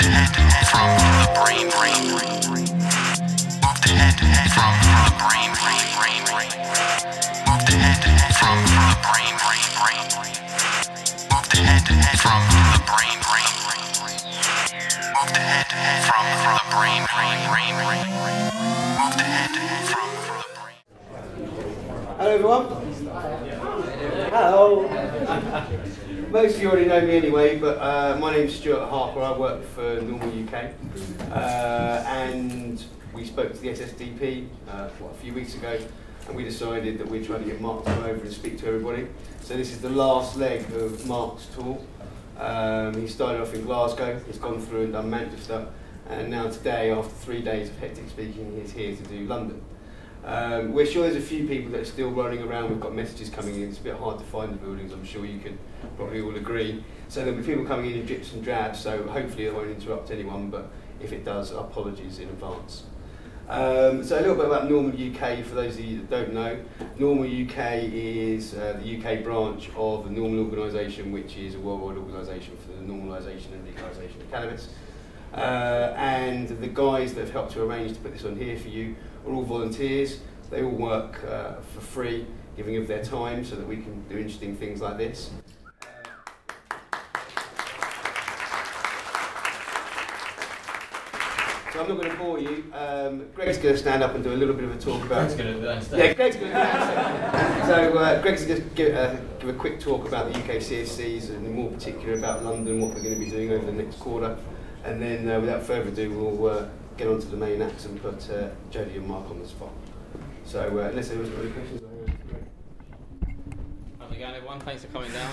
the head from the brain. Move the head from the brain. Move the head from the brain. Move the head from the brain. Move the head from the brain. Move the head from the brain. Hello everyone. Hello. Most of you already know me anyway, but my name's Stuart Harper. I work for Normal UK, and we spoke to the SSDP a few weeks ago, and we decided that we're trying to get Marc to come over and speak to everybody. So this is the last leg of Marc's tour. He started off in Glasgow, he's gone through and done Manchester, and now today, after 3 days of hectic speaking, he's here to do London. We're sure there's a few people that are still running around. We've got messages coming in. It's a bit hard to find the buildings, I'm sure you can probably all agree. So there'll be people coming in drips and drabs, so hopefully it won't interrupt anyone, but if it does, apologies in advance. So a little bit about Normal UK, for those of you that don't know. Normal UK is the UK branch of the Normal organisation, which is a worldwide organisation for the normalisation and legalisation of cannabis. And the guys that have helped to arrange to put this on here for you are all volunteers. They all work for free, giving of their time so that we can do interesting things like this. So I'm not going to bore you. Greg's going to stand up and do a little bit of a talk about... Greg's going to do that instead. Yeah, Greg's going to do that. So Greg's going to give a quick talk about the UK CSCs and more particular about London, what we're going to be doing over the next quarter. And then without further ado, we'll get on to the main acts and put Jodie and Marc on the spot. So unless anyone's got any questions. How's it going, everyone? Thanks for coming down.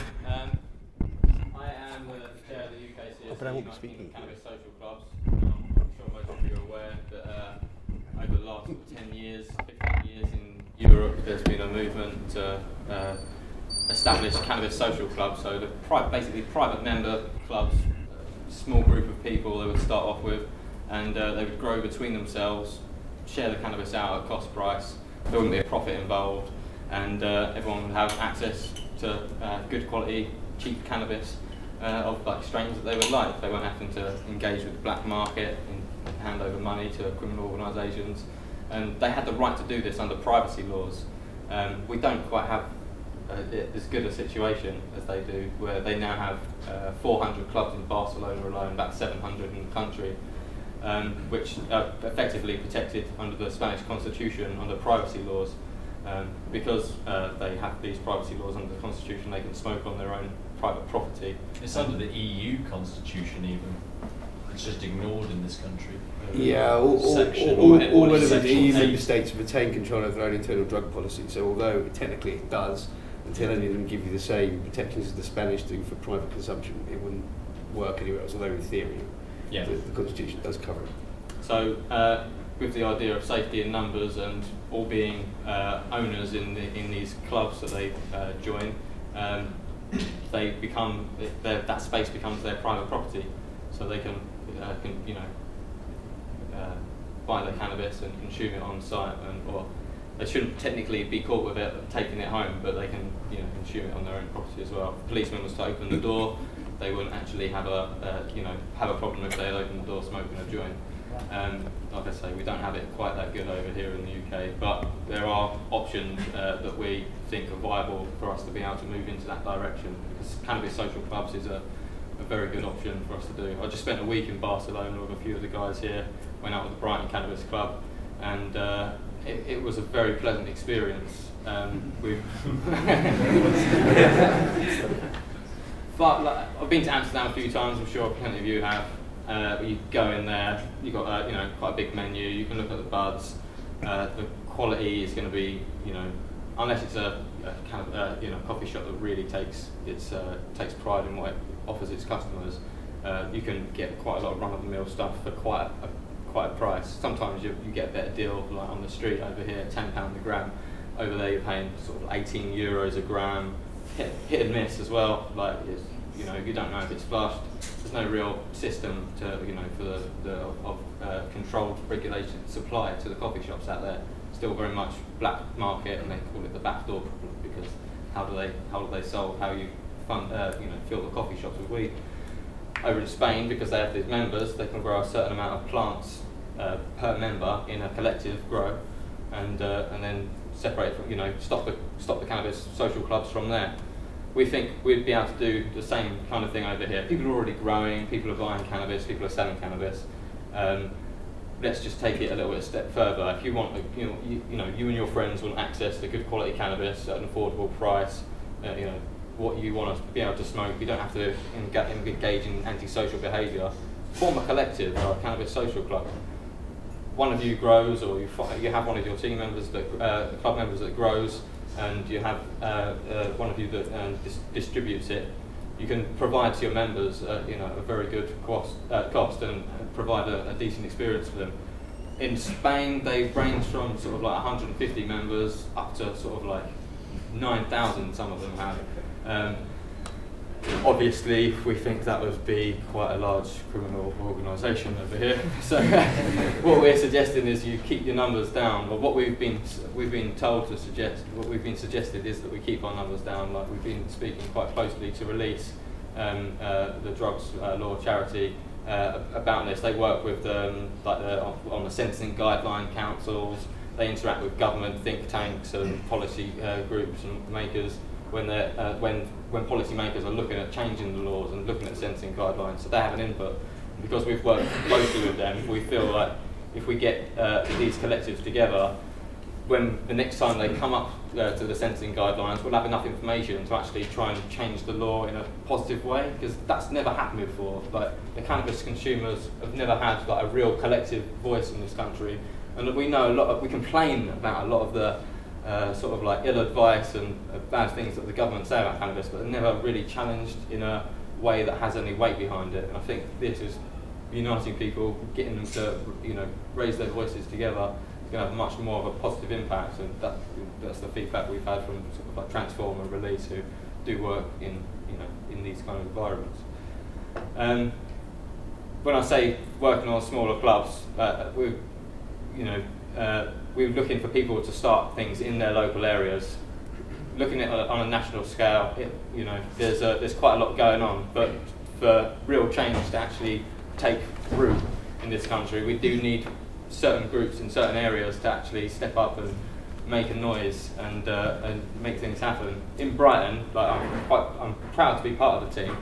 I am the chair of the UK CSC Cannabis Social Clubs. I'm sure most of you are aware that over the last 10 years, 15 years in Europe, there's been a movement to establish cannabis social clubs. So the basically private member clubs, small group of people they would start off with, and they would grow between themselves, share the cannabis out at cost price. There wouldn't be a profit involved, and everyone would have access to good quality, cheap cannabis of like strains that they would like. They weren't having to engage with the black market and hand over money to criminal organisations, and they had the right to do this under privacy laws. We don't quite have as good a situation as they do, where they now have 400 clubs in Barcelona alone, about 700 in the country, which are effectively protected under the Spanish constitution under privacy laws. Because they have these privacy laws under the constitution, they can smoke on their own private property. It's under the EU constitution even. It's just ignored in this country. Yeah, all relevant EU member states retain control of their own internal drug policy, so although technically it does, until any of them give you the same protections as the Spanish do for private consumption, it wouldn't work anywhere else, although in theory the constitution does cover it. So with the idea of safety in numbers and all being owners in these clubs that they join, they become that space becomes their private property, so they can buy their cannabis and consume it on site, or they shouldn't technically be caught with it taking it home, but they can consume it on their own property as well. If the policeman was to open the door, they wouldn't actually have a problem if they had opened the door smoking a joint. Like I say, we don't have it quite that good over here in the UK, but there are options that we think are viable for us to be able to move into that direction, because cannabis social clubs is a very good option for us to do. I just spent a week in Barcelona with a few of the guys here, went out with the Brighton Cannabis Club, and it was a very pleasant experience. But I've been to Amsterdam a few times, I'm sure plenty of you have. You go in there, you've got quite a big menu, you can look at the buds. The quality is going to be, unless it's a kind of coffee shop that really takes pride in what it offers its customers, you can get quite a lot of run-of-the-mill stuff for quite a price. Sometimes you get a better deal, like on the street over here, £10 a gram. Over there you're paying sort of 18 euros a gram. Hit and miss as well. Like you don't know if it's flushed. There's no real system to for the controlled regulation supply to the coffee shops out there. Still very much black market, and they call it the backdoor problem, because how do they solve how you fill the coffee shops with weed? over in Spain, because they have these members, they can grow a certain amount of plants per member in a collective grow, and then separate from, stop the cannabis social clubs from there. We think we'd be able to do the same kind of thing over here. People are already growing, people are buying cannabis, people are selling cannabis. Let's just take it a little bit step further. If you want, you and your friends want access to good quality cannabis at an affordable price, what you want to be able to smoke, you don't have to engage in antisocial behaviour. Form a collective or a cannabis social club. One of you grows, or you have one of your team members, club members that grows, and you have one of you that distributes it. You can provide to your members, a very good cost and provide a decent experience for them. In Spain, they range from sort of like 150 members up to sort of like 9,000. Some of them have. Obviously, we think that would be quite a large criminal organisation over here. So, what we're suggesting is you keep your numbers down. Well, what we've been told to suggest, what we've been suggested is that we keep our numbers down. Like we've been speaking quite closely to Release, the drugs law charity, about this. They work with on the sentencing guideline councils. They interact with government think tanks and policy groups and makers when policymakers are looking at changing the laws and looking at sentencing guidelines. So they have an input. And because we've worked closely with them, we feel like if we get these collectives together, when the next time they come up to the sentencing guidelines, we'll have enough information to actually try and change the law in a positive way, because that's never happened before. Like, the cannabis consumers have never had like a real collective voice in this country, and we know we complain about a lot of the sort of like ill advice and bad things that the government say about cannabis, but they're never really challenged in a way that has any weight behind it. And I think this is uniting people, getting them to raise their voices together. It's going to have much more of a positive impact, and that's the feedback we've had from sort of like Transform and Release, who do work in these kind of environments. When I say working on smaller clubs, we're looking for people to start things in their local areas. Looking at it on a national scale, there's quite a lot going on, but for real change to actually take root in this country, we do need certain groups in certain areas to actually step up and make a noise and make things happen. In Brighton, I'm proud to be part of the team.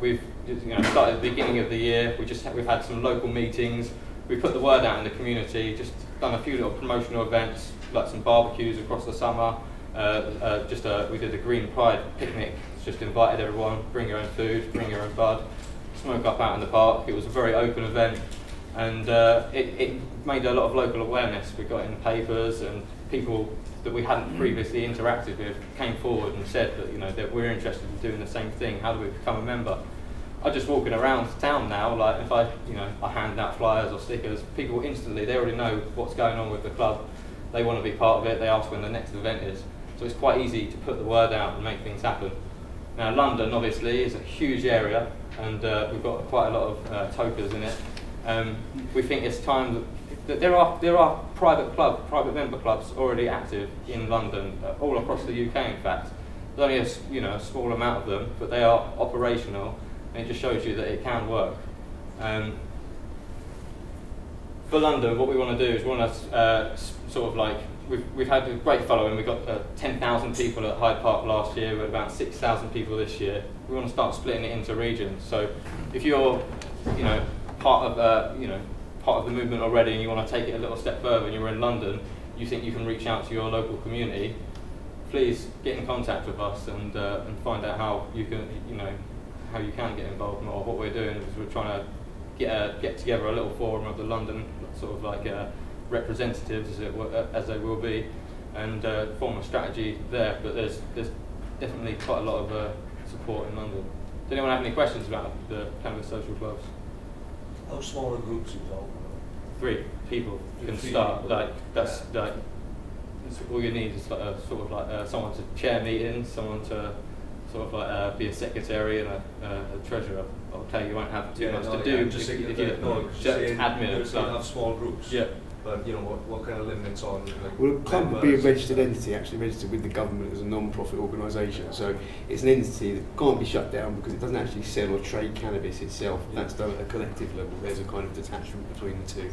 We've started at the beginning of the year. We've had some local meetings. We put the word out in the community. Just done a few little promotional events, like some barbecues across the summer. We did a Green Pride picnic. Just invited everyone. Bring your own food, bring your own bud, smoke up out in the park. It was a very open event. And it made a lot of local awareness. We got it in the papers, and people that we hadn't previously interacted with came forward and said that that we're interested in doing the same thing. How do we become a member? I'm just walking around town now. Like if I hand out flyers or stickers, people instantly, they already know what's going on with the club. They want to be part of it. They ask when the next event is. So it's quite easy to put the word out and make things happen. Now London obviously is a huge area, and we've got quite a lot of tokers in it. We think it's time that there are private member clubs already active in London, all across the UK. In fact, there's only a small amount of them, but they are operational, and it just shows you that it can work. For London, what we want to do is we want to sort of like we've had a great following. We got 10,000 people at Hyde Park last year. We're about 6,000 people this year. We want to start splitting it into regions. So if you're part of the movement already, and you want to take it a little step further, and you're in London, you think you can reach out to your local community, please get in contact with us and find out how you can get involved more. What we're doing is we're trying to get together a little forum of the London sort of like representatives, as they will be, and form a strategy there. But there's definitely quite a lot of support in London. Does anyone have any questions about the Cannabis social clubs? How small are groups involved? 3 people can start. That's all you need is someone to chair meetings, someone to sort of be a secretary and a treasurer. I'll tell you, you won't have too Yeah, much no, to do yeah, I'm just if thinking you that, no, just just saying admin you'll of still have clubs. small groups. Yeah. But you know, what kind of limits on like Well, a club would be a members? registered entity, actually registered with the government as a non-profit organisation. So it's an entity that can't be shut down because it doesn't actually sell or trade cannabis itself. That's done at a collective level. There's a kind of detachment between the two.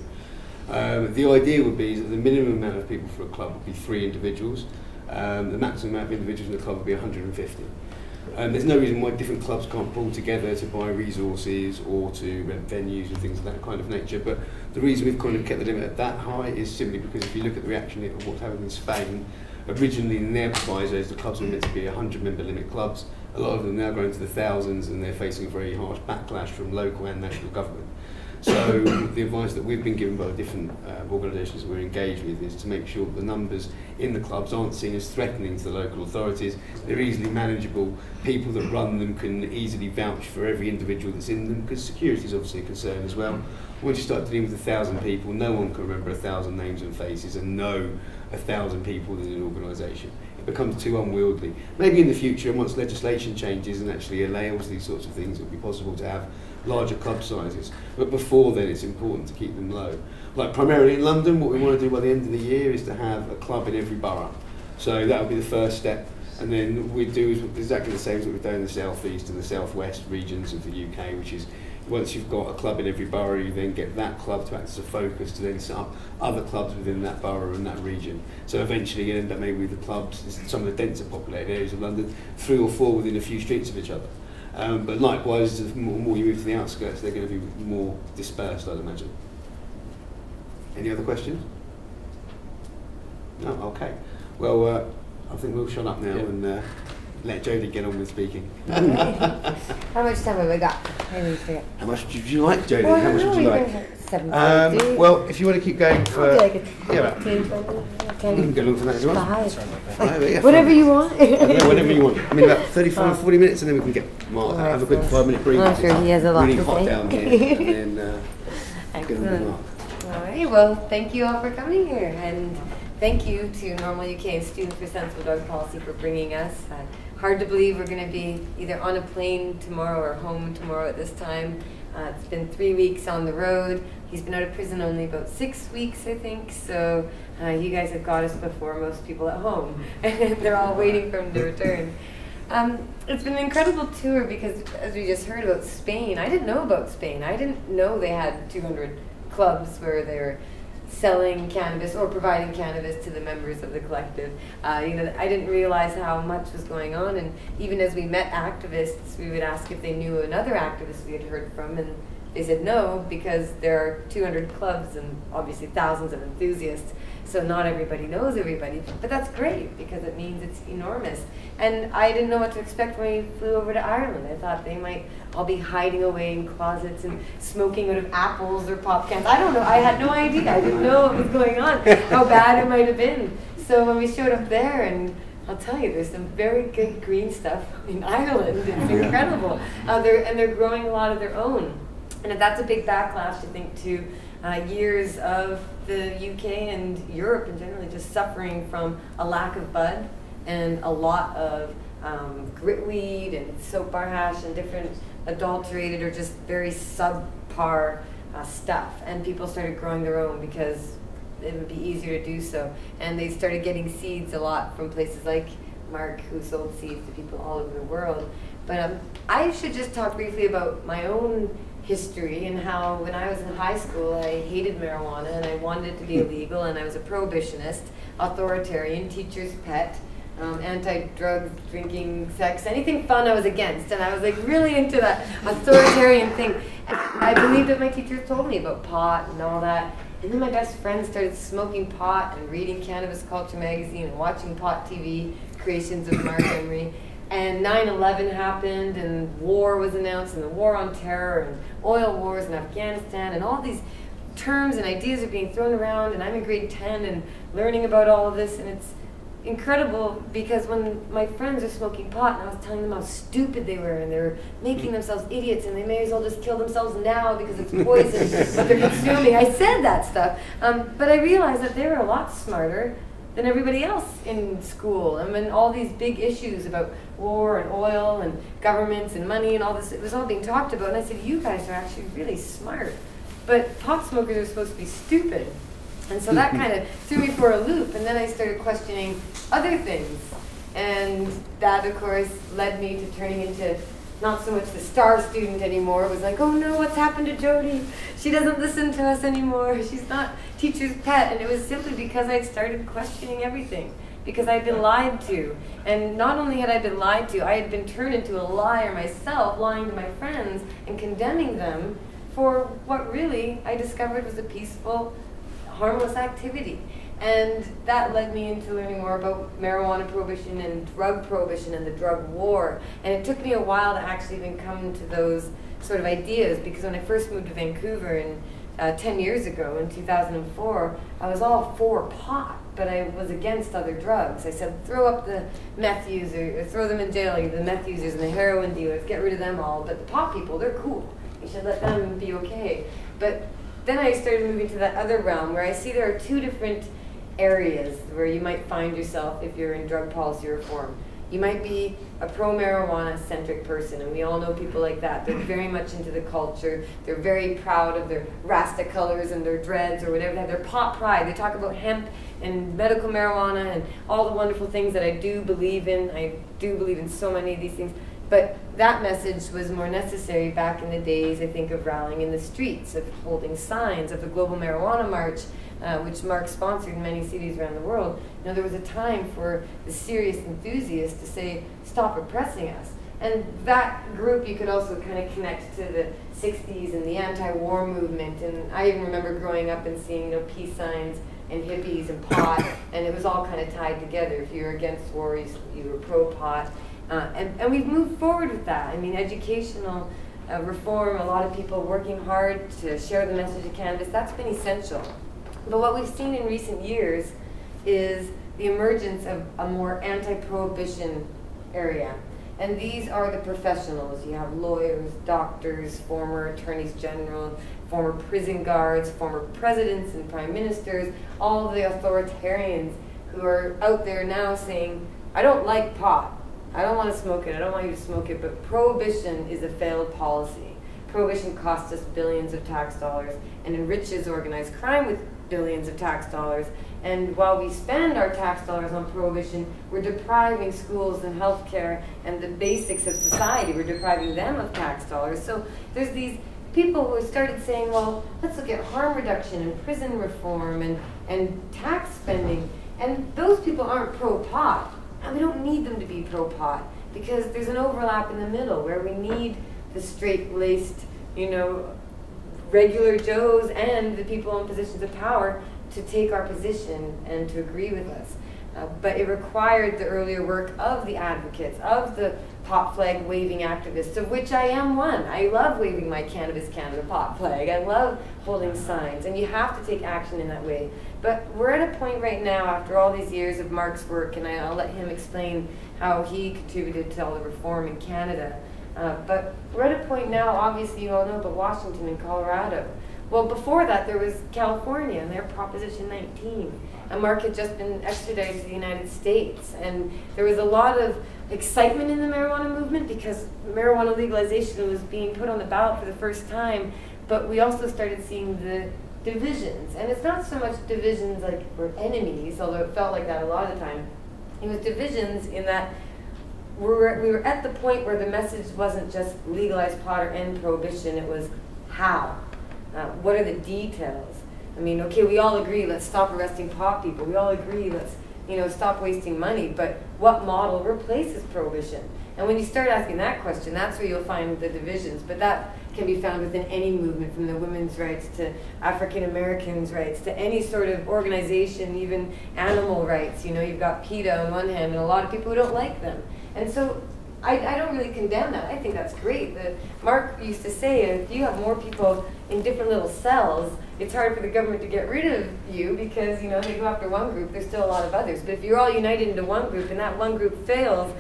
The idea would be that the minimum amount of people for a club would be 3 individuals. The maximum amount of individuals in the club would be 150. There's no reason why different clubs can't pull together to buy resources or to rent venues and things of that kind of nature. But the reason we've kind of kept the limit at that high is simply because if you look at the reaction of what's happened in Spain, originally in their provisos the clubs were meant to be 100-member limit clubs. A lot of them now going to the thousands, and they're facing a very harsh backlash from local and national government. So the advice that we've been given by the different organisations that we're engaged with is to make sure that the numbers in the clubs aren't seen as threatening to the local authorities. They're easily manageable. People that run them can easily vouch for every individual that's in them, because security is obviously a concern as well. Once you start dealing with 1,000 people, no one can remember 1,000 names and faces and know 1,000 people in an organisation. It becomes too unwieldy. Maybe in the future, once legislation changes and actually allows these sorts of things, it'll be possible to have larger club sizes. But before then, it's important to keep them low. Like primarily in London, what we want to do by the end of the year is to have a club in every borough. So that would be the first step. And then we do exactly the same as what we've done in the South East and the South West regions of the UK, which is once you've got a club in every borough, you then get that club to act as a focus to then set up other clubs within that borough and that region. So eventually you end up maybe with the clubs, some of the denser populated areas of London, 3 or 4 within a few streets of each other. But likewise, the more you move to the outskirts, they're going to be more dispersed, I'd imagine. Any other questions? No? Okay. Well, I think we'll shut up now and let Jodie get on with speaking. How much time have we got? I always forget. How much would you like, Jodie? Well, How much would you like? 7:50. Well, if you want to keep going for... I'll do like a yeah, 10, 20, you can go along for that as well. 5. Yeah, Whatever you want. Whatever you want. I mean, about 35, 40 minutes, and then we can get Mark, have a quick 5-minute break. I'm sure he has a lot really to hot say. down here, and then get on with Excellent. Mark. All right, well, thank you all for coming here, and thank you to Normal UK and Students for Sensible Drug Policy for bringing us. Hard to believe we're going to be either on a plane tomorrow or home tomorrow at this time. It's been 3 weeks on the road. He's been out of prison only about 6 weeks, I think, so you guys have got us before most people at home, and they're all waiting for him to return. It's been an incredible tour because, as we just heard about Spain, I didn't know about Spain. I didn't know they had 200 clubs where they were selling cannabis or providing cannabis to the members of the collective. I didn't realize how much was going on, and even as we met activists, we would ask if they knew another activist we had heard from, and they said no, because there are 200 clubs and obviously thousands of enthusiasts, so not everybody knows everybody. But that's great, because it means it's enormous. And I didn't know what to expect when we flew over to Ireland. I thought they might all be hiding away in closets and smoking out of apples or pop cans. I don't know. I had no idea. I didn't know what was going on, how bad it might have been. So when we showed up there, and I'll tell you, there's some very good green stuff in Ireland. It's incredible. They're growing a lot of their own. And that's a big backlash, I think, to years of the UK and Europe in general just suffering from a lack of bud and a lot of gritweed and soap bar hash and different adulterated or just very subpar stuff. And people started growing their own because it would be easier to do so. And they started getting seeds a lot from places like Marc, who sold seeds to people all over the world. But I should just talk briefly about my own history and how when I was in high school I hated marijuana and I wanted it to be illegal, and I was a prohibitionist, authoritarian, teacher's pet, anti-drug, drinking, sex, anything fun I was against, and I was like really into that authoritarian thing. And I believed what my teachers told me about pot and all that, and then my best friends started smoking pot and reading Cannabis Culture magazine and watching pot TV, creations of Marc Emery. And 9/11 happened, and war was announced, and the war on terror, and oil wars in Afghanistan, and all these terms and ideas are being thrown around, and I'm in grade 10 and learning about all of this, and it's incredible because when my friends are smoking pot and I was telling them how stupid they were and they were making themselves idiots and they may as well just kill themselves now because it's poison what they're consuming, I said that stuff, but I realized that they were a lot smarter than everybody else in school. And when all these big issues about war and oil and governments and money and all this, it was all being talked about. And I said, you guys are actually really smart. But pot smokers are supposed to be stupid. And so that kind of threw me for a loop. And then I started questioning other things. And that, of course, led me to turning into not so much the star student anymore. It was like, oh no, what's happened to Jodie? She doesn't listen to us anymore. She's not teacher's pet. And it was simply because I'd started questioning everything. Because I'd been lied to. And not only had I been lied to, I had been turned into a liar myself, lying to my friends and condemning them for what really I discovered was a peaceful, harmless activity. And that led me into learning more about marijuana prohibition and drug prohibition and the drug war. And it took me a while to actually even come to those sort of ideas, because when I first moved to Vancouver 10 years ago, in 2004, I was all for pot, but I was against other drugs. I said, throw up the meth users, throw them in jail, the meth users and the heroin dealers, get rid of them all. But the pot people, they're cool. You should let them be okay. But then I started moving to that other realm where I see there are two different areas where you might find yourself if you're in drug policy reform. You might be a pro-marijuana centric person, and we all know people like that. They're very much into the culture. They're very proud of their Rasta colors and their dreads or whatever. They have their pot pride. They talk about hemp and medical marijuana and all the wonderful things that I do believe in. I do believe in so many of these things. But that message was more necessary back in the days, I think, of rallying in the streets, of holding signs, of the Global Marijuana March, which Marc sponsored in many cities around the world. You know, there was a time for the serious enthusiasts to say, stop oppressing us. And that group you could also kind of connect to the 60s and the anti-war movement. And I even remember growing up and seeing, you know, peace signs and hippies and pot, and it was all kind of tied together. If you were against war, you were pro-pot. And we've moved forward with that. I mean, educational reform, a lot of people working hard to share the message of cannabis, that's been essential. But what we've seen in recent years is the emergence of a more anti-prohibition area. And these are the professionals. You have lawyers, doctors, former attorneys general, former prison guards, former presidents and prime ministers, all of the authoritarians who are out there now saying, I don't like pot. I don't want to smoke it. I don't want you to smoke it. But prohibition is a failed policy. Prohibition costs us billions of tax dollars and enriches organized crime with billions of tax dollars. And while we spend our tax dollars on prohibition, we're depriving schools and healthcare and the basics of society. We're depriving them of tax dollars. So there's these people who started saying, well, let's look at harm reduction and prison reform and tax spending. And those people aren't pro-pot. And we don't need them to be pro-pot, because there's an overlap in the middle where we need the straight-laced, you know, regular Joes and the people in positions of power to take our position and to agree with us. But it required the earlier work of the advocates, of the pot flag waving activists, of which I am one. I love waving my Cannabis Canada pot flag. I love holding signs, and you have to take action in that way. But we're at a point right now, after all these years of Marc's work, and I'll let him explain how he contributed to all the reform in Canada. But we're at a point now, obviously you all know about Washington and Colorado. Well, before that there was California and their Proposition 19. And Marc had just been extradited to the United States. And there was a lot of excitement in the marijuana movement because marijuana legalization was being put on the ballot for the first time. But we also started seeing the divisions. And it's not so much divisions like we're enemies, although it felt like that a lot of the time. It was divisions in that we were at the point where the message wasn't just legalize pot or end prohibition, it was how. What are the details? I mean, okay, we all agree, let's stop arresting pot people. We all agree, let's, you know, stop wasting money. But what model replaces prohibition? And when you start asking that question, that's where you'll find the divisions. But that can be found within any movement, from the women's rights to African Americans' rights to any sort of organization, even animal rights. You know, you've got PETA on one hand and a lot of people who don't like them. And so I don't really condemn that. I think that's great. Marc used to say, if you have more people in different little cells, it's hard for the government to get rid of you because, you know, they go after one group, there's still a lot of others. But if you're all united into one group and that one group fails,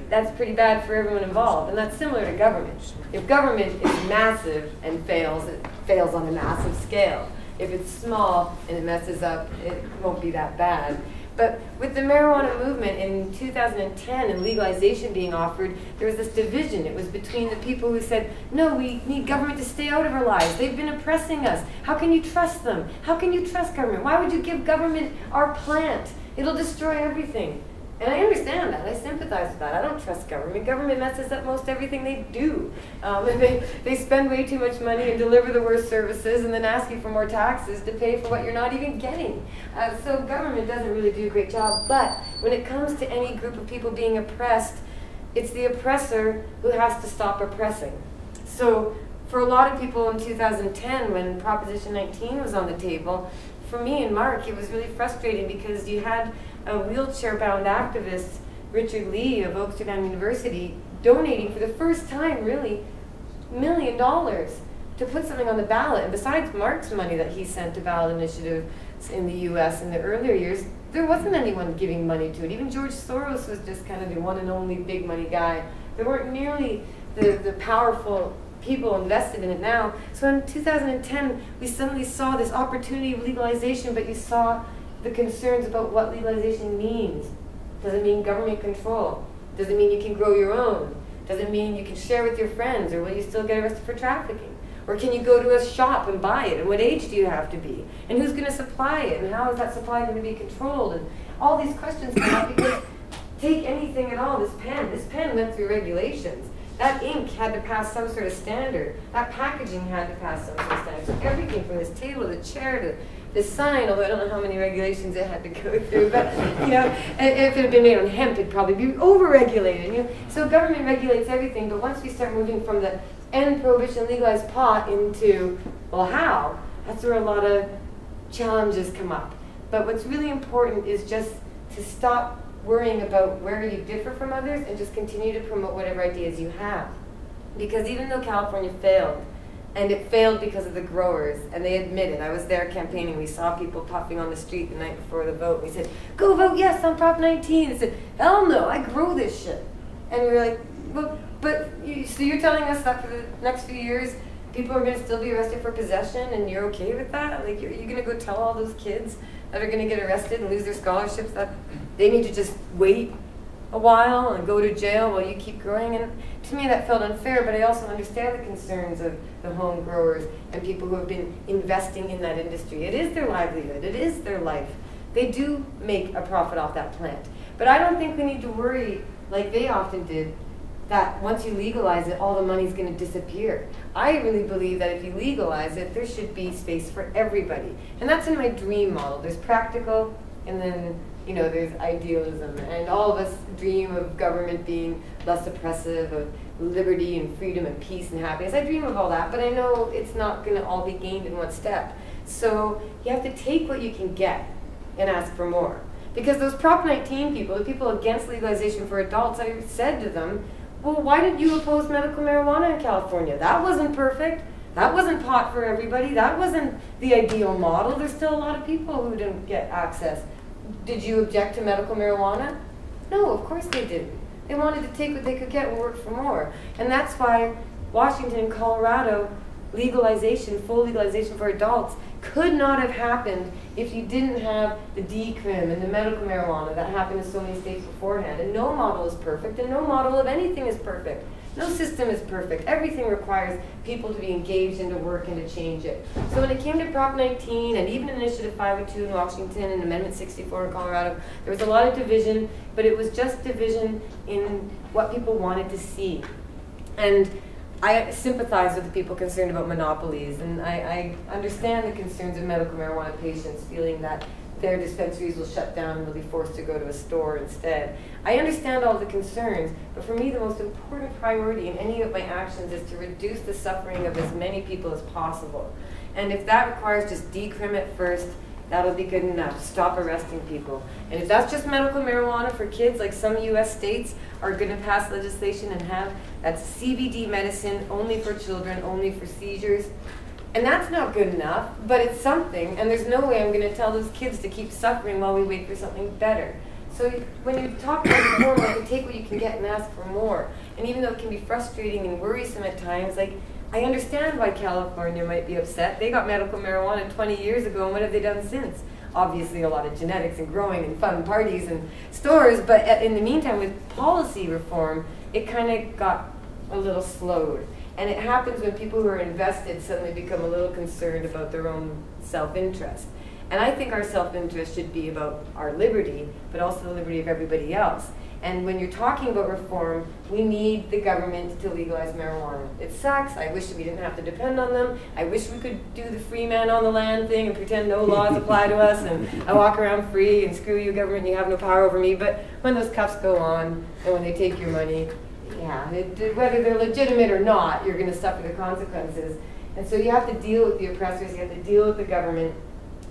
that's pretty bad for everyone involved. And that's similar to government. If government is massive and fails, it fails on a massive scale. If it's small and it messes up, it won't be that bad. But with the marijuana movement in 2010 and legalization being offered, there was this division. It was between the people who said, no, we need government to stay out of our lives. They've been oppressing us. How can you trust them? How can you trust government? Why would you give government our plant? It'll destroy everything. And I understand that. I sympathize with that. I don't trust government. Government messes up most everything they do. And they spend way too much money and deliver the worst services and then ask you for more taxes to pay for what you're not even getting. So government doesn't really do a great job. But when it comes to any group of people being oppressed, it's the oppressor who has to stop oppressing. So for a lot of people in 2010, when Proposition 19 was on the table, for me and Mark, it was really frustrating because you had a wheelchair-bound activist, Richard Lee of Amsterdam University, donating for the first time, really, $1 million to put something on the ballot. And besides Mark's money that he sent to ballot initiatives in the US in the earlier years, there wasn't anyone giving money to it. Even George Soros was just kind of the one and only big money guy. There weren't nearly the powerful people invested in it now. So in 2010, we suddenly saw this opportunity of legalization, but you saw the concerns about what legalization means. Does it mean government control? Does it mean you can grow your own? Does it mean you can share with your friends, or will you still get arrested for trafficking? Or can you go to a shop and buy it? And what age do you have to be? And who's going to supply it? And how is that supply going to be controlled? And all these questions come up because take anything at all, this pen went through regulations. That ink had to pass some sort of standard. That packaging had to pass some sort of standard. So everything from this table, the chair, to the sign, although I don't know how many regulations it had to go through, but you know, if it had been made on hemp, it'd probably be over-regulated. You know? So government regulates everything, but once we start moving from the end prohibition legalized pot into, well, how? That's where a lot of challenges come up. But what's really important is just to stop worrying about where you differ from others and just continue to promote whatever ideas you have. Because even though California failed, and it failed because of the growers, and they admitted. I was there campaigning. We saw people puffing on the street the night before the vote. We said, go vote yes on Prop 19. They said, hell no, I grow this shit. And we were like, well, so you're telling us that for the next few years, people are going to still be arrested for possession, and you're okay with that? Like, you're going to go tell all those kids that are going to get arrested and lose their scholarships that they need to just wait a while and go to jail while you keep growing? And to me that felt unfair, but I also understand the concerns of the home growers and people who have been investing in that industry. It is their livelihood, it is their life. They do make a profit off that plant. But I don't think we need to worry, like they often did, that once you legalize it, all the money's going to disappear. I really believe that if you legalize it, there should be space for everybody. And that's in my dream model. There's practical, and then there's idealism, and all of us dream of government being less oppressive, of liberty and freedom and peace and happiness. I dream of all that, but I know it's not going to all be gained in one step. So you have to take what you can get and ask for more. Because those Prop 19 people, the people against legalization for adults, I said to them, well, why did you oppose medical marijuana in California? That wasn't perfect. That wasn't pot for everybody. That wasn't the ideal model. There's still a lot of people who didn't get access. Did you object to medical marijuana? No, of course they didn't. They wanted to take what they could get and work for more. And that's why Washington and Colorado, legalization, full legalization for adults, could not have happened if you didn't have the decrim and the medical marijuana that happened in so many states beforehand. And no model is perfect, and no model of anything is perfect. No system is perfect. Everything requires people to be engaged and to work and to change it. So when it came to Prop 19 and even Initiative 502 in Washington and Amendment 64 in Colorado, there was a lot of division, but it was just division in what people wanted to see. And I sympathize with the people concerned about monopolies, and I understand the concerns of medical marijuana patients feeling that their dispensaries will shut down and they'll be forced to go to a store instead. I understand all the concerns, but for me the most important priority in any of my actions is to reduce the suffering of as many people as possible. And if that requires just decrim at first, that'll be good enough. Stop arresting people. And if that's just medical marijuana for kids, like some US states are going to pass legislation and have, that's CBD medicine only for children, only for seizures. And that's not good enough, but it's something, and there's no way I'm going to tell those kids to keep suffering while we wait for something better. So when you talk about reform, like, you take what you can get and ask for more. And even though it can be frustrating and worrisome at times, like, I understand why California might be upset. They got medical marijuana 20 years ago, and what have they done since? obviously a lot of genetics and growing and fun parties and stores, but in the meantime with policy reform, it kind of got a little slowed. And it happens when people who are invested suddenly become a little concerned about their own self-interest. And I think our self-interest should be about our liberty, but also the liberty of everybody else. And when you're talking about reform, we need the government to legalize marijuana. It sucks. I wish we didn't have to depend on them. I wish we could do the free man on the land thing and pretend no laws apply to us and I walk around free and screw you government, you have no power over me. But when those cuffs go on and when they take your money, yeah, whether they're legitimate or not, you're going to suffer the consequences. And so you have to deal with the oppressors, you have to deal with the government,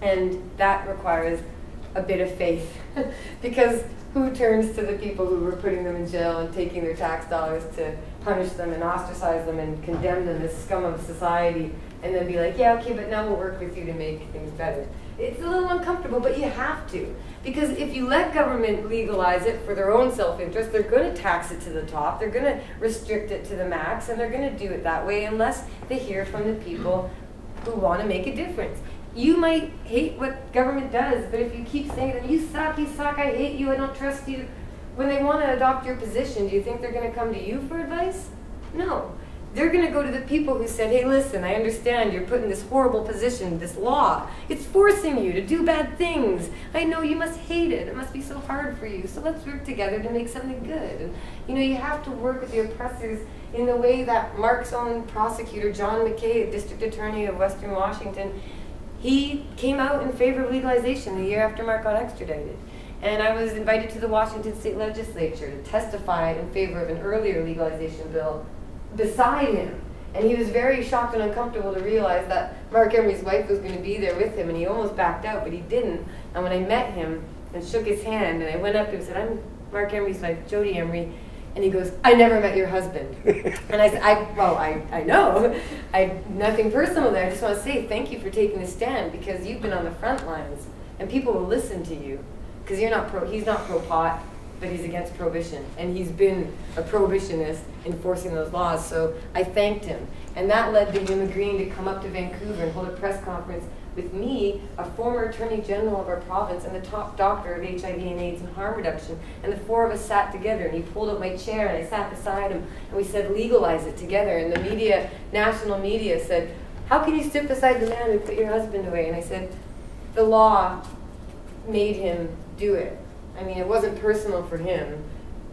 and that requires a bit of faith. Because who turns to the people who were putting them in jail and taking their tax dollars to punish them and ostracize them and condemn them as scum of society and then be like, yeah, okay, but now we'll work with you to make things better. It's a little uncomfortable, but you have to. Because if you let government legalize it for their own self-interest, they're going to tax it to the top, they're going to restrict it to the max, and they're going to do it that way unless they hear from the people who want to make a difference. You might hate what government does, but if you keep saying to them, you suck, I hate you, I don't trust you, when they want to adopt your position, do you think they're going to come to you for advice? No. They're going to go to the people who said, hey, listen, I understand you're put in this horrible position, this law. It's forcing you to do bad things. I know you must hate it. It must be so hard for you. So let's work together to make something good. And, you know, you have to work with the oppressors in the way that Mark's own prosecutor, John McKay, District Attorney of Western Washington, he came out in favor of legalization the year after Mark got extradited. And I was invited to the Washington State Legislature to testify in favor of an earlier legalization bill beside him. And he was very shocked and uncomfortable to realize that Marc Emery's wife was going to be there with him, and he almost backed out, but he didn't. And when I met him and shook his hand, and I went up to him and said, I'm Marc Emery's wife, Jodie Emery, and he goes, I never met your husband. And I said, I know. Nothing personal there. I just want to say thank you for taking a stand, because you've been on the front lines, and people will listen to you, because he's not pro-pot, but he's against prohibition, and he's been a prohibitionist enforcing those laws. So I thanked him, and that led to him agreeing to come up to Vancouver and hold a press conference with me, a former Attorney General of our province, and the top doctor of HIV and AIDS and harm reduction. And the four of us sat together, and he pulled up my chair, and I sat beside him, and we said, legalize it together. And the media, national media, said, how can you sit beside the man who put your husband away? And I said, the law made him do it. I mean, it wasn't personal for him.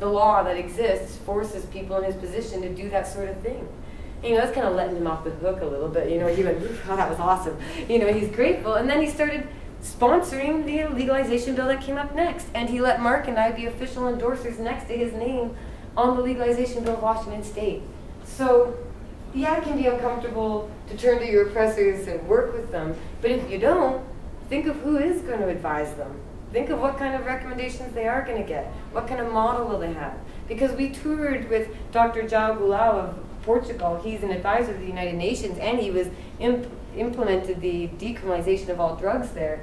The law that exists forces people in his position to do that sort of thing. And, you know, that's kind of letting him off the hook a little bit. You know, he went, oh, that was awesome. You know, he's grateful. And then he started sponsoring the legalization bill that came up next. And he let Mark and I be official endorsers next to his name on the legalization bill of Washington State. So, yeah, it can be uncomfortable to turn to your oppressors and work with them. But if you don't, think of who is going to advise them. Think of what kind of recommendations they are going to get. What kind of model will they have? Because we toured with Dr. João Goulão of Portugal. He's an advisor to the United Nations, and he was implemented the decriminalization of all drugs there.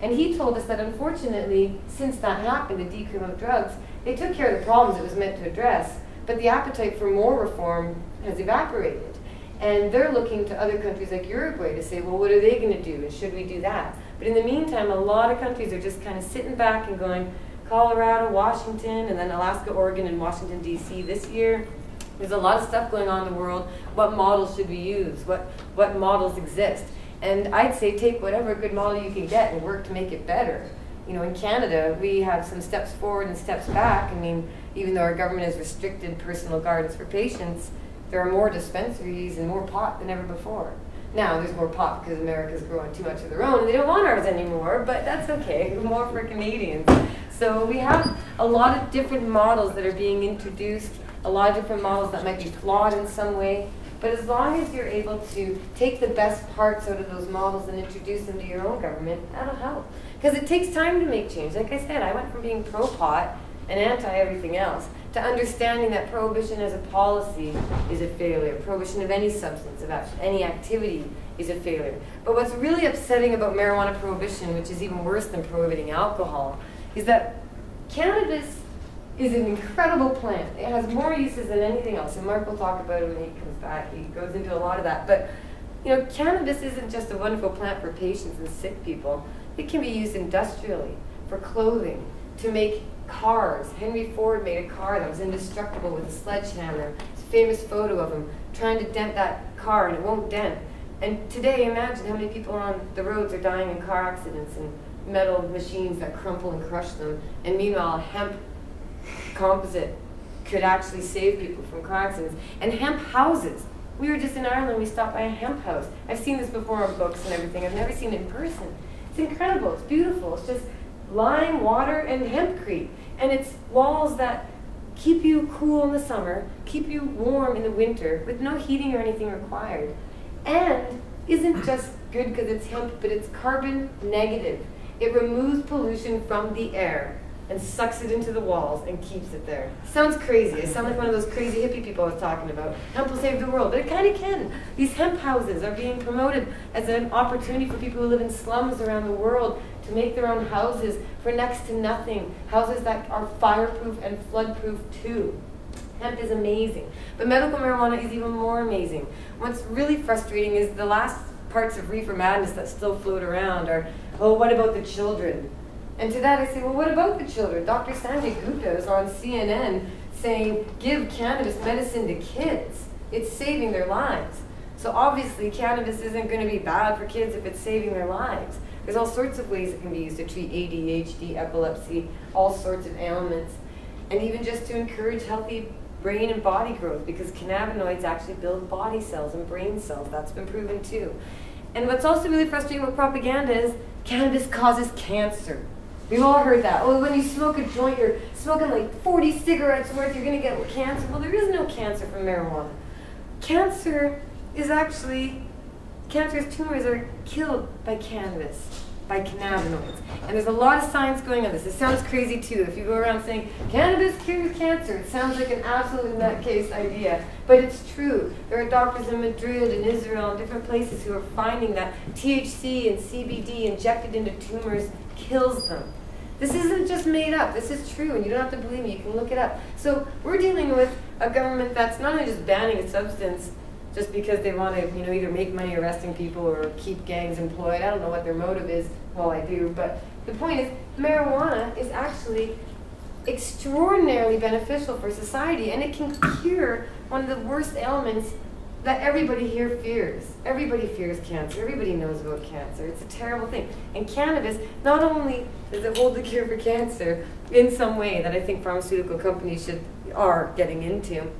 And he told us that unfortunately, since that happened, the decriminalization of drugs, they took care of the problems it was meant to address, but the appetite for more reform has evaporated. And they're looking to other countries like Uruguay to say, well, what are they going to do, and should we do that? But in the meantime, a lot of countries are just kind of sitting back and going, Colorado, Washington, and then Alaska, Oregon, and Washington, D.C. this year. There's a lot of stuff going on in the world. What models should we use? What models exist? And I'd say take whatever good model you can get and work to make it better. You know, in Canada, we have some steps forward and steps back. I mean, even though our government has restricted personal gardens for patients, there are more dispensaries and more pot than ever before. Now, there's more pot because America's growing too much of their own, and they don't want ours anymore, but that's okay. More for Canadians. So we have a lot of different models that are being introduced, a lot of different models that might be flawed in some way, but as long as you're able to take the best parts out of those models and introduce them to your own government, that'll help. Because it takes time to make change. Like I said, I went from being pro-pot and anti-everything else to understanding that prohibition as a policy is a failure. Prohibition of any substance, of any activity is a failure. But what's really upsetting about marijuana prohibition, which is even worse than prohibiting alcohol, is that cannabis is an incredible plant. It has more uses than anything else, and Mark will talk about it when he comes back. He goes into a lot of that. But You know, cannabis isn't just a wonderful plant for patients and sick people. It can be used industrially, for clothing, to make cars. Henry Ford made a car that was indestructible with a sledgehammer. It's a famous photo of him trying to dent that car, and it won't dent. And today, imagine how many people on the roads are dying in car accidents and metal machines that crumple and crush them. And meanwhile, hemp composite could actually save people from car accidents. And hemp houses. We were just in Ireland, we stopped by a hemp house. I've seen this before on books and everything. I've never seen it in person. It's incredible, it's beautiful. It's just lime, water, and hempcrete. And it's walls that keep you cool in the summer, keep you warm in the winter, with no heating or anything required. And isn't just good because it's hemp, but it's carbon negative. It removes pollution from the air and sucks it into the walls and keeps it there. Sounds crazy. I sound like one of those crazy hippie people I was talking about. Hemp will save the world, but it kind of can. These hemp houses are being promoted as an opportunity for people who live in slums around the world to make their own houses for next to nothing. Houses that are fireproof and floodproof too. Hemp is amazing. But medical marijuana is even more amazing. What's really frustrating is the last parts of reefer madness that still float around are, oh, what about the children? And to that I say, well, what about the children? Dr. Sanjay Gupta is on CNN saying, give cannabis medicine to kids. It's saving their lives. So obviously cannabis isn't going to be bad for kids if it's saving their lives. There's all sorts of ways it can be used to treat ADHD, epilepsy, all sorts of ailments, and even just to encourage healthy brain and body growth, because cannabinoids actually build body cells and brain cells. That's been proven too. And what's also really frustrating with propaganda is cannabis causes cancer. We've all heard that. Oh, when you smoke a joint, you're smoking like 40 cigarettes worth, you're going to get cancer. Well, there is no cancer from marijuana. Cancerous tumors are killed by cannabis, by cannabinoids. And there's a lot of science going on this. It sounds crazy too. If you go around saying, cannabis cures cancer, it sounds like an absolute nutcase idea. But it's true. There are doctors in Madrid and Israel and different places who are finding that THC and CBD injected into tumors kills them. This isn't just made up. This is true, and you don't have to believe me. You can look it up. So we're dealing with a government that's not only just banning a substance just because they want to, either make money arresting people or keep gangs employed. I don't know what their motive is. Well, I do, but the point is, marijuana is actually extraordinarily beneficial for society, and it can cure one of the worst ailments that everybody here fears. Everybody fears cancer. Everybody knows about cancer. It's a terrible thing. And cannabis, not only does it hold the cure for cancer in some way that I think pharmaceutical companies are getting into,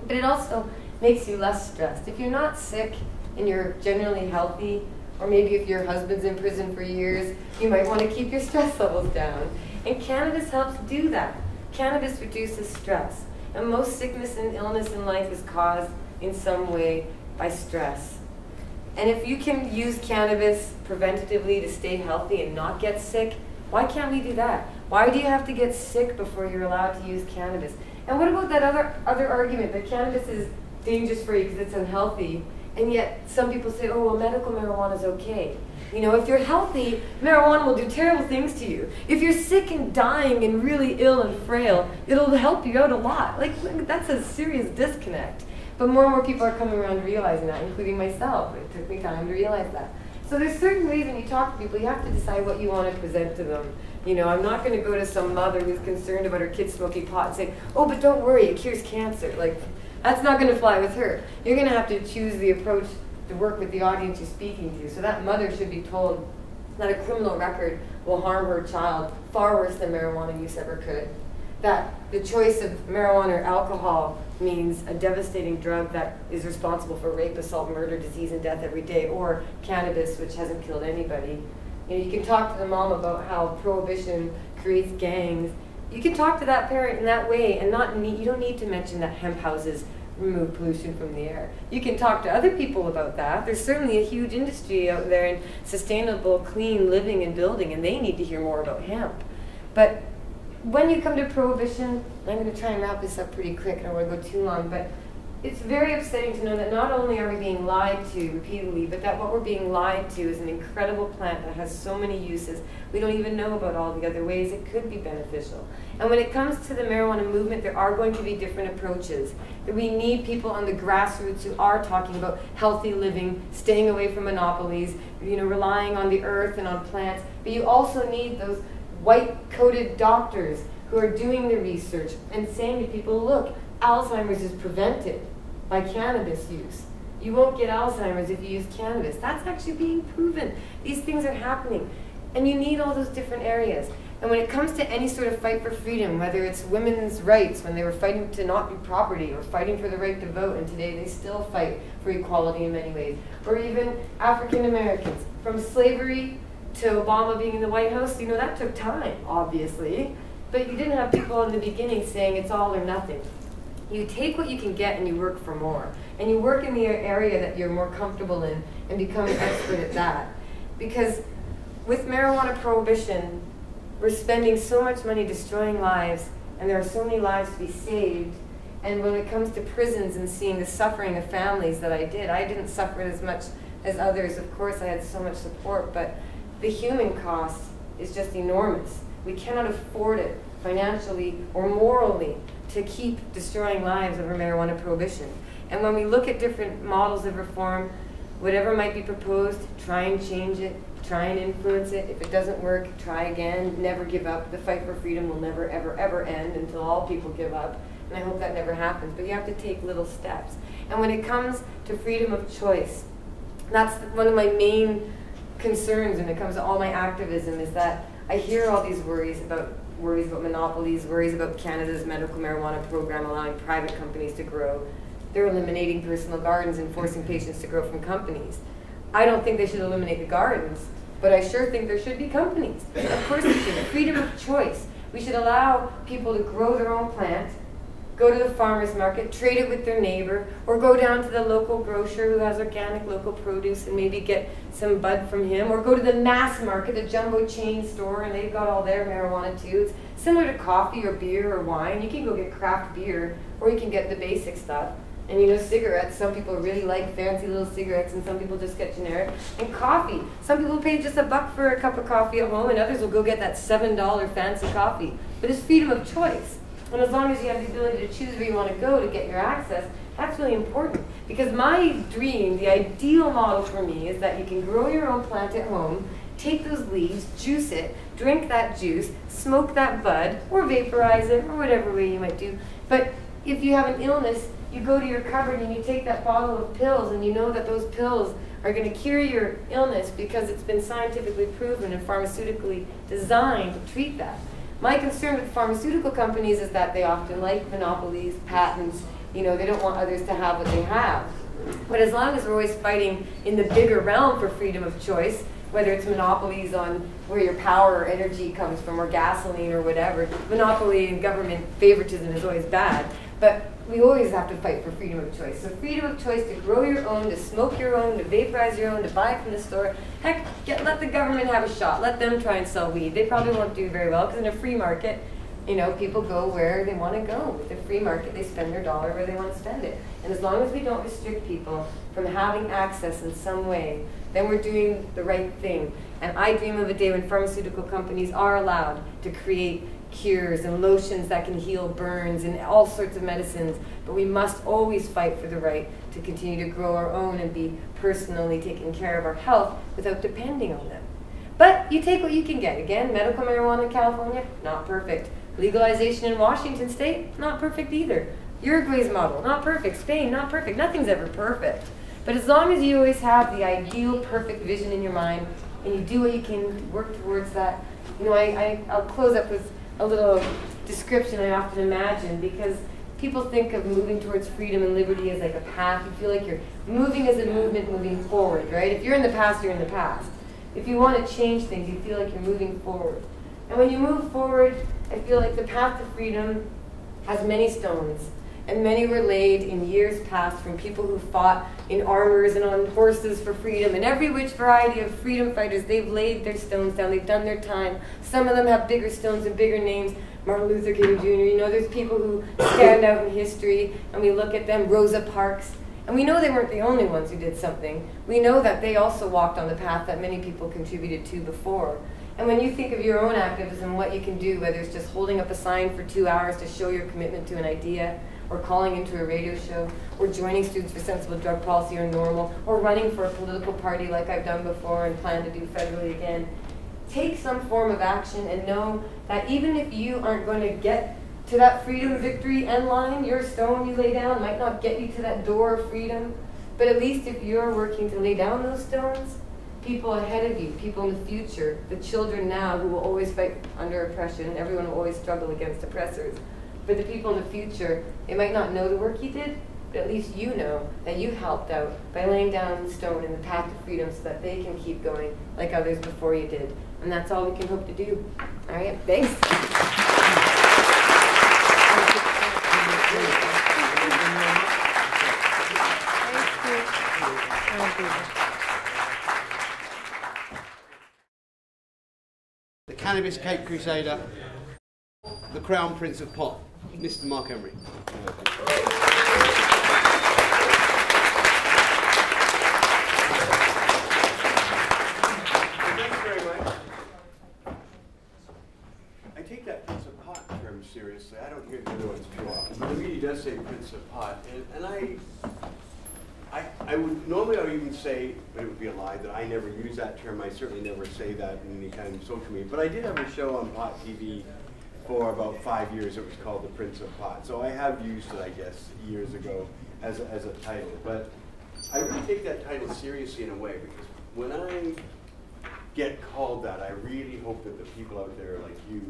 but it also makes you less stressed. If you're not sick and you're generally healthy, or maybe if your husband's in prison for years, you might want to keep your stress levels down. And cannabis helps do that. Cannabis reduces stress. And most sickness and illness in life is caused in some way by stress. And if you can use cannabis preventatively to stay healthy and not get sick, why can't we do that? Why do you have to get sick before you're allowed to use cannabis? And what about that other argument that cannabis is dangerous for you because it's unhealthy, and yet some people say, oh, well, medical marijuana is okay. If you're healthy, marijuana will do terrible things to you. If you're sick and dying and really ill and frail, it'll help you out a lot. That's a serious disconnect. But more and more people are coming around to realizing that, including myself. It took me time to realize that. So there's certain ways when you talk to people, you have to decide what you want to present to them. I'm not going to go to some mother who's concerned about her kid smoking pot and say, oh, but don't worry, it cures cancer. That's not going to fly with her. You're going to have to choose the approach to work with the audience you're speaking to. So that mother should be told that a criminal record will harm her child far worse than marijuana use ever could. That the choice of marijuana or alcohol means a devastating drug that is responsible for rape, assault, murder, disease, and death every day, or cannabis, which hasn't killed anybody. You can talk to the mom about how prohibition creates gangs. You can talk to that parent in that way, and you don't need to mention that hemp houses remove pollution from the air. You can talk to other people about that. There's certainly a huge industry out there in sustainable, clean living and building, and they need to hear more about hemp. But when you come to prohibition, I'm going to try and wrap this up pretty quick, I don't want to go too long, but it's very upsetting to know that not only are we being lied to repeatedly, but that what we're being lied to is an incredible plant that has so many uses. We don't even know about all the other ways it could be beneficial. And when it comes to the marijuana movement, there are going to be different approaches. We need people on the grassroots who are talking about healthy living, staying away from monopolies, relying on the earth and on plants. But you also need those white-coated doctors who are doing the research and saying to people, look, Alzheimer's is prevented by cannabis use. You won't get Alzheimer's if you use cannabis. That's actually being proven. These things are happening. And you need all those different areas. And when it comes to any sort of fight for freedom, whether it's women's rights, when they were fighting to not be property, or fighting for the right to vote, and today they still fight for equality in many ways, or even African Americans, from slavery to Obama being in the White House, that took time, obviously. But you didn't have people in the beginning saying it's all or nothing. You take what you can get and you work for more. And you work in the area that you're more comfortable in and become an expert at that. Because with marijuana prohibition, we're spending so much money destroying lives, and there are so many lives to be saved. And when it comes to prisons and seeing the suffering of families that I didn't suffer as much as others. Of course, I had so much support, but the human cost is just enormous. We cannot afford it financially or morally to keep destroying lives over marijuana prohibition. And when we look at different models of reform, whatever might be proposed, try and change it, try and influence it. If it doesn't work, try again, never give up. The fight for freedom will never, ever, ever end until all people give up. And I hope that never happens, but you have to take little steps. And when it comes to freedom of choice, that's one of my main concerns when it comes to all my activism, is that I hear all these worries about monopolies, worries about Canada's medical marijuana program allowing private companies to grow. They're eliminating personal gardens and forcing patients to grow from companies. I don't think they should eliminate the gardens, but I sure think there should be companies. Of course we should. Freedom of choice. We should allow people to grow their own plant, go to the farmer's market, trade it with their neighbor, or go down to the local grocer who has organic local produce and maybe get some bud from him, or go to the mass market, the jumbo chain store, and they've got all their marijuana too. It's similar to coffee or beer or wine. You can go get craft beer, or you can get the basic stuff. And cigarettes, some people really like fancy little cigarettes, and some people just get generic. And coffee, some people pay just $1 for a cup of coffee at home, and others will go get that $7 fancy coffee. But it's freedom of choice. And as long as you have the ability to choose where you want to go to get your access, that's really important. Because my dream, the ideal model for me, is that you can grow your own plant at home, take those leaves, juice it, drink that juice, smoke that bud, or vaporize it, or whatever way you might do. But if you have an illness, you go to your cupboard and you take that bottle of pills, and you know that those pills are going to cure your illness because it's been scientifically proven and pharmaceutically designed to treat that. My concern with pharmaceutical companies is that they often like monopolies, patents, they don't want others to have what they have. But as long as we're always fighting in the bigger realm for freedom of choice, whether it's monopolies on where your power or energy comes from, or gasoline or whatever, monopoly and government favoritism is always bad. But we always have to fight for freedom of choice. So freedom of choice to grow your own, to smoke your own, to vaporize your own, to buy it from the store. Heck, let the government have a shot. Let them try and sell weed. They probably won't do very well, because in a free market, people go where they want to go. With a free market, they spend their dollar where they want to spend it. And as long as we don't restrict people from having access in some way, then we're doing the right thing. And I dream of a day when pharmaceutical companies are allowed to create cures and lotions that can heal burns and all sorts of medicines, but we must always fight for the right to continue to grow our own and be personally taking care of our health without depending on them. But you take what you can get. Again, medical marijuana in California, not perfect. Legalization in Washington State, not perfect either. Uruguay's model, not perfect. Spain, not perfect. Nothing's ever perfect. But as long as you always have the ideal perfect vision in your mind and you do what you can to work towards that, I'll close up with a little description I often imagine, because people think of moving towards freedom and liberty as like a path. You feel like you're moving as a movement, moving forward, right? If you're in the past, you're in the past. If you want to change things, you feel like you're moving forward. And when you move forward, I feel like the path to freedom has many stones. and many were laid in years past from people who fought in armors and on horses for freedom, and every which variety of freedom fighters. They've laid their stones down, they've done their time. Some of them have bigger stones and bigger names. Martin Luther King Jr., you know, there's people who stand out in history, and we look at them, Rosa Parks, and we know they weren't the only ones who did something. We know that they also walked on the path that many people contributed to before. And when you think of your own activism, what you can do, whether it's just holding up a sign for 2 hours to show your commitment to an idea, or calling into a radio show, or joining Students for Sensible Drug Policy or Normal, or running for a political party like I've done before and plan to do federally again, take some form of action and know that even if you aren't going to get to that freedom, victory, end line, your stone you lay down might not get you to that door of freedom, but at least if you're working to lay down those stones, people ahead of you, people in the future, the children now who will always fight under oppression, and everyone will always struggle against oppressors. But the people in the future, they might not know the work you did, but at least you know that you helped out by laying down the stone in the path to freedom so that they can keep going like others before you did. And that's all we can hope to do. All right, thanks. The Cannabis Cape Crusader, the Crown Prince of Pot, Mr. Marc Emery. Thanks very much. I take that Prince of Pot term seriously. I don't hear the other ones too often, but it really does say Prince of Pot, and I would normally I would even say, but it would be a lie, that I never use that term. I certainly never say that in any kind of social media. But I did have a show on Pot TV for about 5 years. It was called The Prince of Pot. So I have used it, I guess, years ago as a title. But I really take that title seriously in a way, because when I get called that, I really hope that the people out there like you,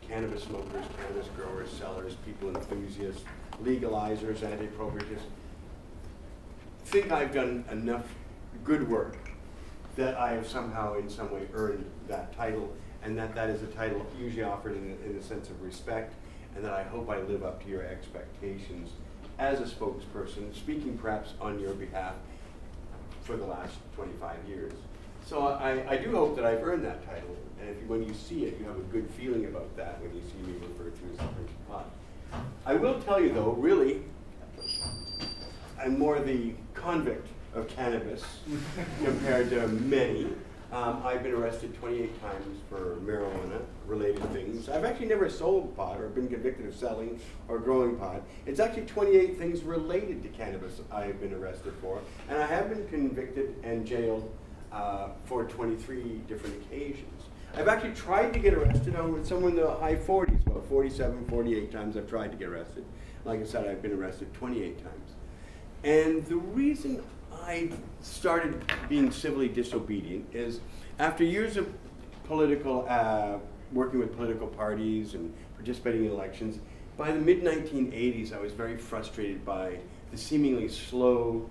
cannabis smokers, cannabis growers, sellers, people enthusiasts, legalizers, anti-appropriatists, think I've done enough good work that I have somehow in some way earned that title, and that is a title usually offered in a sense of respect, and that I hope I live up to your expectations as a spokesperson, speaking perhaps on your behalf for the last 25 years. So I do hope that I've earned that title, and when you see it, you have a good feeling about that when you see me referred to as the Prince of Pot. I will tell you though, really, I'm more the convict of cannabis compared to many. I've been arrested 28 times for marijuana-related things. I've actually never sold pot or been convicted of selling or growing pot. It's actually 28 things related to cannabis I've been arrested for. And I have been convicted and jailed for 23 different occasions. I've actually tried to get arrested. I'm somewhere in the high 40s, about 47, 48 times I've tried to get arrested. Like I said, I've been arrested 28 times. And the reason I started being civilly disobedient is after years of political, working with political parties and participating in elections, by the mid-1980s I was very frustrated by the seemingly slow,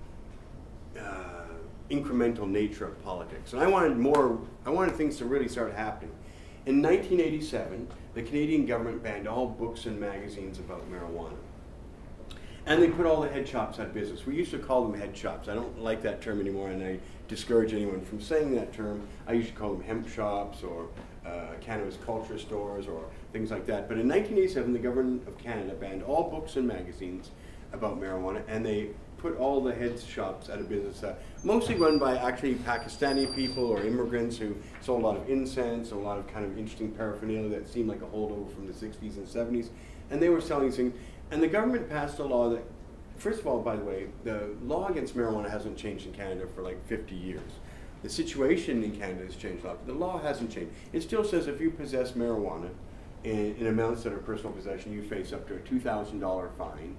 incremental nature of politics. And I wanted things to really start happening. In 1987, the Canadian government banned all books and magazines about marijuana. And they put all the head shops out of business. We used to call them head shops. I don't like that term anymore, and I discourage anyone from saying that term. I used to call them hemp shops or cannabis culture stores or things like that. But in 1987, the government of Canada banned all books and magazines about marijuana, and they put all the head shops out of business, mostly run by actually Pakistani people or immigrants who sold a lot of incense, a lot of kind of interesting paraphernalia that seemed like a holdover from the 60s and 70s. And they were selling things. And the government passed a law that, first of all, by the way, the law against marijuana hasn't changed in Canada for like 50 years. The situation in Canada has changed a lot, but the law hasn't changed. It still says if you possess marijuana in amounts that are personal possession, you face up to a $2,000 fine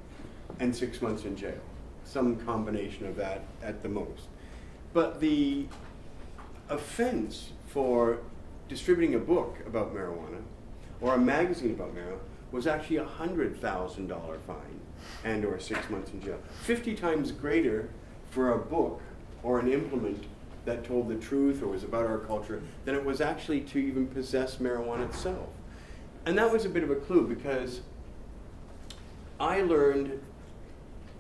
and 6 months in jail. Some combination of that at the most. But the offense for distributing a book about marijuana or a magazine about marijuana was actually a $100,000 fine and or 6 months in jail. 50 times greater for a book or an implement that told the truth or was about our culture than it was actually to even possess marijuana itself. And that was a bit of a clue, because I learned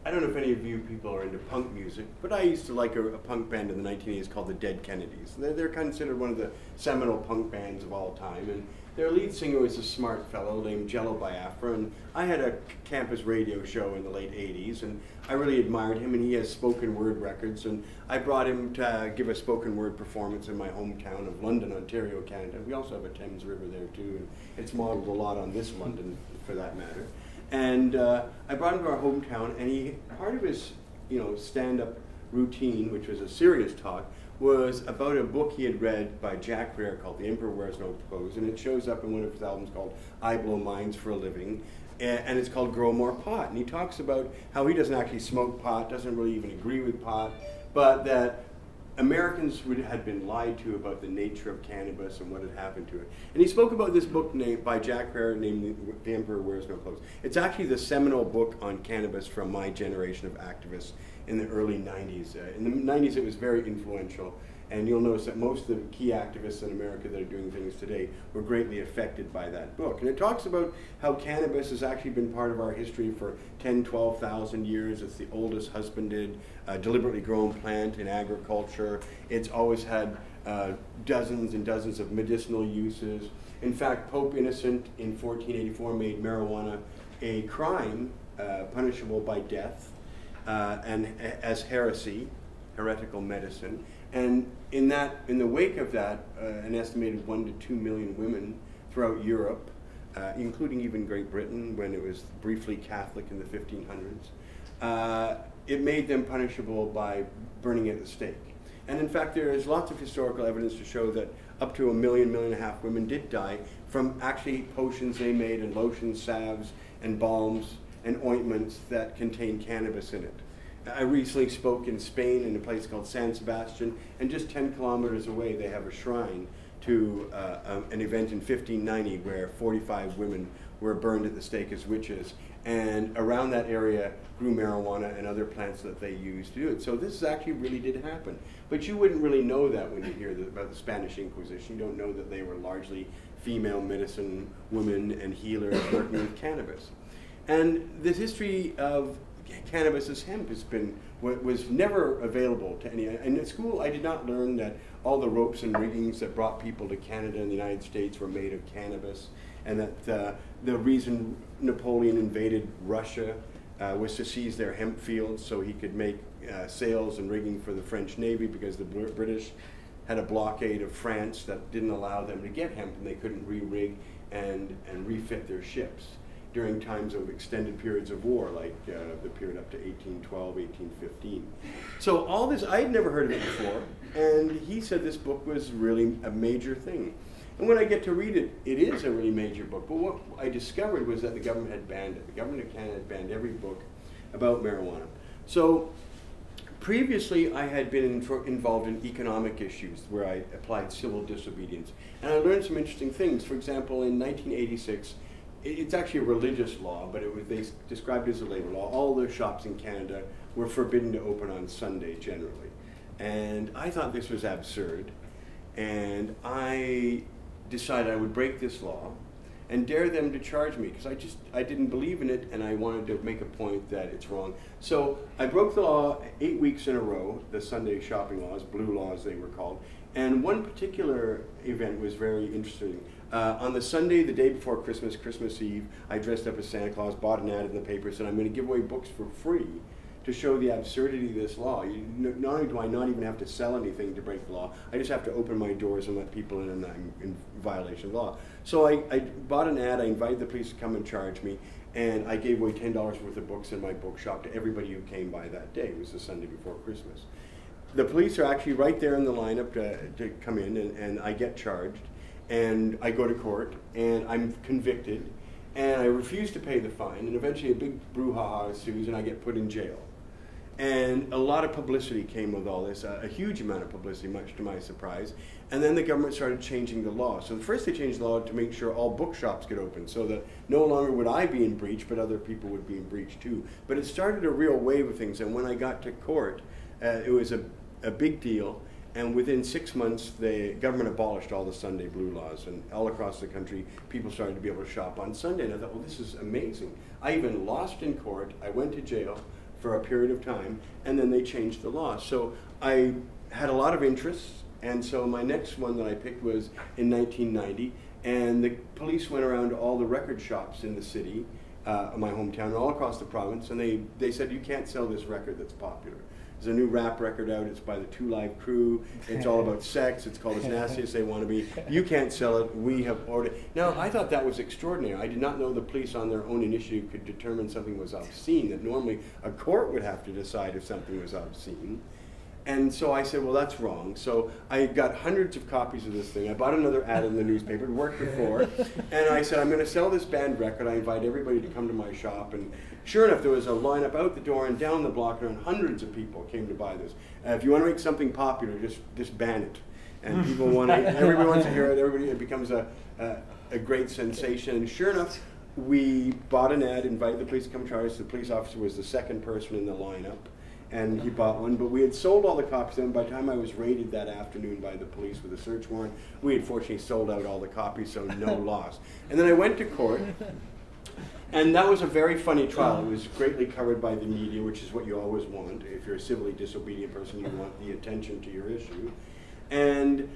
I don't know if any of you people are into punk music, but I used to like a punk band in the 1980s called the Dead Kennedys. They're considered one of the seminal punk bands of all time, and their lead singer was a smart fellow named Jello Biafra, and I had a campus radio show in the late 80s, and I really admired him, and he has spoken word records, and I brought him to give a spoken word performance in my hometown of London, Ontario, Canada. We also have a Thames River there too, and it's modeled a lot on this London for that matter. And I brought him to our hometown, and part of his, stand-up routine, which was a serious talk, was about a book he had read by Jack Rare called The Emperor Wears No Clothes, and it shows up in one of his albums called I Blow Minds for a Living, and it's called Grow More Pot. And he talks about how he doesn't actually smoke pot, doesn't really even agree with pot, but that Americans had been lied to about the nature of cannabis and what had happened to it. And he spoke about this book by Jack Rare named The Emperor Wears No Clothes. It's actually the seminal book on cannabis from my generation of activists in the early 90s. In the 90s it was very influential, and you'll notice that most of the key activists in America that are doing things today were greatly affected by that book. And it talks about how cannabis has actually been part of our history for 10, 12,000 years. It's the oldest husbanded, deliberately grown plant in agriculture. It's always had dozens and dozens of medicinal uses. In fact, Pope Innocent in 1484 made marijuana a crime punishable by death and as heresy, heretical medicine. And in the wake of that, an estimated 1 to 2 million women throughout Europe, including even Great Britain when it was briefly Catholic in the 1500s, it made them punishable by burning at the stake. And in fact, there is lots of historical evidence to show that up to 1.5 million women did die from actually potions they made and lotions, salves, and balms and ointments that contained cannabis in it. I recently spoke in Spain in a place called San Sebastian, and just 10 kilometers away they have a shrine to an event in 1590 where 45 women were burned at the stake as witches, and around that area grew marijuana and other plants that they used to do it. So this actually really did happen. But you wouldn't really know that when you hear about the Spanish Inquisition. You don't know that they were largely female medicine women and healers working with cannabis. And the history of cannabis as hemp was never available to any. And at school, I did not learn that all the ropes and riggings that brought people to Canada and the United States were made of cannabis, and that the reason Napoleon invaded Russia was to seize their hemp fields so he could make sails and rigging for the French Navy, because the British had a blockade of France that didn't allow them to get hemp, and they couldn't re-rig and refit their ships during times of extended periods of war, like the period up to 1812, 1815. So all this, I had never heard of it before, and he said this book was really a major thing. And when I get to read it, it is a really major book, but what I discovered was that the government had banned it. The government of Canada had banned every book about marijuana. So previously, I had been involved in economic issues where I applied civil disobedience, and I learned some interesting things. For example, in 1986, it's actually a religious law, but they described it as a labor law. All the shops in Canada were forbidden to open on Sunday generally. And I thought this was absurd. And I decided I would break this law and dare them to charge me, because I didn't believe in it, and I wanted to make a point that it's wrong. So I broke the law 8 weeks in a row, the Sunday shopping laws, blue laws they were called. And one particular event was very interesting. On the Sunday, the day before Christmas, Christmas Eve, I dressed up as Santa Claus, bought an ad in the paper, said I'm going to give away books for free to show the absurdity of this law. Not only do I not even have to sell anything to break the law, I just have to open my doors and let people in, and I'm in violation of the law. So I bought an ad, I invited the police to come and charge me, and I gave away $10 worth of books in my bookshop to everybody who came by that day. It was the Sunday before Christmas. The police are actually right there in the lineup to come in, and I get charged. And I go to court, and I'm convicted, and I refuse to pay the fine, and eventually a big brouhaha ensues, and I get put in jail. And a lot of publicity came with all this, a huge amount of publicity, much to my surprise. And then the government started changing the law. So first they changed the law to make sure all bookshops get open, so that no longer would I be in breach, but other people would be in breach too. But it started a real wave of things, and when I got to court, it was a big deal. And within 6 months, the government abolished all the Sunday blue laws, and all across the country, people started to be able to shop on Sunday. And I thought, well, this is amazing. I even lost in court. I went to jail for a period of time, and then they changed the law. So I had a lot of interests, and so my next one that I picked was in 1990, and the police went around to all the record shops in the city, my hometown, all across the province, and they said, you can't sell this record that's popular. There's a new rap record out, it's by the Two Live Crew, it's all about sex, it's called As Nasty As They Want to Be. You can't sell it, we have ordered. Now, I thought that was extraordinary. I did not know the police on their own initiative could determine something was obscene, that normally a court would have to decide if something was obscene. And so I said, well, that's wrong. So I got hundreds of copies of this thing. I bought another ad in the newspaper, it worked before. And I said, I'm going to sell this banned record. I invite everybody to come to my shop. And sure enough, there was a lineup out the door and down the block, and hundreds of people came to buy this. If you want to make something popular, just ban it. And people want to, everybody wants to hear it. It becomes a great sensation. And sure enough, we bought an ad, invited the police to come charge us. The police officer was the second person in the lineup, and he bought one. But we had sold all the copies, and by the time I was raided that afternoon by the police with a search warrant, we had fortunately sold out all the copies, so no loss. And then I went to court, and that was a very funny trial. It was greatly covered by the media, which is what you always want. If you're a civilly disobedient person, you want the attention to your issue. And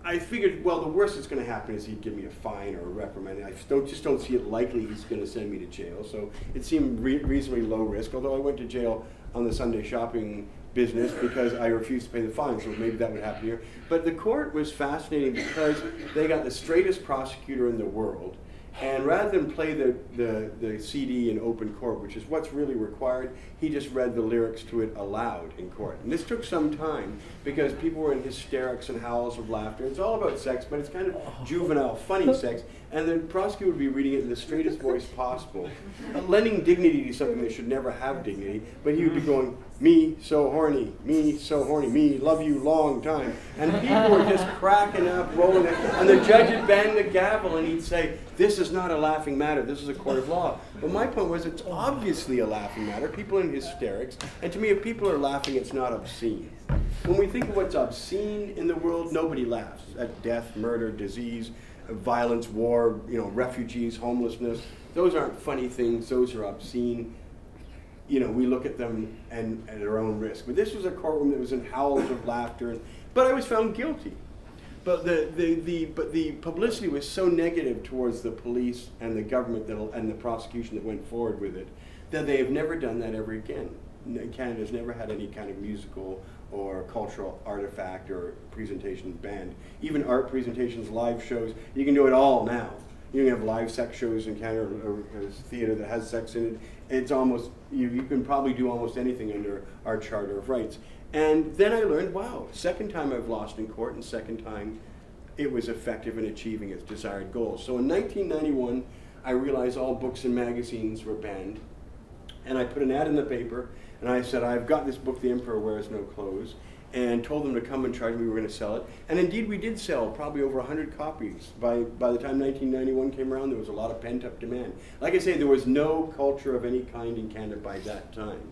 I figured, well, the worst that's going to happen is he'd give me a fine or a reprimand. I just don't see it likely he's going to send me to jail. So it seemed reasonably low risk, although I went to jail on the Sunday shopping business because I refused to pay the fine, so maybe that would happen here. But the court was fascinating because they got the straightest prosecutor in the world, and rather than play the CD in open court, which is what's really required, he just read the lyrics to it aloud in court. And this took some time because people were in hysterics and howls of laughter. It's all about sex, but it's kind of juvenile, funny sex. And the prosecutor would be reading it in the straightest voice possible, lending dignity to something that should never have dignity. But he would be going, me so horny, me love you long time. And people were just cracking up, rolling it. And the judge would bang the gavel and he'd say, this is not a laughing matter, this is a court of law. But my point was, it's obviously a laughing matter. People are in hysterics. And to me, if people are laughing, it's not obscene. When we think of what's obscene in the world, nobody laughs at death, murder, disease, violence, war, refugees, homelessness. Those aren't funny things, those are obscene. We look at them and at our own risk. But this was a courtroom that was in howls of laughter, but I was found guilty. But the publicity was so negative towards the police and the government and the prosecution that went forward with it that they have never done that ever again. Canada's never had any kind of musical or cultural artifact or presentation banned. Even art presentations, live shows, you can do it all now. You can have live sex shows in Canada or theater that has sex in it. It's almost, you can probably do almost anything under our Charter of Rights. And then I learned, wow, second time I've lost in court, and second time it was effective in achieving its desired goals. So in 1991, I realized all books and magazines were banned. And I put an ad in the paper, and I said, I've got this book, The Emperor Wears No Clothes, and told them to come and charge me, we were going to sell it. And indeed we did sell probably over 100 copies. By the time 1991 came around, there was a lot of pent-up demand. Like I say, there was no culture of any kind in Canada by that time.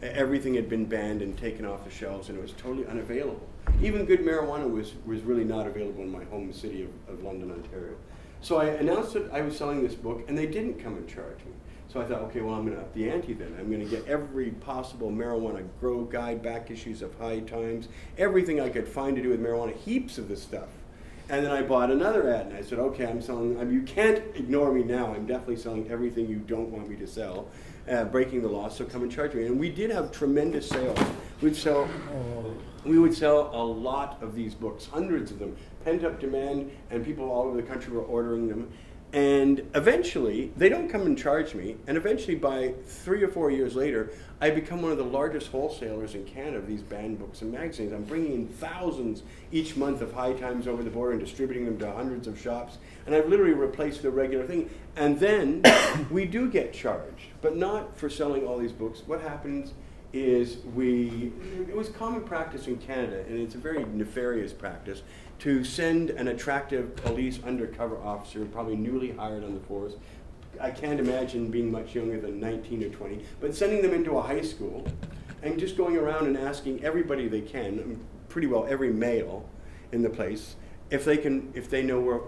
Everything had been banned and taken off the shelves, and it was totally unavailable. Even good marijuana was really not available in my home city of London, Ontario. So I announced that I was selling this book, and they didn't come and charge me. So I thought, okay, well, I'm going to up the ante then. I'm going to get every possible marijuana grow guide, back issues of High Times, everything I could find to do with marijuana, heaps of this stuff. And then I bought another ad, and I said, okay, I'm selling, you can't ignore me now. I'm definitely selling everything you don't want me to sell, breaking the law, so come and charge me. And we did have tremendous sales. We would sell a lot of these books, hundreds of them, pent-up demand, and people all over the country were ordering them. And eventually, they don't come and charge me, and eventually by 3 or 4 years later, I become one of the largest wholesalers in Canada of these banned books and magazines. I'm bringing in thousands each month of High Times over the border and distributing them to hundreds of shops, and I've literally replaced the regular thing. And then we do get charged, but not for selling all these books. What happens is it was common practice in Canada, and it's a very nefarious practice, to send an attractive police undercover officer, probably newly hired on the force. I can't imagine being much younger than 19 or 20, but sending them into a high school and just going around and asking everybody they can, pretty well every male in the place, if they know where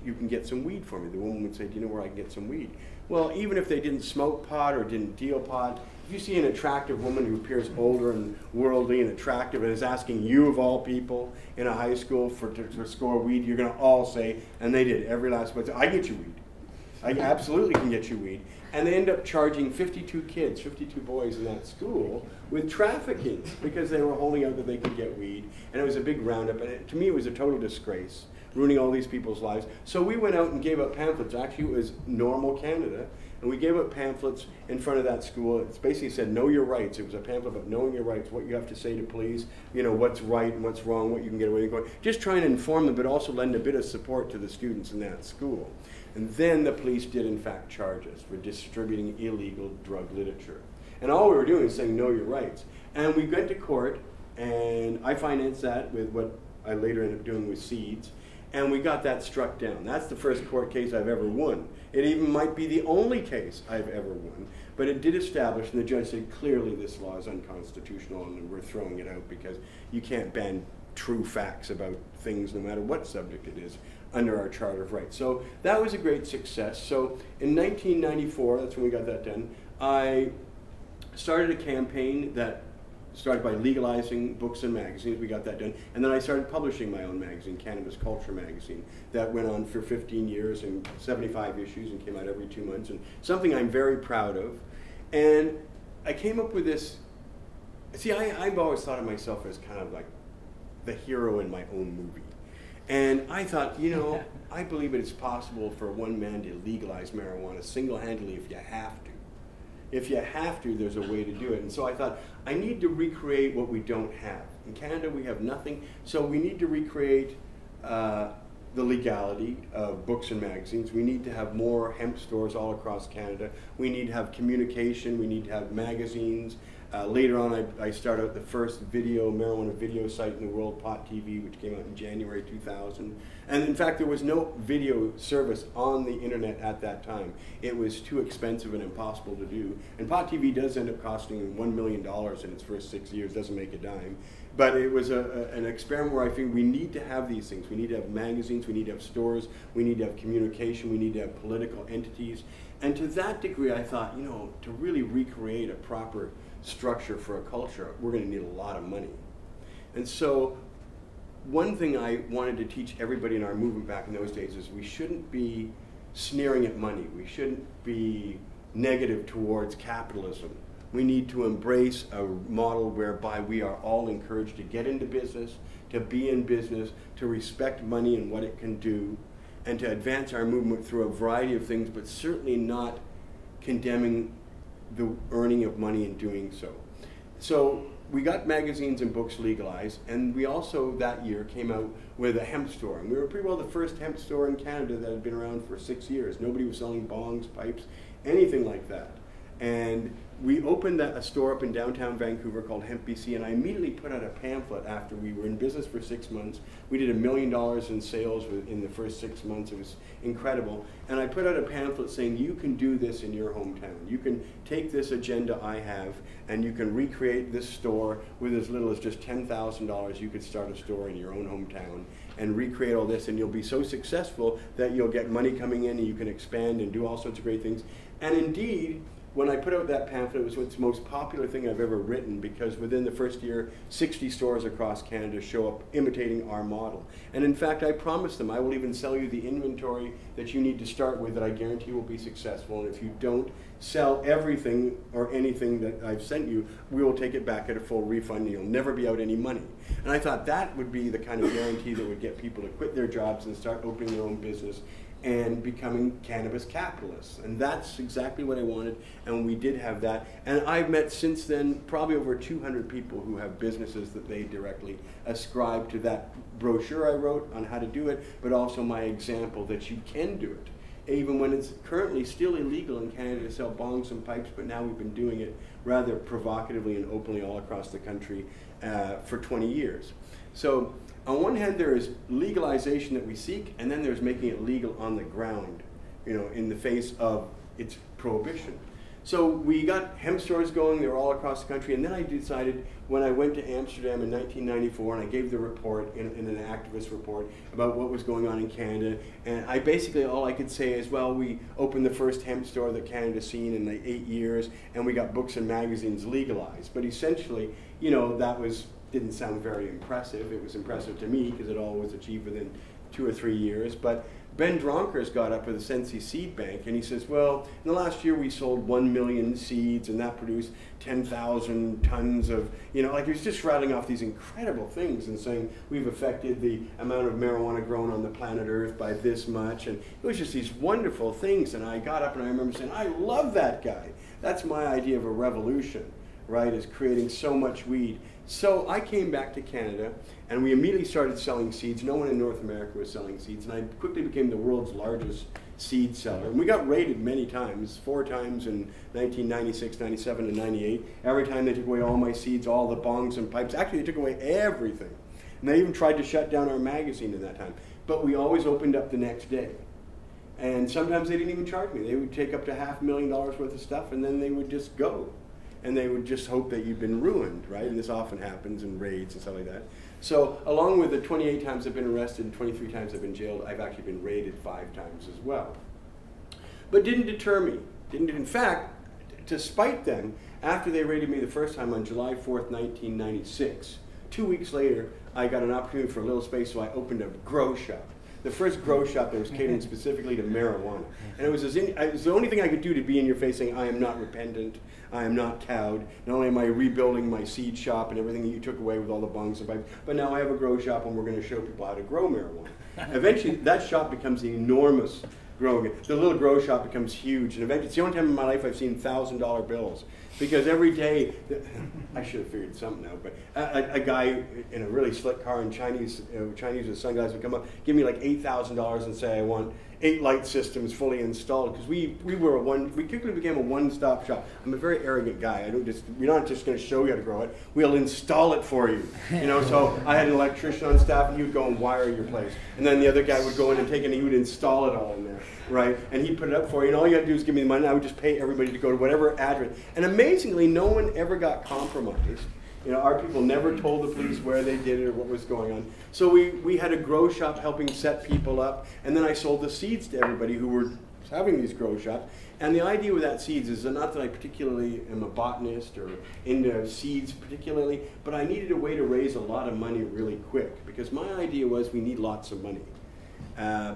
you can get some weed for me. The woman would say, do you know where I can get some weed? Well, even if they didn't smoke pot or didn't deal pot, if you see an attractive woman who appears older and worldly and attractive and is asking you, of all people, in a high school to score weed, you're going to all say, and they did, every last one, I get you weed. I absolutely can get you weed. And they end up charging 52 kids, 52 boys in that school with trafficking because they were holding out that they could get weed. And it was a big roundup. And to me, it was a total disgrace, ruining all these people's lives. So we went out and gave out pamphlets. Actually, it was Normal Canada. And we gave out pamphlets in front of that school. It basically said, know your rights. It was a pamphlet about knowing your rights, what you have to say to police, you know, what's right and what's wrong, what you can get away with. Just trying to inform them, but also lend a bit of support to the students in that school. And then the police did, in fact, charge us for distributing illegal drug literature. And all we were doing is saying, know your rights. And we went to court, and I financed that with what I later ended up doing with Seeds. And we got that struck down. That's the first court case I've ever won. It even might be the only case I've ever won. But it did establish, and the judge said, clearly this law is unconstitutional, and we're throwing it out because you can't ban true facts about things, no matter what subject it is, under our Charter of Rights. So that was a great success. So in 1994, that's when we got that done, I started a campaign that started by legalizing books and magazines. We got that done. And then I started publishing my own magazine, Cannabis Culture Magazine. That went on for 15 years and 75 issues and came out every 2 months, and something I'm very proud of. And I came up with this, see, I've always thought of myself as kind of like the hero in my own movie. And I thought, you know, I believe it's possible for one man to legalize marijuana single-handedly if you have to. If you have to, there's a way to do it. And so I thought, I need to recreate what we don't have. In Canada, we have nothing, so we need to recreate the legality of books and magazines. We need to have more hemp stores all across Canada. We need to have communication. We need to have magazines. Later on, I started out the first marijuana video site in the world, Pot TV, which came out in January 2000. And in fact, there was no video service on the internet at that time. It was too expensive and impossible to do. And Pot TV does end up costing $1 million in its first 6 years, doesn't make a dime. But it was an experiment where I think we need to have these things. We need to have magazines, we need to have stores, we need to have communication, we need to have political entities. And to that degree, I thought, you know, to really recreate a proper structure for a culture, we're going to need a lot of money. And so one thing I wanted to teach everybody in our movement back in those days is we shouldn't be sneering at money. We shouldn't be negative towards capitalism. We need to embrace a model whereby we are all encouraged to get into business, to be in business, to respect money and what it can do, and to advance our movement through a variety of things, but certainly not condemning the earning of money in doing so. So we got magazines and books legalized, and we also that year came out with a hemp store. And we were pretty well the first hemp store in Canada that had been around for 6 years. Nobody was selling bongs, pipes, anything like that. And we opened a store up in downtown Vancouver called Hemp BC, and I immediately put out a pamphlet after we were in business for 6 months. We did $1 million in sales in the first 6 months. It was incredible. And I put out a pamphlet saying, you can do this in your hometown. You can take this agenda I have, and you can recreate this store with as little as just $10,000. You could start a store in your own hometown and recreate all this, and you'll be so successful that you'll get money coming in, and you can expand and do all sorts of great things. And indeed, when I put out that pamphlet, it was the most popular thing I've ever written, because within the first year, 60 stores across Canada show up imitating our model. And in fact, I promised them I will even sell you the inventory that you need to start with that I guarantee will be successful. And if you don't sell everything or anything that I've sent you, we will take it back at a full refund and you'll never be out any money. And I thought that would be the kind of guarantee that would get people to quit their jobs and start opening their own business and becoming cannabis capitalists. And that's exactly what I wanted, and we did have that. And I've met since then probably over 200 people who have businesses that they directly ascribe to that brochure I wrote on how to do it, but also my example that you can do it, even when it's currently still illegal in Canada to sell bongs and pipes, but now we've been doing it rather provocatively and openly all across the country for 20 years. So on one hand, there is legalization that we seek, and then there's making it legal on the ground, you know, in the face of its prohibition. So we got hemp stores going, they were all across the country, and then I decided when I went to Amsterdam in 1994 and I gave the report, in an activist report, about what was going on in Canada, and I basically, all I could say is, well, we opened the first hemp store that Canada's seen in like 8 years, and we got books and magazines legalized. But essentially, you know, that didn't sound very impressive. It was impressive to me because it all was achieved within 2 or 3 years. But Ben Dronkers got up with the Sensi Seed Bank and he says, well, in the last year we sold 1 million seeds and that produced 10,000 tons of, you know, like he was just rattling off these incredible things and saying we've affected the amount of marijuana grown on the planet Earth by this much. And it was just these wonderful things. And I got up and I remember saying, I love that guy. That's my idea of a revolution, right, is creating so much weed. So I came back to Canada and we immediately started selling seeds. No one in North America was selling seeds, and I quickly became the world's largest seed seller. And we got raided many times, 4 times in 1996, 97, and 98. Every time they took away all my seeds, all the bongs and pipes. Actually, they took away everything. And they even tried to shut down our magazine in that time. But we always opened up the next day. And sometimes they didn't even charge me. They would take up to $500,000 worth of stuff, and then they would just go. And they would just hope that you've been ruined, right? And this often happens in raids and stuff like that. So along with the 28 times I've been arrested and 23 times I've been jailed, I've actually been raided 5 times as well. But didn't deter me. In fact, to spite them, after they raided me the first time on July 4th, 1996, 2 weeks later, I got an opportunity for a little space, so I opened a grow shop. The first grow shop that was catering specifically to marijuana. And it was the only thing I could do to be in your face saying, I am not repentant, I am not cowed. Not only am I rebuilding my seed shop and everything that you took away with all the bungs and pipes, but now I have a grow shop and we're going to show people how to grow marijuana. Eventually, that shop becomes enormous growing. The little grow shop becomes huge. And eventually, it's the only time in my life I've seen $1,000 bills. Because every day, I should have figured something out, but a guy in a really slick car in Chinese with sunglasses would come up, give me like $8,000 and say I want 8 light systems fully installed, because we quickly became a one-stop shop. I'm a very arrogant guy. We're not just going to show you how to grow it. We'll install it for you. You know, so I had an electrician on staff, and he would go and wire your place, and then the other guy would go in and take it, and he would install it all in there, right? And he'd put it up for you, and all you had to do is give me the money. And I would just pay everybody to go to whatever address. And amazingly, no one ever got compromised. You know, our people never told the police where they did it or what was going on. So we had a grow shop helping set people up, and then I sold the seeds to everybody who were having these grow shops. And the idea with that seeds is not that I particularly am a botanist or into seeds particularly, but I needed a way to raise a lot of money really quick, because my idea was we need lots of money.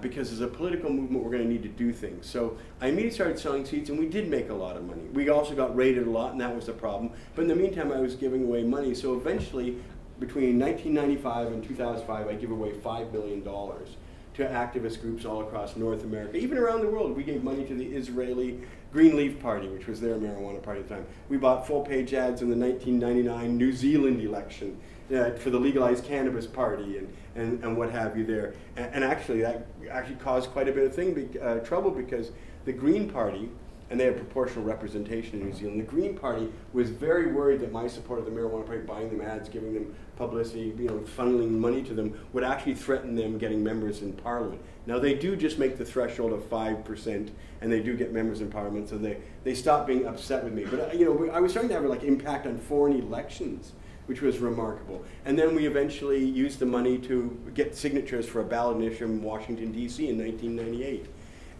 Because as a political movement, we're going to need to do things. So I immediately started selling seeds, and we did make a lot of money. We also got raided a lot, and that was the problem. But in the meantime, I was giving away money. So eventually, between 1995 and 2005, I gave away $5 million to activist groups all across North America, even around the world. We gave money to the Israeli Greenleaf Party, which was their marijuana party at the time. We bought full-page ads in the 1999 New Zealand election for the legalized cannabis party and what have you there. And actually, that actually caused quite a bit of trouble, because the Green Party, and they had proportional representation in New Zealand, the Green Party was very worried that my support of the marijuana party, buying them ads, giving them publicity, you know, funneling money to them, would actually threaten them getting members in Parliament. Now, they do just make the threshold of 5%, and they do get members in Parliament, so they stopped being upset with me. But you know, I was starting to have like impact on foreign elections, which was remarkable. And then we eventually used the money to get signatures for a ballot initiative in Washington, D.C. in 1998.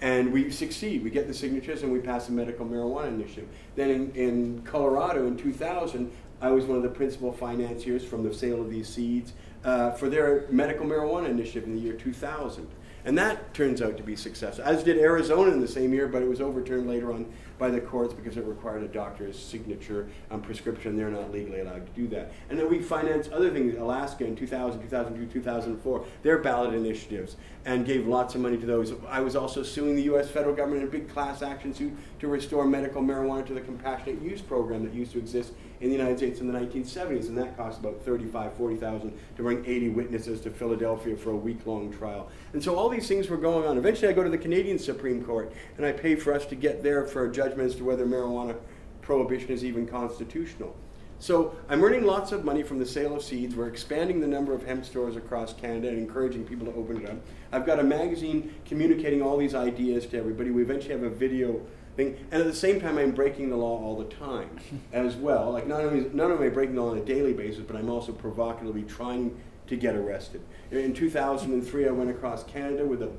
And we succeed. We get the signatures, and we pass the medical marijuana initiative. Then in Colorado in 2000, I was one of the principal financiers from the sale of these seeds for their medical marijuana initiative in the year 2000. And that turns out to be successful, as did Arizona in the same year, but it was overturned later on by the courts because it required a doctor's signature on prescription. They're not legally allowed to do that. And then we financed other things, Alaska in 2000, 2002, 2004, their ballot initiatives, and gave lots of money to those. I was also suing the U.S. federal government in a big class action suit to restore medical marijuana to the compassionate use program that used to exist in the United States in the 1970s, and that cost about $35,000, $40,000 to bring 80 witnesses to Philadelphia for a week-long trial. And so all these things were going on. Eventually I go to the Canadian Supreme Court, and I pay for us to get there for a judgment as to whether marijuana prohibition is even constitutional. So I'm earning lots of money from the sale of seeds. We're expanding the number of hemp stores across Canada and encouraging people to open it up. I've got a magazine communicating all these ideas to everybody. We eventually have a video thing. And at the same time, I'm breaking the law all the time as well. Like not only am I breaking the law on a daily basis, but I'm also provocatively trying to get arrested. In 2003, I went across Canada with a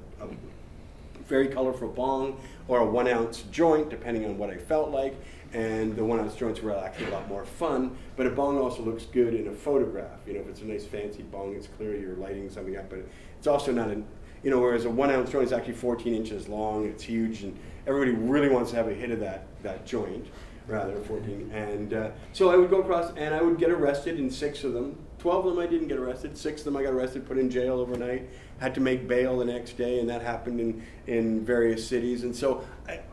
very colorful bong or a 1 ounce joint, depending on what I felt like. And the 1 ounce joints were actually a lot more fun, but a bong also looks good in a photograph. You know, if it's a nice fancy bong, it's clear you're lighting something up, but it's also not an, you know, whereas a 1 ounce joint is actually 14 inches long, it's huge, and everybody really wants to have a hit of that joint, rather, 14. And so I would go across and I would get arrested in 6 of them. 12 of them I didn't get arrested, 6 of them I got arrested, put in jail overnight, had to make bail the next day, and that happened in various cities. And so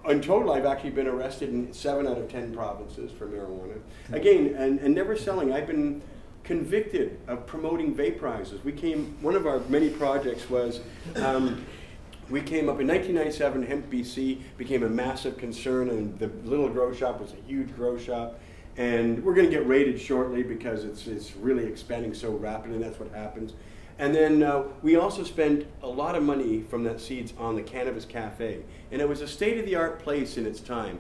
in total I've actually been arrested in 7 out of 10 provinces for marijuana. Again, and never selling. I've been convicted of promoting vaporizers. One of our many projects was, we came up in 1997, hemp BC became a massive concern, and the little grow shop was a huge grow shop. And we're going to get raided shortly because it's really expanding so rapidly, and that's what happens. And then we also spent a lot of money from that seeds on the Cannabis Cafe. And it was a state-of-the-art place in its time.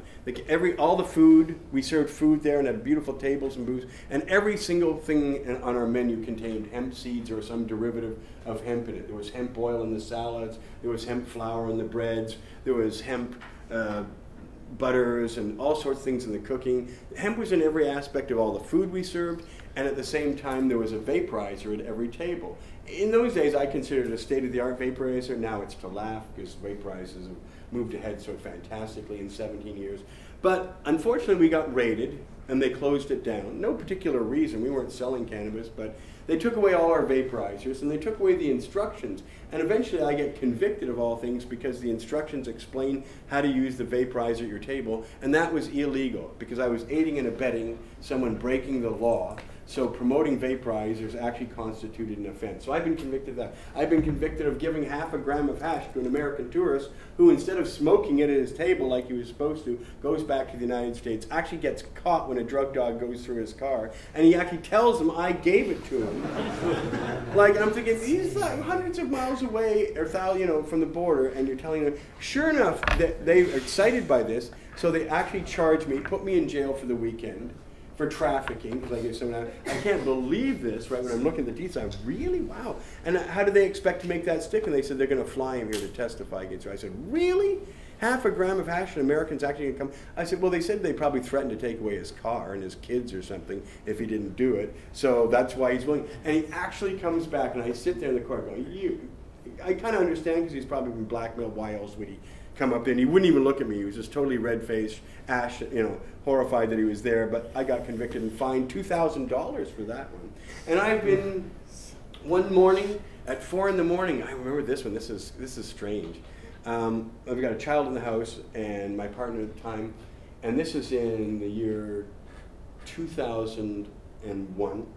All the food, we served food there and had beautiful tables and booths. And every single thing on our menu contained hemp seeds or some derivative of hemp in it. There was hemp oil in the salads. There was hemp flour in the breads. There was hemp butters and all sorts of things in the cooking. Hemp was in every aspect of all the food we served, and at the same time there was a vaporizer at every table. In those days I considered it a state-of-the-art vaporizer. Now it's to laugh because vaporizers have moved ahead so fantastically in 17 years. But unfortunately we got raided and they closed it down. No particular reason, we weren't selling cannabis, but they took away all our vaporizers and they took away the instructions. And eventually I get convicted of all things because the instructions explain how to use the vaporizer at your table, and that was illegal because I was aiding and abetting someone breaking the law. So promoting vaporizers actually constituted an offense. So I've been convicted of that. I've been convicted of giving half a gram of hash to an American tourist who, instead of smoking it at his table like he was supposed to, goes back to the United States, actually gets caught when a drug dog goes through his car, and he actually tells him I gave it to him. Like, I'm thinking, he's like hundreds of miles away, or from the border, and you're telling them. Sure enough, they're excited by this, so they actually charged me, put me in jail for the weekend, for trafficking, because I gave someone out. I can't believe this, right, when I'm looking at the details. Really? Wow. And how do they expect to make that stick? And they said they're going to fly him here to testify against her. I said, really? Half a gram of hash and Americans actually going to come? I said, well, they said they probably threatened to take away his car and his kids or something if he didn't do it. So that's why he's willing. And he actually comes back, and I sit there in the court going, I kind of understand because he's probably been blackmailed. Why else would he come up there? And he wouldn't even look at me. He was just totally red-faced, horrified that he was there. But I got convicted and fined $2,000 for that one. And I've been, one morning at 4 in the morning, I remember this one. This is strange. I've got a child in the house and my partner at the time, and this is in the year 2001.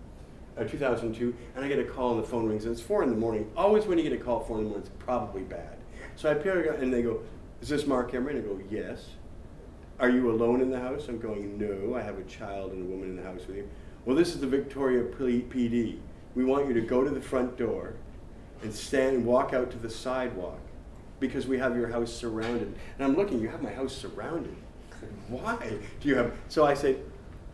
2002, and I get a call and the phone rings, and it's 4 in the morning. Always when you get a call at 4 in the morning, it's probably bad. So I pick up, and they go, is this Marc Emery? And I go, yes. Are you alone in the house? I'm going, no, I have a child and a woman in the house with you. Well, this is the Victoria PD. We want you to go to the front door and stand and walk out to the sidewalk because we have your house surrounded. And I'm looking, you have my house surrounded. Why do you have? So I said,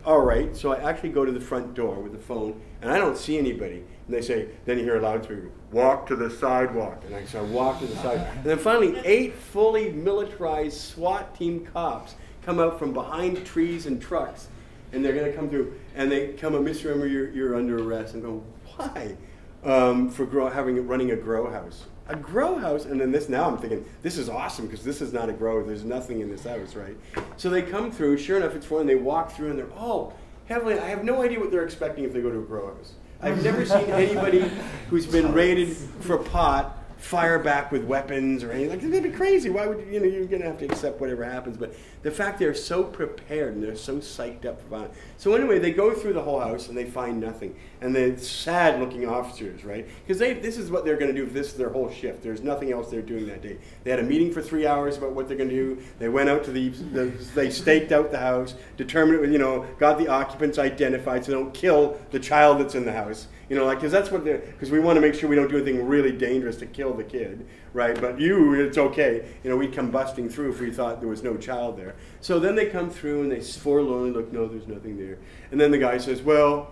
all right. So I actually go to the front door with the phone, and I don't see anybody. And they say, then you hear a loudspeaker, walk to the sidewalk. And I walk to the sidewalk. And then finally, 8 fully militarized SWAT team cops come out from behind trees and trucks, and they're going to come through. And they come up, Mr. Emery, you're under arrest. And go, why? For running a grow house. A grow house, and then now I'm thinking, this is awesome because this is not a grow. There's nothing in this house, right? So they come through, sure enough, it's 4, and they walk through, and they're all heavily, I have no idea what they're expecting if they go to a grow house. I've never seen anybody who's been raided for pot fire back with weapons or anything. Like, they'd be crazy. Why would you're going to have to accept whatever happens. But the fact they're so prepared and they're so psyched up for violence. So anyway, they go through the whole house and they find nothing. And the sad-looking officers, right? Because this is what they're going to do. This is their whole shift. There's nothing else they're doing that day. They had a meeting for 3 hours about what they're going to do. They went out to they staked out the house, determined it, got the occupants identified so they don't kill the child that's in the house. Because that's what because we want to make sure we don't do anything really dangerous to kill kill the kid, right? But you, it's okay. You know, we'd come busting through if we thought there was no child there. So then they come through and they forlornly look, no, there's nothing there. And then the guy says, well,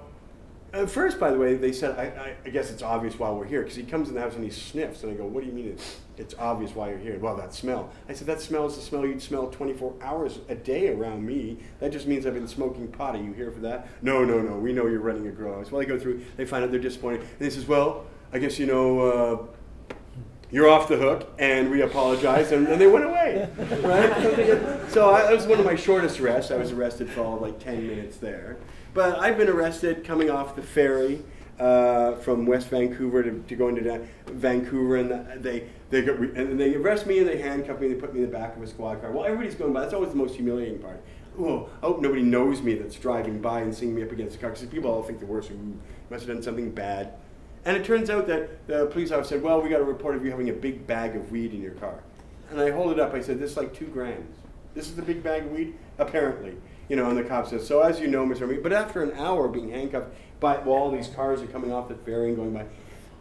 at first, by the way, they said, I guess it's obvious why we're here, because he comes in the house and he sniffs, and I go, what do you mean it's obvious why you're here? Well, that smell. I said, that smell is the smell you'd smell 24 hours a day around me. That just means I've been smoking pot. Are you here for that? No, we know you're running a grow house. Well, they go through, they find out they're disappointed, and he says, well, I guess, you know, you're off the hook, and we apologize, and they went away, right? So that was one of my shortest arrests. I was arrested for all like 10 minutes there. But I've been arrested coming off the ferry from West Vancouver to go into Vancouver, and they arrest me and they handcuff me and they put me in the back of a squad car. Well, everybody's going by. That's always the most humiliating part. Oh, I hope nobody knows me that's driving by and seeing me up against the car, because people all think the worst. You must have done something bad. And it turns out that the police officer said, well, we got a report of you having a big bag of weed in your car. And I hold it up. I said, this is like 2 grams. This is the big bag of weed? Apparently. You know, and the cop says, so as you know, Mr. Emery, but after an hour being handcuffed by all these cars are coming off the ferry and going by,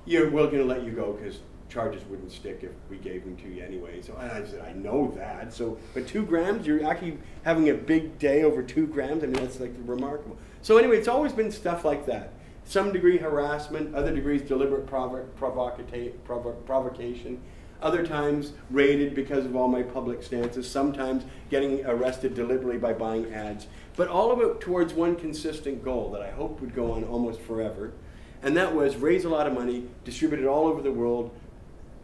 we're going to let you go because charges wouldn't stick if we gave them to you anyway. So I said, I know that. So, but 2 grams, you're actually having a big day over 2 grams? I mean, that's like remarkable. So anyway, it's always been stuff like that. Some degree harassment, other degrees deliberate provocation. Other times raided because of all my public stances, sometimes getting arrested deliberately by buying ads. But all of it towards one consistent goal that I hoped would go on almost forever. And that was raise a lot of money, distribute it all over the world,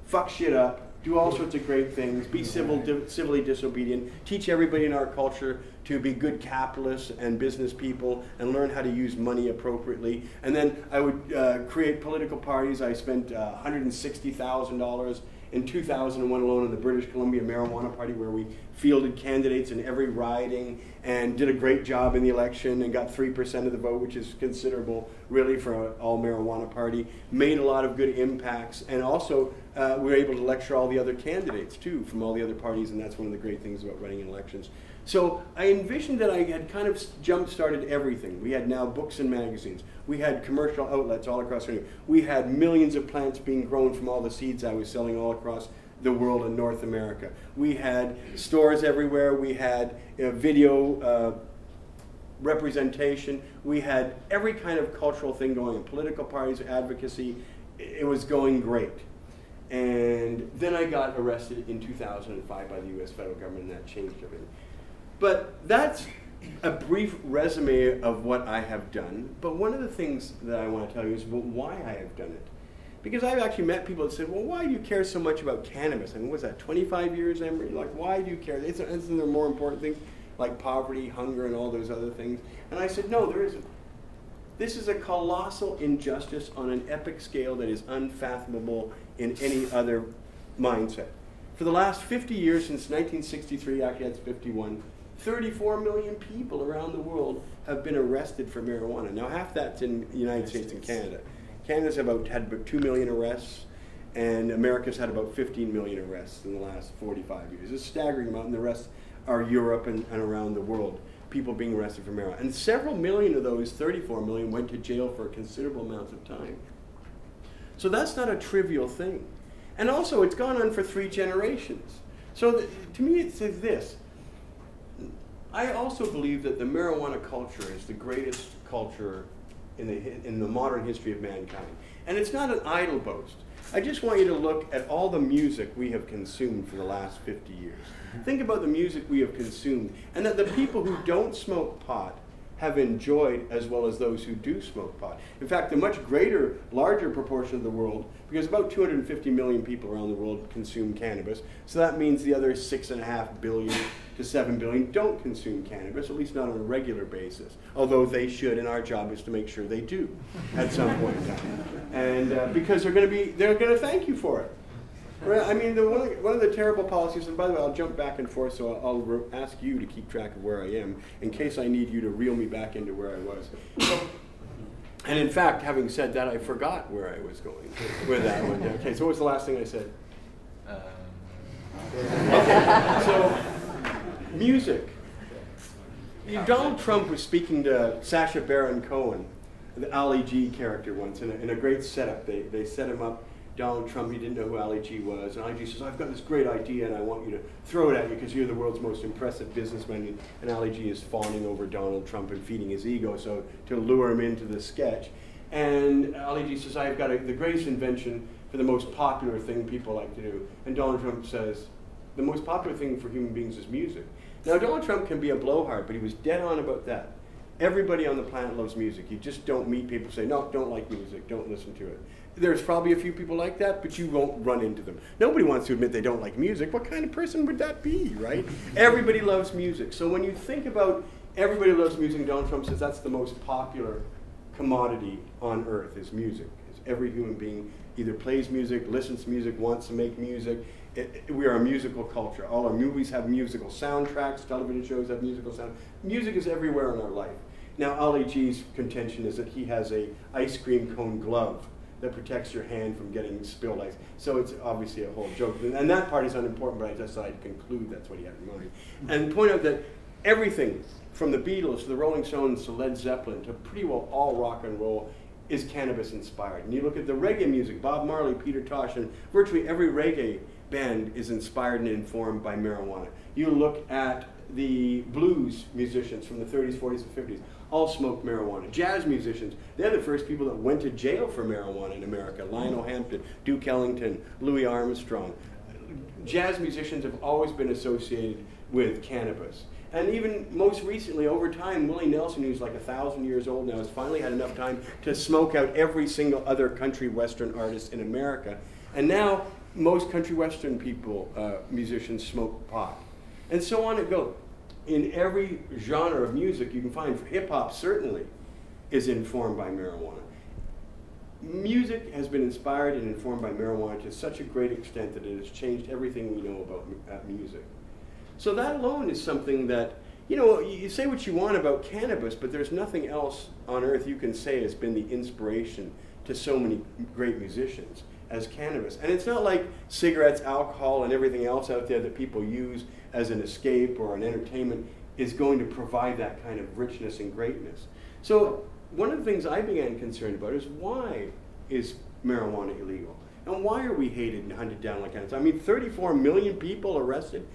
fuck shit up, do all sorts of great things, be civilly disobedient, teach everybody in our culture to be good capitalists and business people and learn how to use money appropriately. And then I would create political parties. I spent $160,000 in 2001 alone in the British Columbia Marijuana Party, where we fielded candidates in every riding and did a great job in the election and got 3% of the vote, which is considerable really for an all marijuana party. Made a lot of good impacts, and also we were able to lecture all the other candidates too from all the other parties, and that's one of the great things about running in elections. So I envisioned that I had kind of jump-started everything. We had now books and magazines. We had commercial outlets all across the country. We had millions of plants being grown from all the seeds I was selling all across the world in North America. We had stores everywhere. We had video representation. We had every kind of cultural thing going on, political parties, advocacy. It was going great. And then I got arrested in 2005 by the U.S. federal government, and that changed everything. But that's a brief resume of what I have done. But one of the things that I want to tell you is about why I have done it. Because I've actually met people that said, well, why do you care so much about cannabis? I mean, what's that, 25 years, Emery? Like, why do you care? Isn't there more important things like poverty, hunger, and all those other things? And I said, no, there isn't. This is a colossal injustice on an epic scale that is unfathomable in any other mindset. For the last 50 years, since 1963, actually that's 51, 34 million people around the world have been arrested for marijuana. Now, half that's in the United States and Canada. Canada's had about 2 million arrests, and America's had about 15 million arrests in the last 45 years. It's a staggering amount, and the rest are Europe and around the world, people being arrested for marijuana. And several million of those 34 million went to jail for considerable amounts of time. So that's not a trivial thing. And also, it's gone on for 3 generations. So to me, it says this. I also believe that the marijuana culture is the greatest culture in the modern history of mankind. And it's not an idle boast. I just want you to look at all the music we have consumed for the last 50 years. Think about the music we have consumed, and that the people who don't smoke pot have enjoyed as well as those who do smoke pot. In fact, the much greater, larger proportion of the world, because about 250 million people around the world consume cannabis, so that means the other 6.5 billion to 7 billion don't consume cannabis, at least not on a regular basis, although they should, and our job is to make sure they do at some point in time. And because they're going to thank you for it. I mean, one of the terrible policies, and by the way, I'll jump back and forth, so I'll ask you to keep track of where I am in case I need you to reel me back into where I was. And in fact, having said that, I forgot where I was going with that one. Okay, so what was the last thing I said? Okay, so music. Donald Trump was speaking to Sacha Baron Cohen, the Ali G character once, in a great setup. They set him up Donald Trump, he didn't know who Ali G was, and Ali G says, I've got this great idea and I want you to throw it at you because you're the world's most impressive businessman, and Ali G is fawning over Donald Trump and feeding his ego so to lure him into the sketch. And Ali G says, I've got the greatest invention for the most popular thing people like to do. And Donald Trump says, the most popular thing for human beings is music. Now, Donald Trump can be a blowhard, but he was dead on about that. Everybody on the planet loves music. You just don't meet people who say, no, don't like music, don't listen to it. There's probably a few people like that, but you won't run into them. Nobody wants to admit they don't like music. What kind of person would that be, right? Everybody loves music. So when you think about everybody loves music, Donald Trump says that's the most popular commodity on earth is music. Every human being either plays music, listens to music, wants to make music. We are a musical culture. All our movies have musical soundtracks, television shows have musical soundtracks. Music is everywhere in our life. Now, Ali G's contention is that he has a ice cream cone glove that protects your hand from getting spilled ice. So it's obviously a whole joke. And that part is unimportant, but I just thought I'd conclude that's what he had in mind. And point out that everything from the Beatles to the Rolling Stones to Led Zeppelin to pretty well all rock and roll is cannabis inspired. And you look at the reggae music, Bob Marley, Peter Tosh, and virtually every reggae band is inspired and informed by marijuana. You look at the blues musicians from the 30s, 40s, and 50s, all smoked marijuana. Jazz musicians, they're the first people that went to jail for marijuana in America. Lionel Hampton, Duke Ellington, Louis Armstrong. Jazz musicians have always been associated with cannabis. And even most recently, over time, Willie Nelson, who's like 1,000 years old now, has finally had enough time to smoke out every single other country western artist in America. And now, most country western people, musicians, smoke pot. And so on it goes. In every genre of music you can find, hip-hop certainly is informed by marijuana. Music has been inspired and informed by marijuana to such a great extent that it has changed everything we know about music. So that alone is something that, you know, you say what you want about cannabis, but there's nothing else on earth you can say has been the inspiration to so many great musicians as cannabis. And it's not like cigarettes, alcohol, and everything else out there that people use as an escape or an entertainment is going to provide that kind of richness and greatness. So one of the things I began concerned about is why is marijuana illegal? And why are we hated and hunted down like cannabis? I mean, 34 million people arrested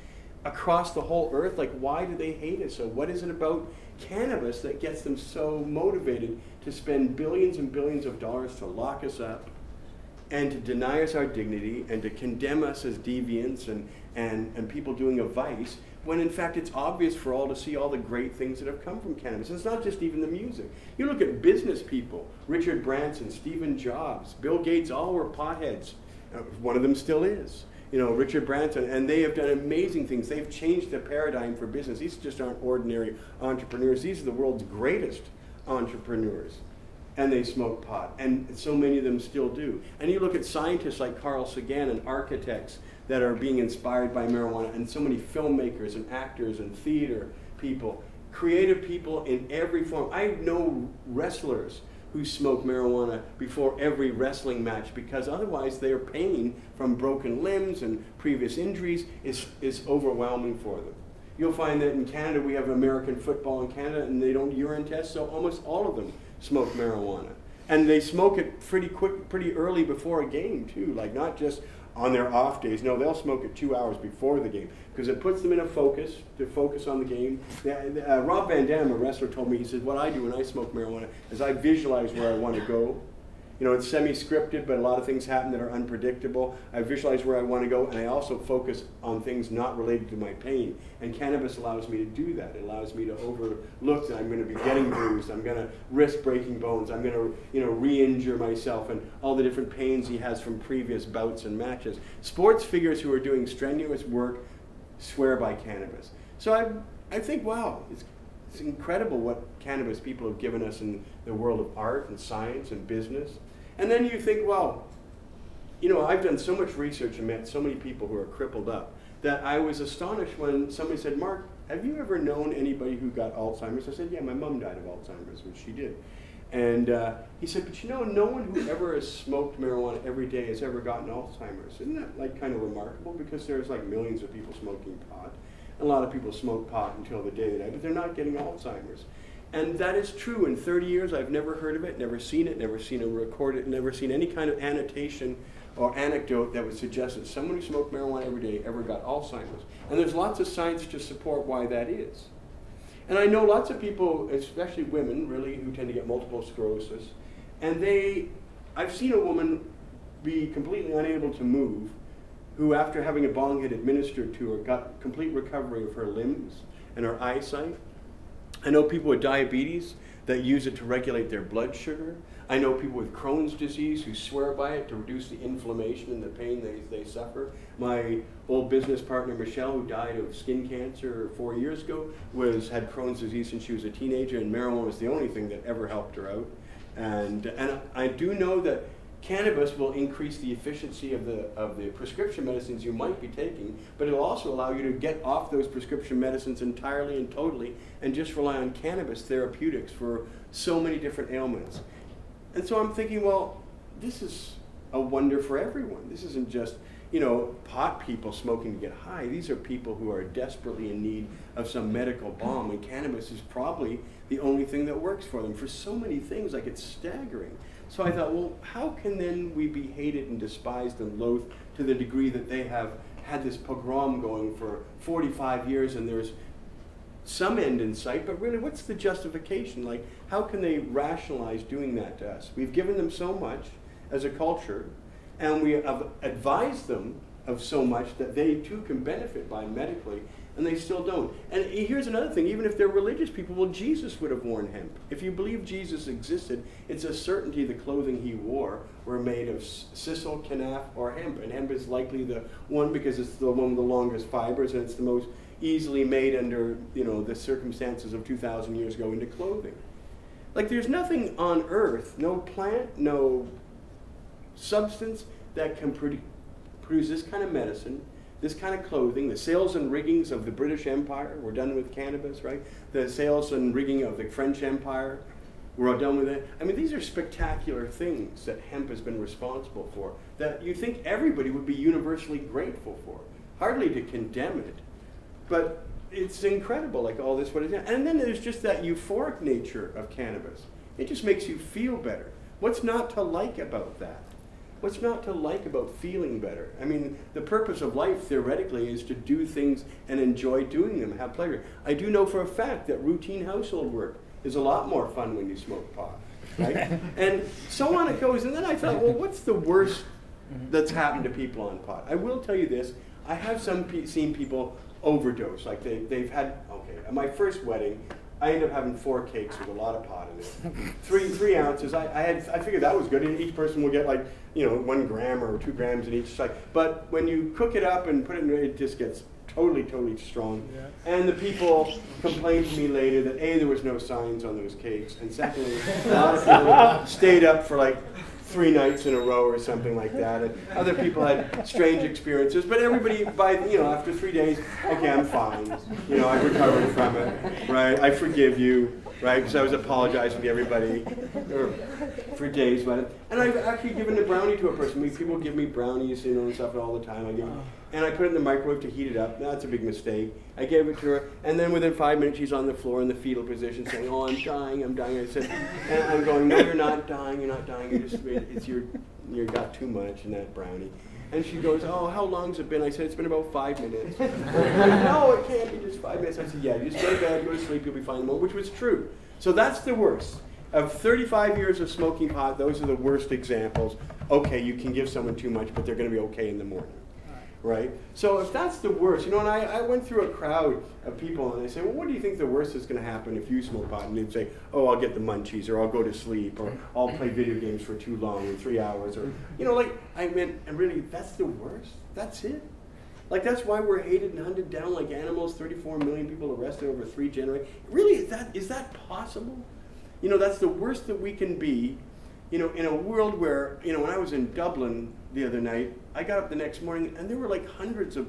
across the whole earth. Like, why do they hate us? So what is it about cannabis that gets them so motivated to spend billions and billions of dollars to lock us up and to deny us our dignity and to condemn us as deviants and people doing a vice, when in fact it's obvious for all to see all the great things that have come from cannabis. And it's not just even the music. You look at business people, Richard Branson, Stephen Jobs, Bill Gates, all were potheads. One of them still is. You know, Richard Branson, and they have done amazing things. They've changed the paradigm for business. These just aren't ordinary entrepreneurs. These are the world's greatest entrepreneurs. And they smoke pot, and so many of them still do. And you look at scientists like Carl Sagan and architects that are being inspired by marijuana, and so many filmmakers and actors and theater people, creative people in every form. I know wrestlers who smoke marijuana before every wrestling match because otherwise their pain from broken limbs and previous injuries is overwhelming for them. You'll find that in Canada we have American football in Canada and they don't urine test, so almost all of them smoke marijuana. And they smoke it pretty early before a game too, like not just on their off days. No, they'll smoke it 2 hours before the game because it puts them in a focus, to focus on the game. Rob Van Dam, a wrestler, told me, he said, what I do when I smoke marijuana is I visualize where I want to go. You know, it's semi-scripted, but a lot of things happen that are unpredictable. I visualize where I want to go, and I also focus on things not related to my pain. And cannabis allows me to do that. It allows me to overlook that I'm going to be getting bruised, I'm going to risk breaking bones, I'm going to, you know, re-injure myself, and all the different pains he has from previous bouts and matches. Sports figures who are doing strenuous work swear by cannabis. So I think, wow, it's incredible what cannabis people have given us in the world of art and science and business. And then you think, well, you know, I've done so much research and met so many people who are crippled up that I was astonished when somebody said, Mark, have you ever known anybody who got Alzheimer's? I said, yeah, my mom died of Alzheimer's, which she did. And he said, but you know, no one who ever has smoked marijuana every day has ever gotten Alzheimer's. Isn't that like kind of remarkable? Because there's like millions of people smoking pot. A lot of people smoke pot until the day they die, but they're not getting Alzheimer's. And that is true. In 30 years, I've never heard of it, never seen it, never seen it recorded, never seen any kind of annotation or anecdote that would suggest that someone who smoked marijuana every day ever got Alzheimer's. And there's lots of science to support why that is. And I know lots of people, especially women, really, who tend to get multiple sclerosis. And I've seen a woman be completely unable to move, who after having a bong hit administered to her got complete recovery of her limbs and her eyesight. I know people with diabetes that use it to regulate their blood sugar. I know people with Crohn's disease who swear by it to reduce the inflammation and the pain they suffer. My old business partner, Michelle, who died of skin cancer 4 years ago, had Crohn's disease since she was a teenager, and marijuana was the only thing that ever helped her out. And I do know that cannabis will increase the efficiency of the prescription medicines you might be taking, but it'll also allow you to get off those prescription medicines entirely and totally and just rely on cannabis therapeutics for so many different ailments. And so I'm thinking, well, this is a wonder for everyone. This isn't just, pot people smoking to get high. These are people who are desperately in need of some medical balm, and cannabis is probably the only thing that works for them for so many things. Like, it's staggering. So I thought, well, how can then we be hated and despised and loathed to the degree that they have had this pogrom going for 45 years and there's some end in sight, but really, what's the justification? Like, how can they rationalize doing that to us? We've given them so much as a culture, and we have advised them of so much that they too can benefit by medically, and they still don't. And here's another thing, even if they're religious people, well, Jesus would have worn hemp. If you believe Jesus existed, it's a certainty the clothing he wore were made of sisal, kenaf, or hemp. And hemp is likely the one because it's the one with the longest fibers, and it's the most easily made under, the circumstances of 2,000 years ago into clothing. Like, there's nothing on earth, no plant, no substance that can produce this kind of medicine, this kind of clothing. The sails and riggings of the British Empire were done with cannabis, right? The sails and rigging of the French Empire were all done with it. I mean, these are spectacular things that hemp has been responsible for, that you think everybody would be universally grateful for. Hardly to condemn it, but it's incredible, like all this, what it is. And then there's just that euphoric nature of cannabis. It just makes you feel better. What's not to like about that? What's not to like about feeling better? I mean, the purpose of life, theoretically, is to do things and enjoy doing them, have pleasure. I do know for a fact that routine household work is a lot more fun when you smoke pot, right? And so on it goes. And then I thought, well, what's the worst that's happened to people on pot? I will tell you this. I have seen people overdose. Like, they've had, at my first wedding, I ended up having 4 cakes with a lot of pot in it. 3 ounces. I figured that was good. Each person will get 1 gram or 2 grams in each side. But when you cook it up and put it in, it just gets totally strong. Yeah. And the people complained to me later that A, there was no signs on those cakes, and secondly, a lot of people stayed up for 3 nights in a row or something like that. And other people had strange experiences, but everybody, after 3 days, okay, I'm fine. I've recovered from it, right? I forgive you, right? Because I was apologizing to everybody for days. And I've actually given a brownie to a person. People give me brownies, and stuff all the time. And I put it in the microwave to heat it up. That's a big mistake. I gave it to her, and then within 5 minutes, she's on the floor in the fetal position saying, "Oh, I'm dying, I'm dying." I said, and I'm going, "No, you're not dying, you're not dying. You got too much in that brownie." And she goes, "Oh, how long's it been?" I said, "It's been about 5 minutes." "No, it can't be just 5 minutes." I said, "Yeah, just go to bed, go to sleep, you'll be fine tomorrow," which was true. So that's the worst. Of 35 years of smoking pot, those are the worst examples. Okay, you can give someone too much, but they're going to be okay in the morning. Right? So if that's the worst, and I went through a crowd of people, and they say, "Well, what do you think the worst is going to happen if you smoke pot?" And they'd say, "Oh, I'll get the munchies, or I'll go to sleep, or I'll play video games for too long, in 3 hours, or, and really, that's the worst? That's it? That's why we're hated and hunted down like animals, 34 million people arrested over 3 generations. Really, is that possible? That's the worst that we can be, in a world where, when I was in Dublin the other night, I got up the next morning and there were hundreds of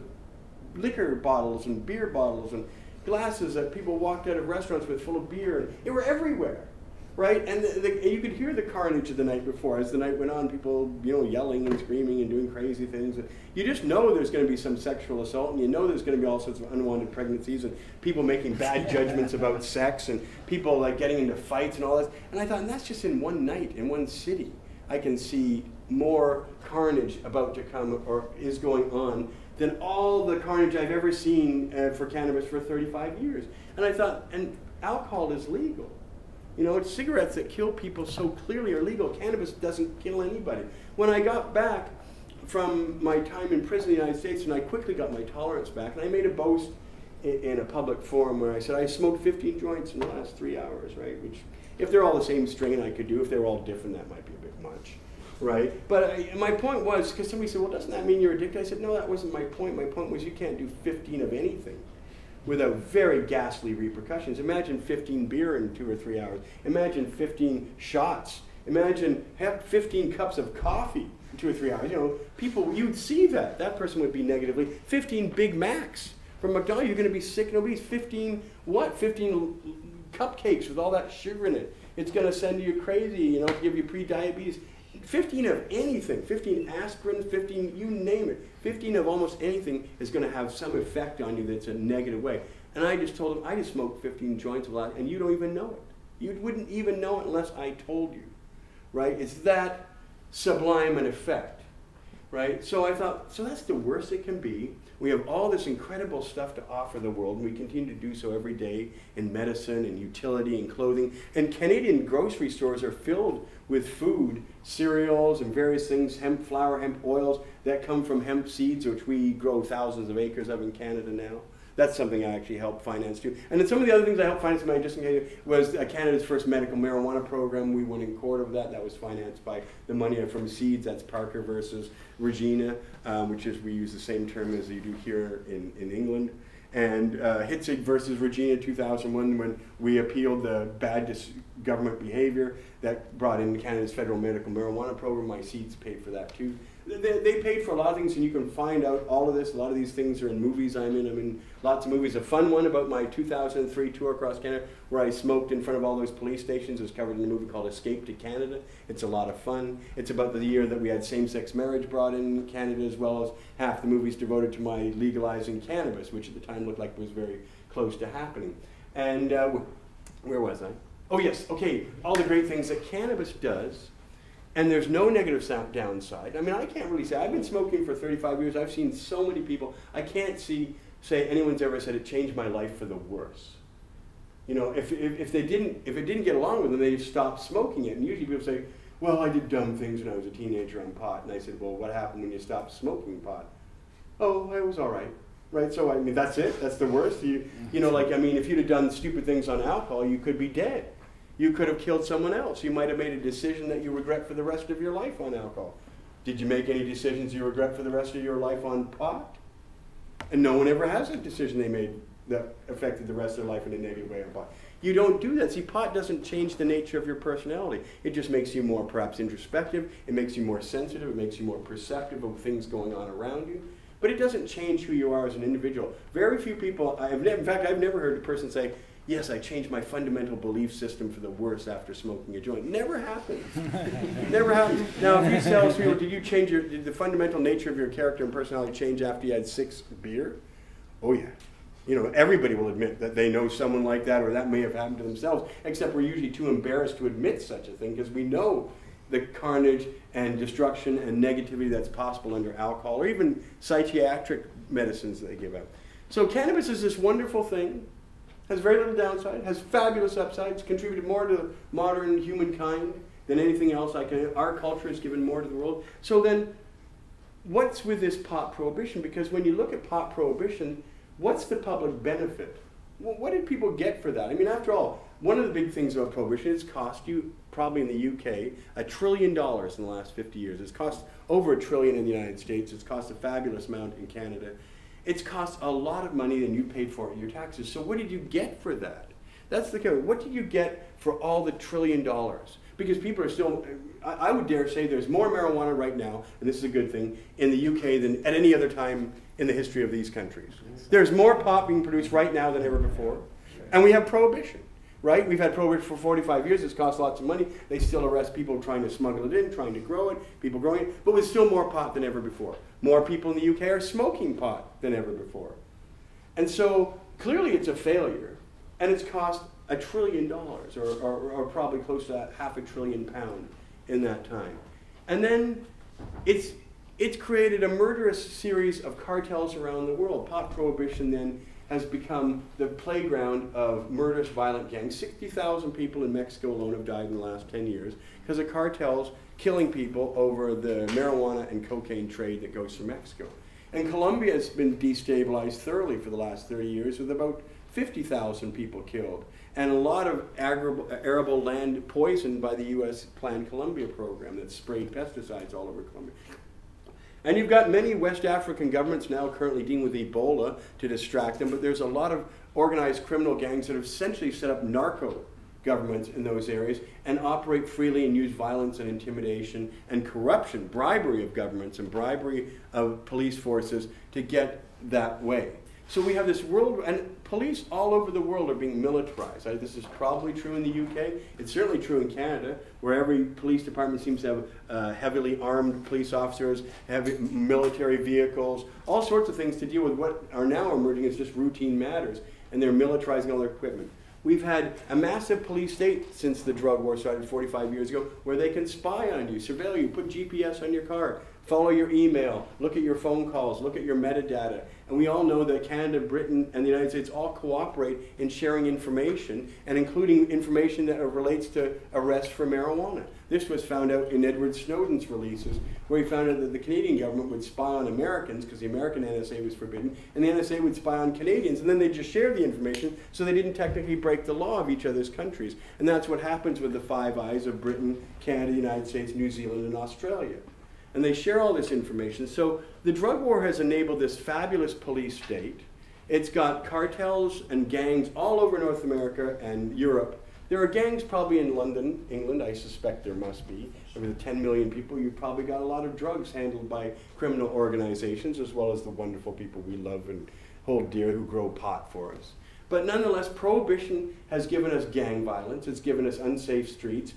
liquor bottles and beer bottles and glasses that people walked out of restaurants with full of beer. And they were everywhere, right? And you could hear the carnage of the night before. As the night went on, people, yelling and screaming and doing crazy things. And you just know there's going to be some sexual assault, and you know there's going to be all sorts of unwanted pregnancies and people making bad judgments about sex and people getting into fights and all that. And I thought, and that's just in one night, in one city. I can see more carnage about to come or is going on than all the carnage I've ever seen for cannabis for 35 years. And I thought, and alcohol is legal. You know, it's cigarettes that kill people so clearly are legal. Cannabis doesn't kill anybody. When I got back from my time in prison in the United States, and I quickly got my tolerance back, and I made a boast in a public forum where I said, I smoked 15 joints in the last 3 hours, right? Which, if they're all the same strain, I could do. If they were all different, that might be a bit much, right? But my point was, because somebody said, well, doesn't that mean you're addicted? I said, no, that wasn't my point. My point was you can't do 15 of anything without very ghastly repercussions. Imagine 15 beer in 2 or 3 hours. Imagine 15 shots. Imagine 15 cups of coffee in 2 or 3 hours. You know, people, you'd see that. That person would be negatively. 15 Big Macs from McDonald's, you're going to be sick and obese. 15 what? 15 cupcakes with all that sugar in it. It's going to send you crazy, you know, give you pre-diabetes. 15 of anything, 15 aspirin, 15, you name it. 15 of almost anything is going to have some effect on you that's a negative way. And I just told him, I just smoked 15 joints a lot, and you don't even know it. You wouldn't even know it unless I told you, right? It's that sublime an effect, right? So I thought, so that's the worst it can be. We have all this incredible stuff to offer the world, and we continue to do so every day in medicine and utility and clothing. And Canadian grocery stores are filled with food, cereals, and various things, hemp flour, hemp oils that come from hemp seeds, which we grow thousands of acres of in Canada now. That's something I actually helped finance too. And then some of the other things I helped finance, just in case, was Canada's first medical marijuana program. We won in court over that. That was financed by the money from seeds. That's Parker versus Regina, which is, we use the same term as you do here in England. And Hitzig versus Regina 2001, when we appealed the bad government behavior that brought in Canada's federal medical marijuana program. My seeds paid for that too. They paid for a lot of things, and you can find out all of this. A lot of these things are in movies I'm in. I'm in lots of movies. A fun one about my 2003 tour across Canada, where I smoked in front of all those police stations, is covered in a movie called Escape to Canada. It's a lot of fun. It's about the year that we had same-sex marriage brought in Canada, as well as half the movies devoted to my legalizing cannabis, which at the time looked like was very close to happening. And where was I? Oh yes, okay, all the great things that cannabis does. And there's no negative downside. I mean, I can't really say. I've been smoking for 35 years. I've seen so many people. I can't say anyone's ever said it changed my life for the worse. You know, if it didn't get along with them, they stopped smoking it. And usually people say, well, I did dumb things when I was a teenager on pot. And I said, well, what happened when you stopped smoking pot? Oh, it was all right. Right, so I mean, that's it? That's the worst? You know, like, I mean, if you'd have done stupid things on alcohol, you could be dead. You could have killed someone else. You might have made a decision that you regret for the rest of your life on alcohol. Did you make any decisions you regret for the rest of your life on pot? And no one ever has a decision they made that affected the rest of their life in a negative way on pot. You don't do that. See, pot doesn't change the nature of your personality. It just makes you more perhaps introspective. It makes you more sensitive. It makes you more perceptive of things going on around you. But it doesn't change who you are as an individual. Very few people, in fact, I've never heard a person say, yes, I changed my fundamental belief system for the worse after smoking a joint. Never happens. Never happens. Now, if you tell people, did the fundamental nature of your character and personality change after you had 6 beer? Oh yeah. You know, everybody will admit that they know someone like that, or that may have happened to themselves, except we're usually too embarrassed to admit such a thing because we know the carnage and destruction and negativity that's possible under alcohol, or even psychiatric medicines that they give out. So cannabis is this wonderful thing, has very little downside, has fabulous upsides, contributed more to modern humankind than anything else. Our culture has given more to the world. So then, what's with this pot prohibition? Because when you look at pot prohibition, what's the public benefit? Well, what did people get for that? I mean, after all, one of the big things about prohibition is cost you, probably in the UK, $1 trillion in the last 50 years. It's cost over $1 trillion in the United States. It's cost a fabulous amount in Canada. It's cost a lot of money than you paid for in your taxes. So what did you get for that? That's the question. What did you get for all the $1 trillion? Because people are still, I would dare say there's more marijuana right now, and this is a good thing, in the UK than at any other time in the history of these countries. There's more pot being produced right now than ever before. And we have prohibition, right? We've had prohibition for 45 years. It's cost lots of money. They still arrest people trying to smuggle it in, trying to grow it, people growing it. But there's still more pot than ever before. More people in the UK are smoking pot than ever before. And so clearly it's a failure. And it's cost $1 trillion, or probably close to £500 billion in that time. And then it's created a murderous series of cartels around the world. Pot prohibition then has become the playground of murderous, violent gangs. 60,000 people in Mexico alone have died in the last 10 years because of cartels killing people over the marijuana and cocaine trade that goes through Mexico. And Colombia has been destabilized thoroughly for the last 30 years with about 50,000 people killed and a lot of arable land poisoned by the U.S. Planned Colombia program that sprayed pesticides all over Colombia. And you've got many West African governments now currently dealing with Ebola to distract them, but there's a lot of organized criminal gangs that have essentially set up narco governments in those areas and operate freely and use violence and intimidation and corruption, bribery of governments and bribery of police forces to get that way. So we have this world, and police all over the world are being militarized. This is probably true in the UK. It's certainly true in Canada, where every police department seems to have heavily armed police officers, heavy military vehicles, all sorts of things to deal with what are now emerging as just routine matters, and they're militarizing all their equipment. We've had a massive police state since the drug war started 45 years ago, where they can spy on you, surveil you, put GPS on your car, follow your email, look at your phone calls, look at your metadata. And we all know that Canada, Britain, and the United States all cooperate in sharing information, and including information that relates to arrests for marijuana. This was found out in Edward Snowden's releases, where he found out that the Canadian government would spy on Americans, because the American NSA was forbidden, and the NSA would spy on Canadians, and then they'd just share the information so they didn't technically break the law of each other's countries. And that's what happens with the Five Eyes of Britain, Canada, the United States, New Zealand, and Australia. And they share all this information. So the drug war has enabled this fabulous police state. It's got cartels and gangs all over North America and Europe. There are gangs probably in London, England, I suspect there must be. Over 10 million people, you've probably got a lot of drugs handled by criminal organizations, as well as the wonderful people we love and hold dear who grow pot for us. But nonetheless, prohibition has given us gang violence. It's given us unsafe streets.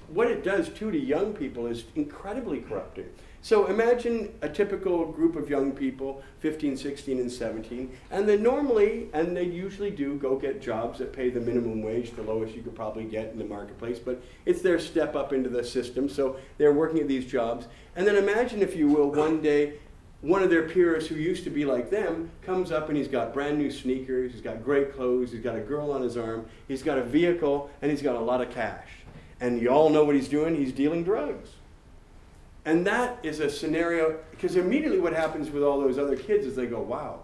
What it does, too, to young people is incredibly corrupting. So imagine a typical group of young people, 15, 16, and 17, and they normally, and they usually do, go get jobs that pay the minimum wage, the lowest you could probably get in the marketplace, but it's their step up into the system, so they're working at these jobs. And then imagine, if you will, one day, one of their peers who used to be like them comes up and he's got brand new sneakers, he's got great clothes, he's got a girl on his arm, he's got a vehicle, and he's got a lot of cash. And you all know what he's doing, he's dealing drugs. And that is a scenario, because immediately what happens with all those other kids is they go, wow.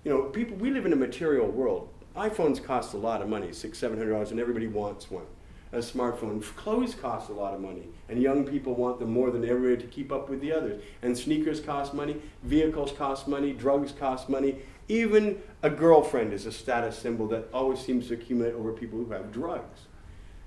You know, people, we live in a material world. iPhones cost a lot of money, $600, $700, and everybody wants one. A smartphone. Clothes cost a lot of money, and young people want them more than everybody to keep up with the others. And sneakers cost money, vehicles cost money, drugs cost money. Even a girlfriend is a status symbol that always seems to accumulate over people who have drugs.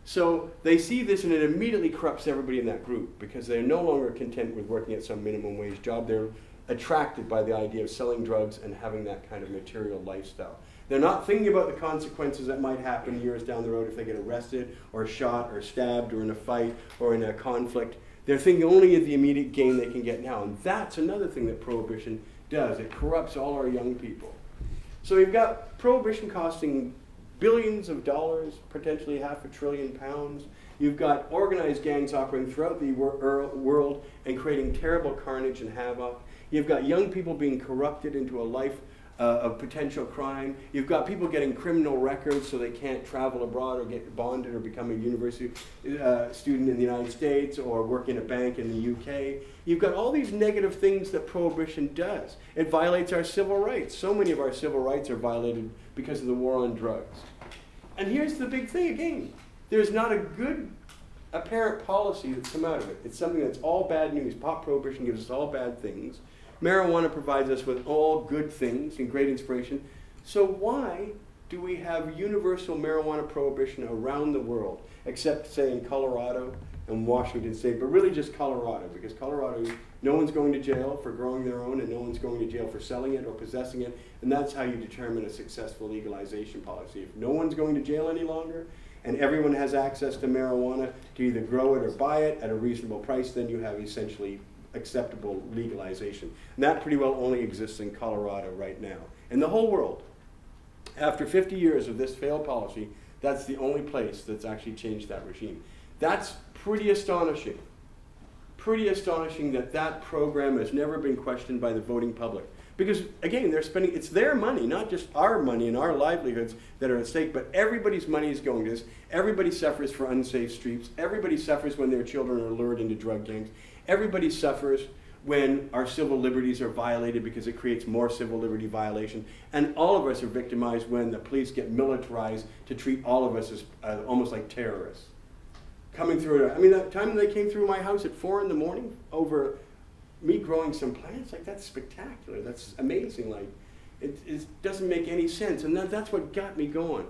So they see this and it immediately corrupts everybody in that group, because they're no longer content with working at some minimum wage job. They're attracted by the idea of selling drugs and having that kind of material lifestyle. They're not thinking about the consequences that might happen years down the road if they get arrested or shot or stabbed or in a fight or in a conflict. They're thinking only of the immediate gain they can get now. And that's another thing that prohibition does. It corrupts all our young people. So you've got prohibition costing billions of dollars, potentially £500 billion. You've got organized gangs operating throughout the world and creating terrible carnage and havoc. You've got young people being corrupted into a life of potential crime. You've got people getting criminal records so they can't travel abroad or get bonded or become a university student in the United States or work in a bank in the UK. You've got all these negative things that prohibition does. It violates our civil rights. So many of our civil rights are violated because of the war on drugs. And here's the big thing again. There's not a good apparent policy that's come out of it. It's something that's all bad news. Pot prohibition gives us all bad things. Marijuana provides us with all good things and great inspiration. So why do we have universal marijuana prohibition around the world, except, say, in Colorado and Washington State, but really just Colorado, because Colorado, no one's going to jail for growing their own and no one's going to jail for selling it or possessing it, and that's how you determine a successful legalization policy. If no one's going to jail any longer and everyone has access to marijuana to either grow it or buy it at a reasonable price, then you have essentially acceptable legalization. And that pretty well only exists in Colorado right now. In the whole world, after 50 years of this failed policy, that's the only place that's actually changed that regime. That's pretty astonishing. pretty astonishing that that program has never been questioned by the voting public. Because, again, they're spending, it's their money, not just our money and our livelihoods that are at stake, but everybody's money is going to this. Everybody suffers for unsafe streets. Everybody suffers when their children are lured into drug gangs. Everybody suffers when our civil liberties are violated because it creates more civil liberty violation. And all of us are victimized when the police get militarized to treat all of us as almost like terrorists. Coming through, I mean, that time they came through my house at 4 in the morning over me growing some plants, like that's spectacular, that's amazing, like it doesn't make any sense, and that's what got me going.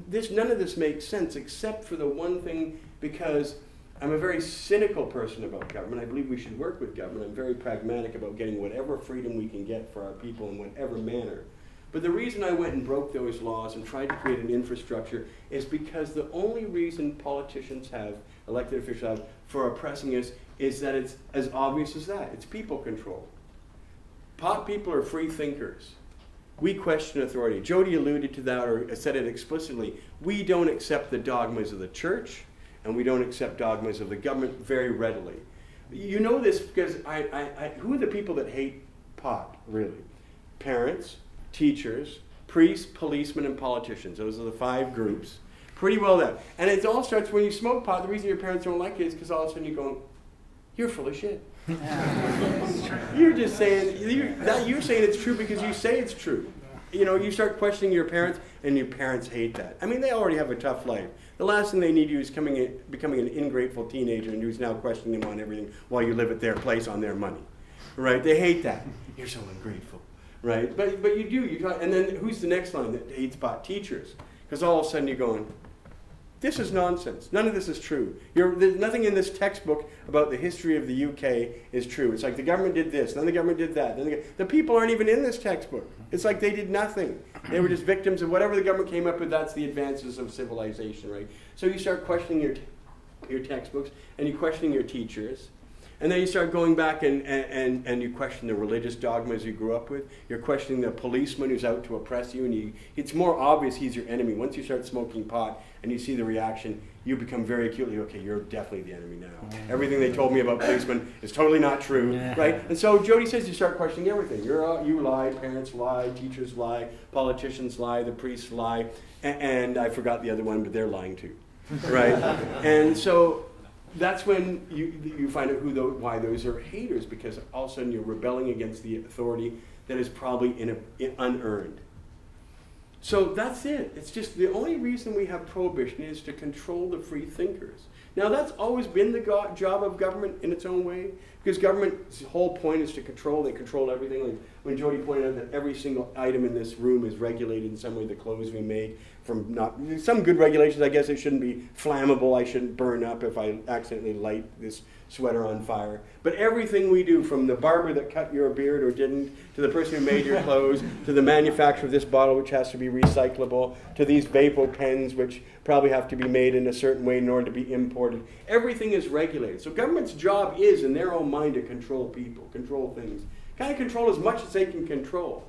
None of this makes sense except for the one thing, because I'm a very cynical person about government. I believe we should work with government. I'm very pragmatic about getting whatever freedom we can get for our people in whatever manner. But the reason I went and broke those laws and tried to create an infrastructure is because the only reason politicians have, elected officials have, for oppressing us is that it's as obvious as that. It's people control. Pot people are free thinkers. We question authority. Jodie alluded to that, or said it explicitly. We don't accept the dogmas of the church, and we don't accept dogmas of the government very readily. You know this because who are the people that hate pot, really? Parents, teachers, priests, policemen, and politicians. Those are the 5 groups. Pretty well done. And it all starts when you smoke pot. The reason your parents don't like it is because all of a sudden you're going, you're full of shit. You're just saying, you're saying it's true because you say it's true. You know, you start questioning your parents, and your parents hate that. I mean, they already have a tough life. The last thing they need you is becoming an ingrateful teenager and who's now questioning them on everything while you live at their place on their money. Right? They hate that. You're so ungrateful. Right? But you do. And then who's the next line that hates pot? Teachers. Because all of a sudden you're going, this is nonsense. None of this is true. There's nothing in this textbook about the history of the UK is true. It's like the government did this, then the government did that. The people aren't even in this textbook. It's like they did nothing. They were just victims of whatever the government came up with. That's the advances of civilization, right? So you start questioning your textbooks, and you're questioning your teachers. And then you start going back and you question the religious dogmas you grew up with. You're questioning the policeman who's out to oppress you, and it's more obvious he's your enemy. Once you start smoking pot and you see the reaction, you become very acutely, okay, you're definitely the enemy now. Everything they told me about policemen is totally not true, right? And so Jodie says you start questioning everything. You lie, parents lie, teachers lie, politicians lie, the priests lie, and I forgot the other one, but they're lying too, right? And so that's when you find out why those are haters, because all of a sudden you're rebelling against the authority that is probably unearned. So that's it. It's just the only reason we have prohibition is to control the free thinkers. Now that's always been the job of government in its own way, because government's whole point is to control. They control everything. Like when Jodie pointed out that every single item in this room is regulated in some way. The clothes we make, from some good regulations. I guess it shouldn't be flammable. I shouldn't burn up if I accidentally light this sweater on fire. But everything we do, from the barber that cut your beard or didn't, to the person who made your clothes, to the manufacturer of this bottle, which has to be recyclable, to these Vapo pens, which probably have to be made in a certain way in order to be imported. Everything is regulated. So government's job is, in their own mind, to control people, control things. Kind of control as much as they can control.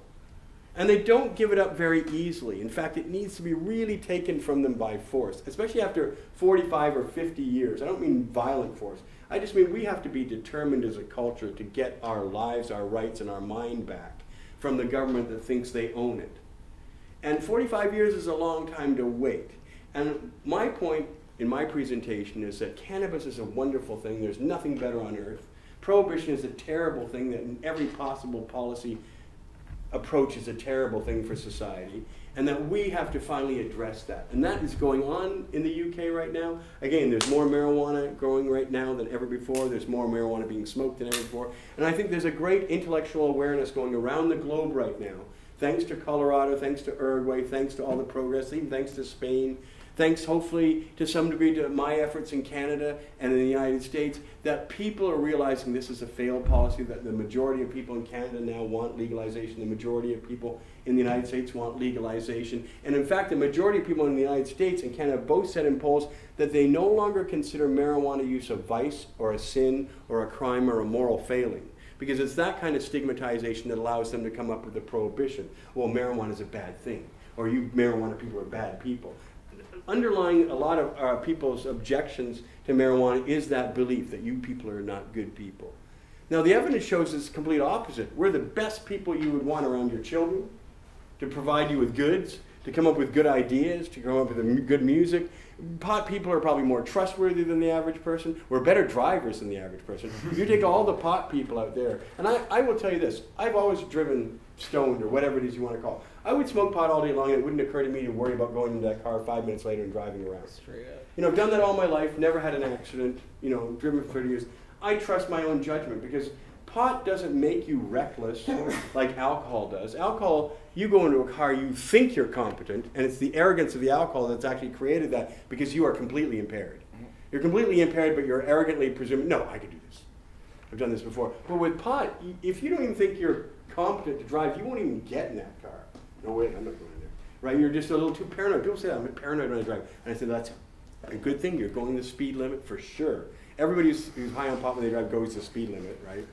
And they don't give it up very easily. In fact, it needs to be really taken from them by force, especially after 45 or 50 years. I don't mean violent force. I just mean we have to be determined as a culture to get our lives, our rights, and our mind back from the government that thinks they own it. And 45 years is a long time to wait. And my point in my presentation is that cannabis is a wonderful thing. There's nothing better on earth. Prohibition is a terrible thing that in every possible policy approach is a terrible thing for society, and that we have to finally address that. And that is going on in the UK right now. Again, there's more marijuana growing right now than ever before. There's more marijuana being smoked than ever before. And I think there's a great intellectual awareness going around the globe right now, thanks to Colorado, thanks to Uruguay, thanks to all the progress, even thanks to Spain, thanks hopefully to some degree to my efforts in Canada and in the United States, that people are realizing this is a failed policy, that the majority of people in Canada now want legalization, the majority of people in the United States want legalization, and in fact the majority of people in the United States and Canada both said in polls that they no longer consider marijuana use a vice or a sin or a crime or a moral failing, because it's that kind of stigmatization that allows them to come up with a prohibition. Well, marijuana is a bad thing, or you marijuana people are bad people. underlying a lot of people's objections to marijuana is that belief that you people are not good people. Now the evidence shows it's the complete opposite. We're the best people you would want around your children, to provide you with goods, to come up with good ideas, to come up with good music. Pot people are probably more trustworthy than the average person. We're better drivers than the average person. You take all the pot people out there, and I will tell you this, I've always driven stoned or whatever it is you want to call it. I would smoke pot all day long and it wouldn't occur to me to worry about going into that car 5 minutes later and driving around. Straight up. You know, I've done that all my life, never had an accident, you know, driven for 30 years. I trust my own judgment because pot doesn't make you reckless like alcohol does. Alcohol, you go into a car, you think you're competent, and it's the arrogance of the alcohol that's actually created that because you are completely impaired. You're completely impaired, but you're arrogantly presuming, no, I can do this. I've done this before. But with pot, if you don't even think you're competent to drive, you won't even get in that car. No way, I'm not going there. Right? You're just a little too paranoid. People say I'm paranoid when I drive. And I said, that's a good thing. You're going the speed limit for sure. Everybody who's high on pot when they drive goes the speed limit, right?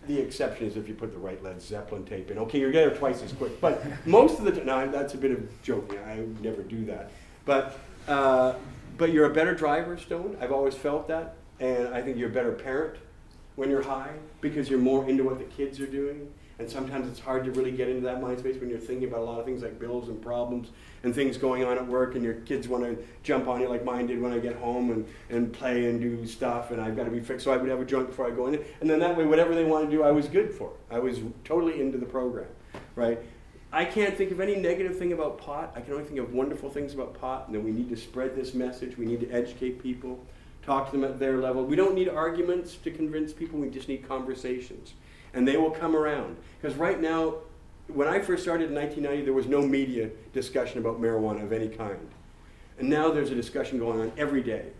The exception is if you put the right Led Zeppelin tape in. Okay, you're getting there twice as quick. But most of the time, no, that's a bit of joking. I would never do that. But you're a better driver, stoned. I've always felt that. And I think you're a better parent when you're high because you're more into what the kids are doing. And sometimes it's hard to really get into that mind space when you're thinking about a lot of things like bills and problems and things going on at work, and your kids want to jump on you like mine did when I get home and play and do stuff, and I've got to be fixed. So I would have a joint before I go in. And then that way, whatever they want to do, I was good for. I was totally into the program, right? I can't think of any negative thing about pot. I can only think of wonderful things about pot, and then we need to spread this message. We need to educate people, talk to them at their level. We don't need arguments to convince people. We just need conversations. And they will come around. Because right now, when I first started in 1990, there was no media discussion about marijuana of any kind. And now there's a discussion going on every day.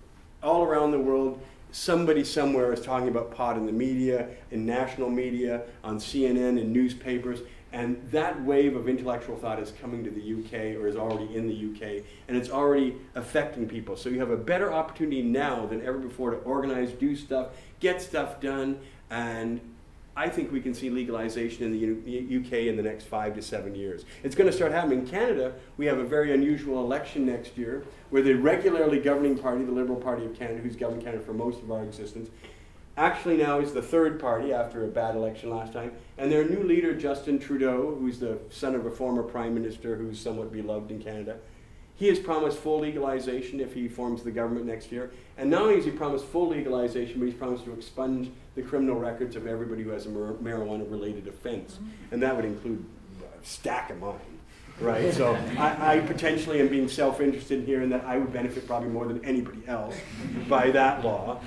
All around the world, somebody somewhere is talking about pot in the media, in national media, on CNN, in newspapers. And that wave of intellectual thought is coming to the UK, or is already in the UK, and it's already affecting people. So you have a better opportunity now than ever before to organize, do stuff, get stuff done, and I think we can see legalization in the UK in the next 5 to 7 years. It's going to start happening. In Canada, we have a very unusual election next year where the regularly governing party, the Liberal Party of Canada, who's governed Canada for most of our existence, actually now is the third party after a bad election last time. And their new leader, Justin Trudeau, who's the son of a former prime minister who's somewhat beloved in Canada, he has promised full legalization if he forms the government next year. And not only has he promised full legalization, but he's promised to expunge the criminal records of everybody who has a marijuana-related offense. And that would include a stack of mine, right? So I potentially am being self-interested here in that I would benefit probably more than anybody else by that law.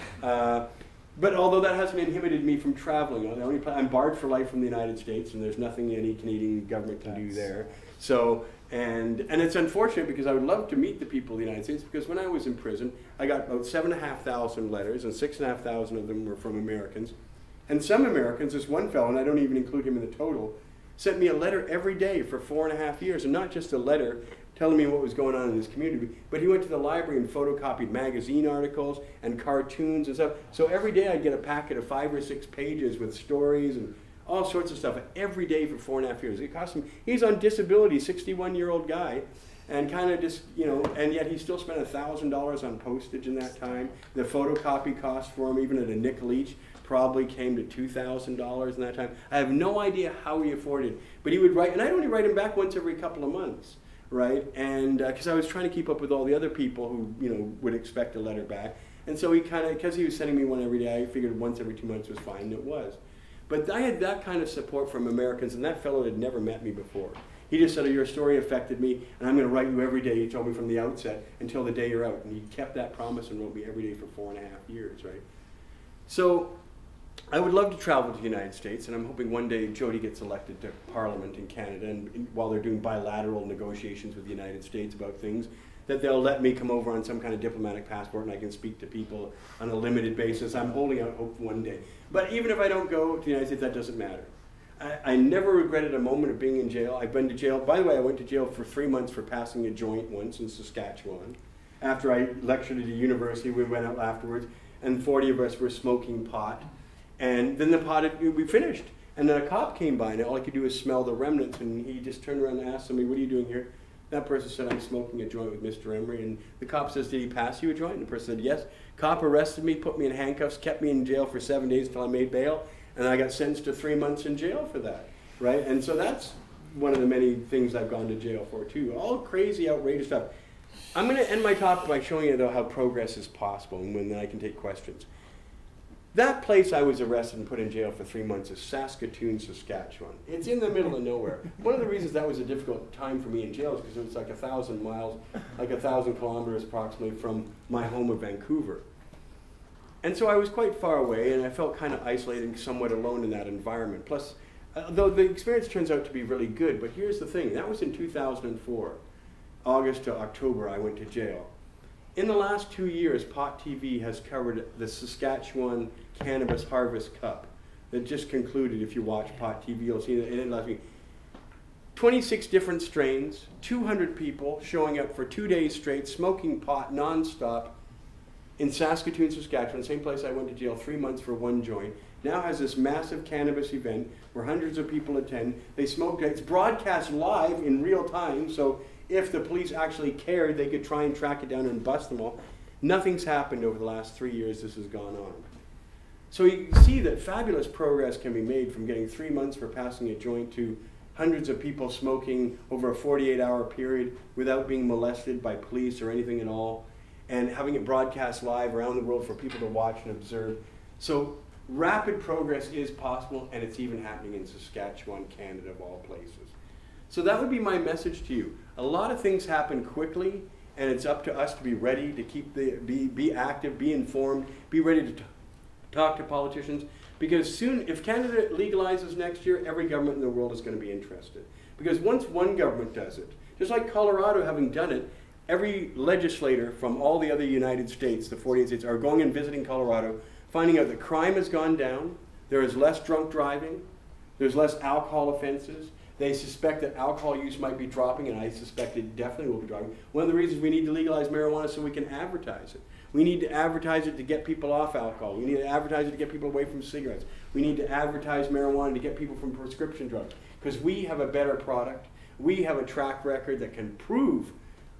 But although that hasn't inhibited me from traveling, I'm barred for life from the United States, and there's nothing any Canadian government can do there. So, and it's unfortunate because I would love to meet the people of the United States, because when I was in prison, I got about 7,500 letters, and 6,500 of them were from Americans. And some Americans, this one fellow, and I don't even include him in the total, sent me a letter every day for 4.5 years, and not just a letter telling me what was going on in his community, but he went to the library and photocopied magazine articles and cartoons and stuff. So every day I'd get a packet of 5 or 6 pages with stories and all sorts of stuff every day for 4.5 years. It cost him, he's on disability, 61-year-old guy, and kind of just, you know, and yet he still spent $1,000 on postage in that time. The photocopy cost for him, even at a nickel each, probably came to $2,000 in that time. I have no idea how he afforded it, but he would write, and I'd only write him back once every couple of months, right? And because I was trying to keep up with all the other people who, you know, would expect a letter back. And so he kind of, because he was sending me one every day, I figured once every 2 months was fine, and it was. But I had that kind of support from Americans, and that fellow had never met me before. He just said, oh, your story affected me, and I'm going to write you every day. He told me from the outset until the day you're out. And he kept that promise and wrote me every day for 4.5 years, right? So I would love to travel to the United States, and I'm hoping one day Jodie gets elected to Parliament in Canada, and while they're doing bilateral negotiations with the United States about things, that they'll let me come over on some kind of diplomatic passport and I can speak to people on a limited basis. I'm holding out hope one day. But even if I don't go to the United States, that doesn't matter. I never regretted a moment of being in jail. I've been to jail. By the way, I went to jail for 3 months for passing a joint once in Saskatchewan. After I lectured at a university, we went out afterwards, and 40 of us were smoking pot. And then the pot, we finished. And then a cop came by, and all I could do was smell the remnants, and he just turned around and asked me, what are you doing here? That person said, I'm smoking a joint with Mr. Emery. And the cop says, did he pass you a joint? And the person said, yes. Cop arrested me, put me in handcuffs, kept me in jail for 7 days until I made bail. And I got sentenced to 3 months in jail for that, right? And so that's one of the many things I've gone to jail for too. All crazy, outrageous stuff. I'm going to end my talk by showing you though how progress is possible, and then I can take questions. That place I was arrested and put in jail for 3 months is Saskatoon, Saskatchewan. It's in the middle of nowhere. One of the reasons that was a difficult time for me in jail is because it was like 1,000 miles, like 1,000 kilometers approximately from my home of Vancouver. And so I was quite far away, and I felt kind of isolated and somewhat alone in that environment. Plus, though the experience turns out to be really good, but here's the thing. That was in 2004. August to October, I went to jail. In the last 2 years, Pot TV has covered the Saskatchewan Cannabis Harvest Cup that just concluded. If you watch Pot TV, you'll see that it ended last week. 26 different strains, 200 people showing up for 2 days straight, smoking pot nonstop in Saskatoon, Saskatchewan, same place I went to jail 3 months for one joint. Now has this massive cannabis event where hundreds of people attend. They smoke. It's broadcast live in real time, so if the police actually cared, they could try and track it down and bust them all. Nothing's happened over the last 3 years this has gone on. So you see that fabulous progress can be made from getting 3 months for passing a joint to hundreds of people smoking over a 48-hour period without being molested by police or anything at all, and having it broadcast live around the world for people to watch and observe. So rapid progress is possible, and it's even happening in Saskatchewan, Canada, of all places. So that would be my message to you. A lot of things happen quickly, and it's up to us to be ready to keep be active, be informed, be ready to talk to politicians. Because soon, if Canada legalizes next year, every government in the world is going to be interested. Because once one government does it, just like Colorado having done it, every legislator from all the other United States, the 48 states, are going and visiting Colorado, finding out that crime has gone down, there is less drunk driving, there's less alcohol offenses. They suspect that alcohol use might be dropping, and I suspect it definitely will be dropping. One of the reasons we need to legalize marijuana is so we can advertise it. We need to advertise it to get people off alcohol. We need to advertise it to get people away from cigarettes. We need to advertise marijuana to get people from prescription drugs. Because we have a better product. We have a track record that can prove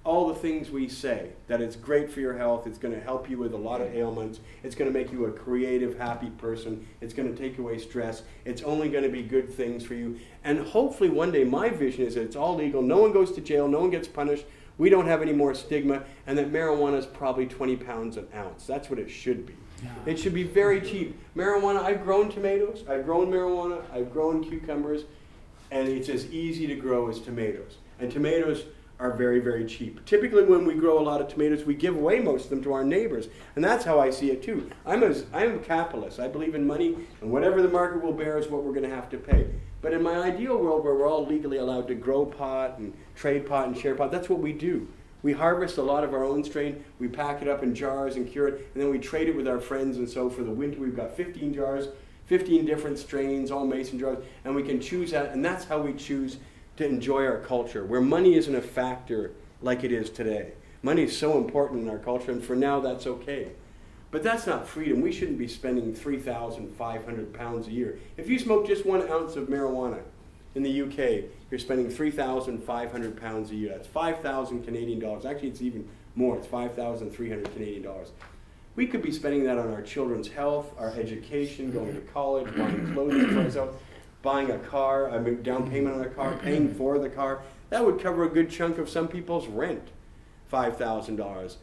all the things we say, that it's great for your health, it's going to help you with a lot of ailments, it's going to make you a creative, happy person, it's going to take away stress, it's only going to be good things for you. And hopefully one day my vision is that it's all legal, no one goes to jail, no one gets punished, we don't have any more stigma, and that marijuana is probably 20 pounds an ounce. That's what it should be. Yeah. It should be very cheap. Marijuana, I've grown tomatoes, I've grown marijuana, I've grown cucumbers, and it's as easy to grow as tomatoes. And tomatoes are very, very cheap. Typically when we grow a lot of tomatoes, we give away most of them to our neighbors. And that's how I see it too. I'm a capitalist. I believe in money, and whatever the market will bear is what we're going to have to pay. But in my ideal world where we're all legally allowed to grow pot and trade pot and share pot, that's what we do. We harvest a lot of our own strain, we pack it up in jars and cure it, and then we trade it with our friends. And so for the winter we've got 15 jars, 15 different strains, all mason jars, and we can choose that, and that's how we choose to enjoy our culture, where money isn't a factor like it is today. Money is so important in our culture, and for now that's okay. But that's not freedom. We shouldn't be spending 3,500 pounds a year. If you smoke just 1 ounce of marijuana in the UK, you're spending 3,500 pounds a year. That's 5,000 Canadian dollars. Actually, it's even more. It's 5,300 Canadian dollars. We could be spending that on our children's health, our education, going to college, buying clothing for ourselves, buying a car, I mean, down payment on a car, paying for the car. That would cover a good chunk of some people's rent, $5,000.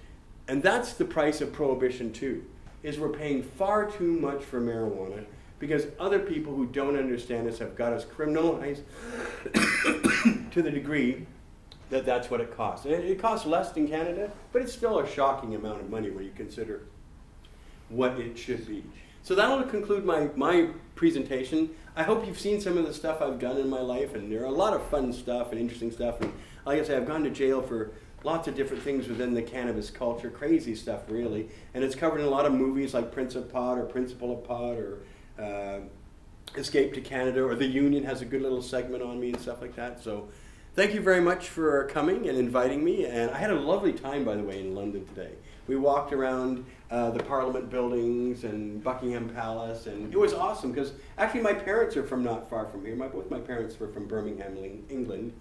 And that's the price of prohibition too, is we're paying far too much for marijuana because other people who don't understand us have got us criminalized to the degree that that's what it costs. And it costs less than Canada, but it's still a shocking amount of money when you consider what it should be. So that'll conclude my presentation. I hope you've seen some of the stuff I've done in my life, and there are a lot of fun stuff and interesting stuff. And like I say, I've gone to jail for lots of different things within the cannabis culture, crazy stuff really. And it's covered in a lot of movies like Prince of Pot or Principle of Pot or Escape to Canada, or The Union has a good little segment on me and stuff like that. So thank you very much for coming and inviting me. And I had a lovely time, by the way, in London today. We walked around the Parliament buildings and Buckingham Palace, and it was awesome because actually my parents are from not far from here. Both my parents were from Birmingham, England,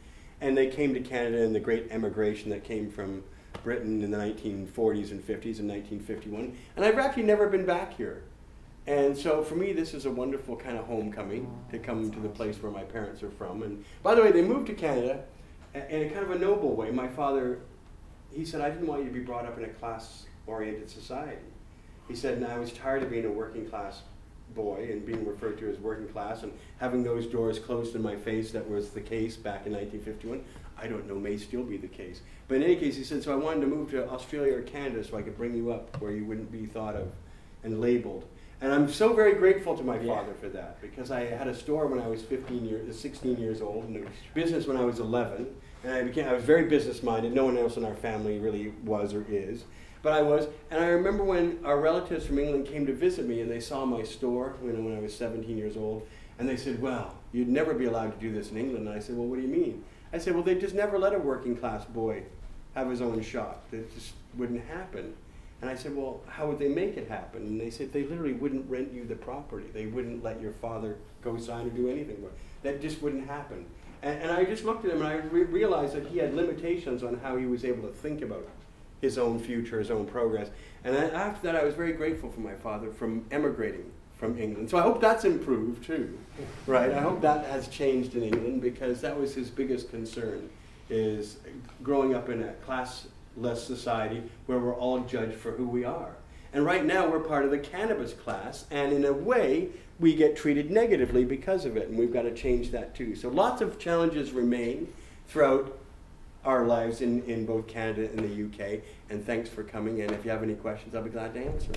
And they came to Canada in the great emigration that came from Britain in the 1940s and 50s in 1951. And I've actually never been back here. And so for me, this is a wonderful kind of homecoming to come to the place where my parents are from. And by the way, they moved to Canada in a kind of a noble way. My father, he said, I didn't want you to be brought up in a class-oriented society. He said, and I was tired of being a working class boy and being referred to as working class and having those doors closed in my face. That was the case back in 1951. I don't know, may still be the case. But in any case, he said, so I wanted to move to Australia or Canada so I could bring you up where you wouldn't be thought of and labeled. And I'm so very grateful to my father for that, because I had a store when I was 16 years old, and a business when I was 11, and I was very business-minded. No one else in our family really was or is, but I was. And I remember when our relatives from England came to visit me, and they saw my store when I was 17 years old, and they said, well, you'd never be allowed to do this in England. And I said, well, what do you mean? I said, well, they just never let a working-class boy have his own shop. It just wouldn't happen. And I said, well, how would they make it happen? And they said, they literally wouldn't rent you the property. They wouldn't let your father go sign or do anything. That just wouldn't happen. And I just looked at him and I realized that he had limitations on how he was able to think about his own future, his own progress. And then after that, I was very grateful for my father from emigrating from England. So I hope that's improved too, right? I hope that has changed in England, because that was his biggest concern, is growing up in a class-less society where we're all judged for who we are. And right now we're part of the cannabis class, and in a way we get treated negatively because of it, and we've got to change that too. So lots of challenges remain throughout our lives in both Canada and the UK, and thanks for coming, and if you have any questions, I'll be glad to answer.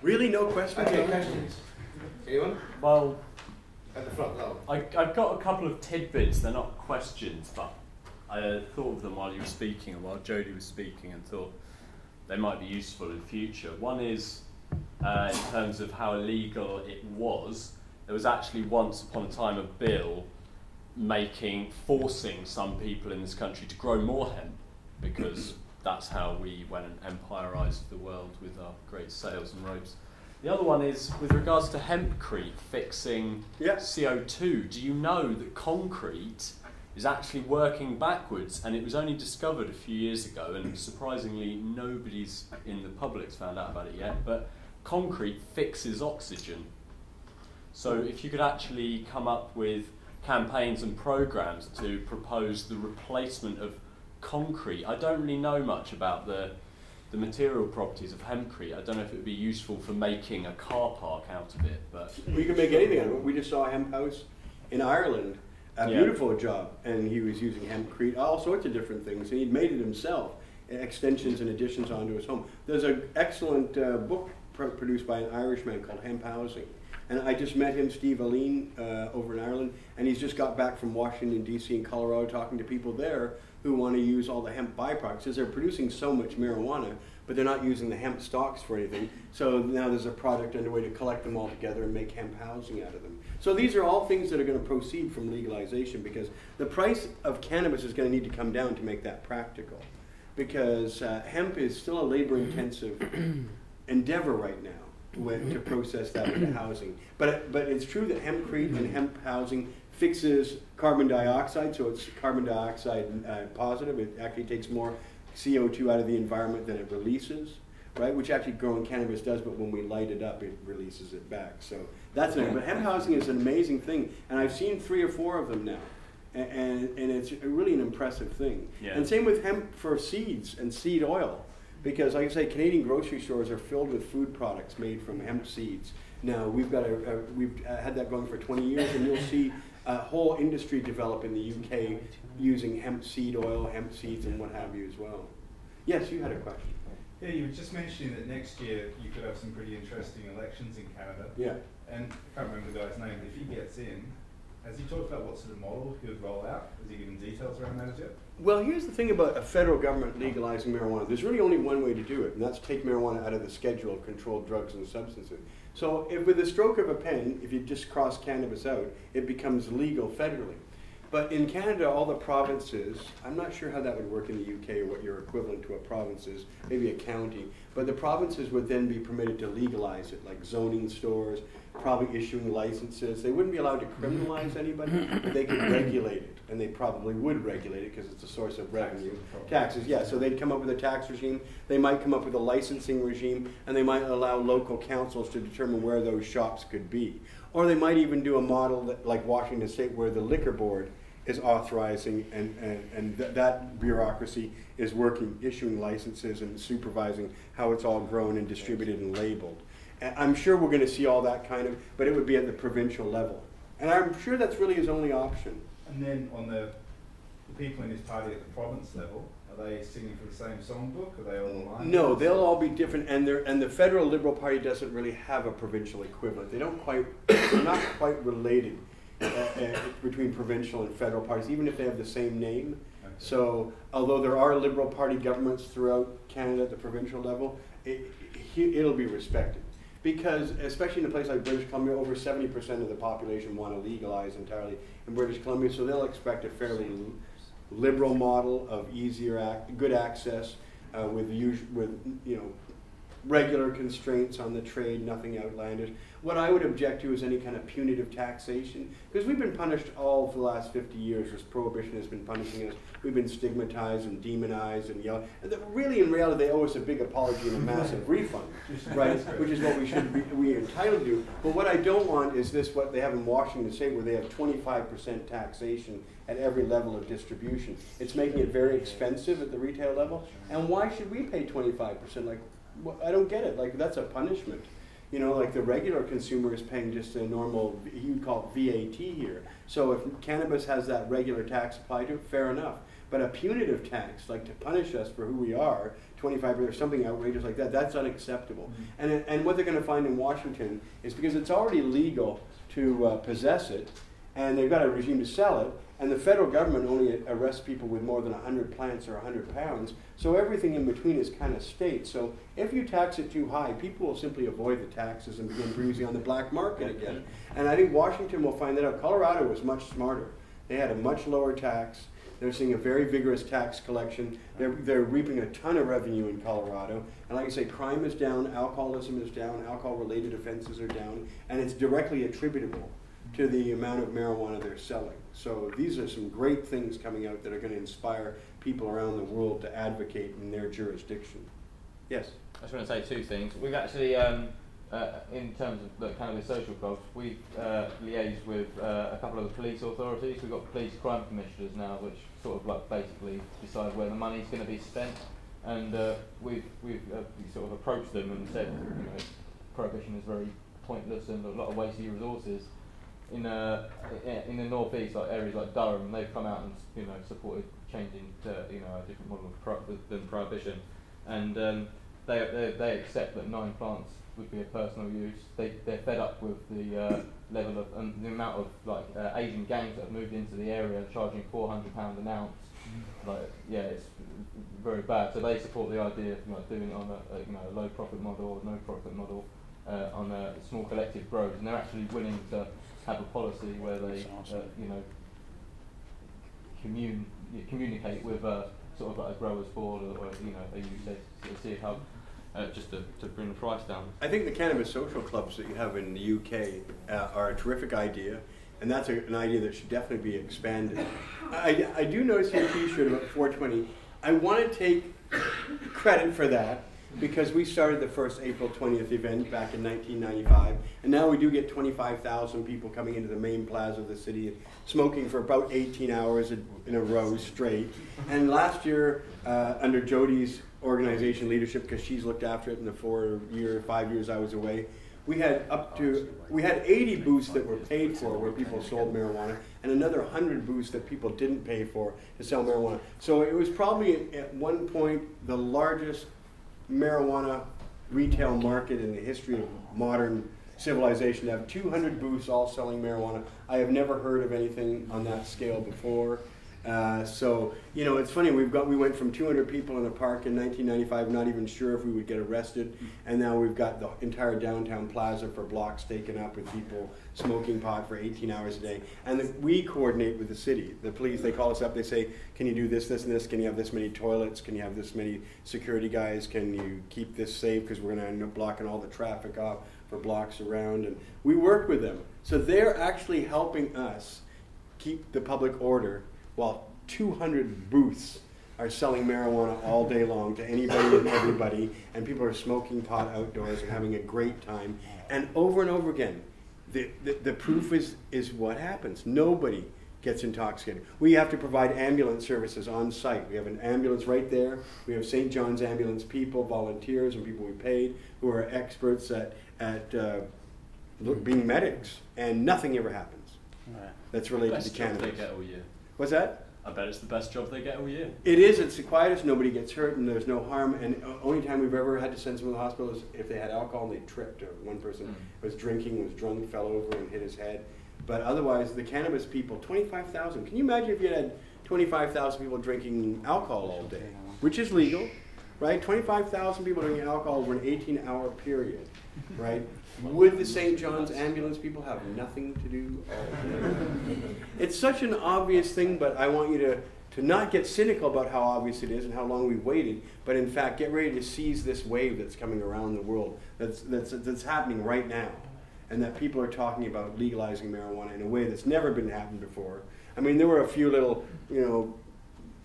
Really, no questions? Okay, questions. Anyone? Well, At the front row. I've got a couple of tidbits. They're not questions, but I thought of them while you were speaking and while Jodie was speaking, and thought they might be useful in the future. One is in terms of how illegal it was. There was actually once upon a time a bill forcing some people in this country to grow more hemp, because that's how we went and empirised the world with our great sails and ropes. The other one is with regards to hempcrete fixing CO2. Do you know that concrete is actually working backwards? And it was only discovered a few years ago, and surprisingly nobody's in the public's found out about it yet, but concrete fixes oxygen. So if you could actually come up with campaigns and programs to propose the replacement of concrete. I don't really know much about the material properties of hempcrete. I don't know if it would be useful for making a car park out of it, but we can make anything out of it. We just saw a hemp house in Ireland, a beautiful job, and he was using hempcrete, all sorts of different things, and he'd made it himself, extensions and additions onto his home. There's an excellent book produced by an Irishman called Hemp Housing, and I just met him, Steve Aline, over in Ireland, and he's just got back from Washington, D.C. and Colorado talking to people there who want to use all the hemp byproducts, because they're producing so much marijuana, but they're not using the hemp stalks for anything. So now there's a project underway to collect them all together and make hemp housing out of them. So these are all things that are going to proceed from legalization, because the price of cannabis is going to need to come down to make that practical. Because hemp is still a labor-intensive endeavor right now to process that into housing. But it's true that hempcrete and hemp housing fixes carbon dioxide, so it's carbon dioxide positive. It actually takes more CO2 out of the environment than it releases, right? Which actually growing cannabis does, but when we light it up, it releases it back. So that's nice. But hemp housing is an amazing thing, and I've seen 3 or 4 of them now, and it's really an impressive thing. Yeah. And same with hemp for seeds and seed oil, because like I say, Canadian grocery stores are filled with food products made from hemp seeds. Now we've had that going for 20 years, and you'll see a whole industry develop in the UK using hemp seed oil, hemp seeds, and what have you as well. Yes, you had a question. Yeah, you were just mentioning that next year you could have some pretty interesting elections in Canada. Yeah. And I can't remember the guy's name, but if he gets in, has he talked about what sort of model he would roll out? Has he given details around that as yet? Well, here's the thing about a federal government legalizing marijuana. There's really only one way to do it, and that's take marijuana out of the schedule of controlled drugs and substances. So if with a stroke of a pen, if you just cross cannabis out, it becomes legal federally. But in Canada, all the provinces, I'm not sure how that would work in the UK or what your equivalent to a province is, maybe a county, but the provinces would then be permitted to legalize it, like zoning stores, probably issuing licenses. They wouldn't be allowed to criminalize anybody, but they could regulate it, and they probably would regulate it because it's a source of revenue. Taxes, yeah, so they'd come up with a tax regime, they might come up with a licensing regime, and they might allow local councils to determine where those shops could be. Or they might even do a model that, like Washington State, where the liquor board is authorizing and that bureaucracy is working, issuing licenses and supervising how it's all grown and distributed and labeled. And I'm sure we're going to see all that kind of, but it would be at the provincial level. And I'm sure that's really his only option. And then on the people in his party at the province level, are they singing for the same songbook? Are they all aligned? No, they'll all be different, and the federal Liberal Party doesn't really have a provincial equivalent. They're not quite related between provincial and federal parties, even if they have the same name. Okay. So, although there are Liberal Party governments throughout Canada at the provincial level, it'll be respected. Because, especially in a place like British Columbia, over 70% of the population want to legalize entirely in British Columbia, so they'll expect a fairly liberal model of good access with regular constraints on the trade, nothing outlandish. What I would object to is any kind of punitive taxation, because we've been punished all for the last 50 years as Prohibition has been punishing us. We've been stigmatized and demonized and yelled. And really, in reality, they owe us a big apology and a massive refund, right? Which is what we should be entitled to do. But what I don't want is this, what they have in Washington State, where they have 25% taxation at every level of distribution. It's making it very expensive at the retail level. And why should we pay 25%? Like, well, I don't get it. Like, that's a punishment. You know, like the regular consumer is paying just a normal, you'd call it VAT here. So if cannabis has that regular tax applied to it, fair enough. But a punitive tax, like to punish us for who we are, 25% or something outrageous like that, that's unacceptable. Mm-hmm. And what they're going to find in Washington is because it's already legal to possess it, and they've got a regime to sell it, and the federal government only arrests people with more than 100 plants or 100 pounds, so everything in between is kind of state. So if you tax it too high, people will simply avoid the taxes and begin bruising on the black market again. And I think Washington will find that out. Colorado was much smarter. They had a much lower tax. They're seeing a very vigorous tax collection. They're reaping a ton of revenue in Colorado. And like I say, crime is down, alcoholism is down, alcohol-related offenses are down, and it's directly attributable to the amount of marijuana they're selling. So these are some great things coming out that are going to inspire people around the world to advocate in their jurisdiction. Yes? I just want to say two things. We've actually, in terms of the Cannabis Social Clubs, we've liaised with a couple of the police authorities. We've got police crime commissioners now, which sort of like basically decide where the money's going to be spent. And we've sort of approached them and said, you know, prohibition is very pointless and a lot of wasted resources. In the northeast, like areas like Durham, they've come out and supported changing to a different model than prohibition, and they accept that 9 plants would be a personal use. They're fed up with the level of and the amount of Asian gangs that have moved into the area charging £400 an ounce. It's very bad. So they support the idea of doing it on a low profit model or no profit model on a small collective grows, and they're actually willing to have a policy where they, communicate with sort of like a growers board or a UCC hub, just to bring the price down. I think the Cannabis Social Clubs that you have in the UK are a terrific idea, and that's an idea that should definitely be expanded. I do notice your T-shirt about 420. I want to take credit for that, because we started the first April 20th event back in 1995, and now we do get 25,000 people coming into the main plaza of the city, smoking for about 18 hours in a row straight. And last year, under Jodie's organization leadership, because she's looked after it in the 5 years I was away, we had 80 booths that were paid for where people sold marijuana, and another 100 booths that people didn't pay for to sell marijuana. So it was probably at one point the largest marijuana retail market in the history of modern civilization. To have 200 booths all selling marijuana, I have never heard of anything on that scale before. So, you know, it's funny, we went from 200 people in a park in 1995, not even sure if we would get arrested, and now we've got the entire downtown plaza for blocks taken up with people smoking pot for 18 hours a day. And we coordinate with the city. The police, they call us up, they say, can you do this, this, and this? Can you have this many toilets? Can you have this many security guys? Can you keep this safe? Because we're going to end up blocking all the traffic off for blocks around. And we work with them. So they're actually helping us keep the public order while 200 booths are selling marijuana all day long to anybody and everybody, and people are smoking pot outdoors and having a great time. And over again, the proof is what happens. Nobody gets intoxicated. We have to provide ambulance services on site. We have an ambulance right there. We have St. John's ambulance people, volunteers, and people we paid who are experts at being medics, and nothing ever happens. Right. That's related Best to job cannabis. they get all year. What's that? I bet it's the best job they get all year. It is. It's the quietest. Nobody gets hurt, and there's no harm. And only time we've ever had to send someone to the hospital is if they had alcohol and they tripped. Or one person was drinking, was drunk, fell over, and hit his head. But otherwise, the cannabis people, 25,000. Can you imagine if you had 25,000 people drinking alcohol all day, which is legal, right? 25,000 people drinking alcohol over an 18-hour period, right? Would the St. John's ambulance people have nothing to do all day? It's such an obvious thing, but I want you to not get cynical about how obvious it is and how long we've waited, but in fact get ready to seize this wave that's coming around the world, that's happening right now, and that people are talking about legalizing marijuana in a way that's never been happened before. I mean, there were a few little,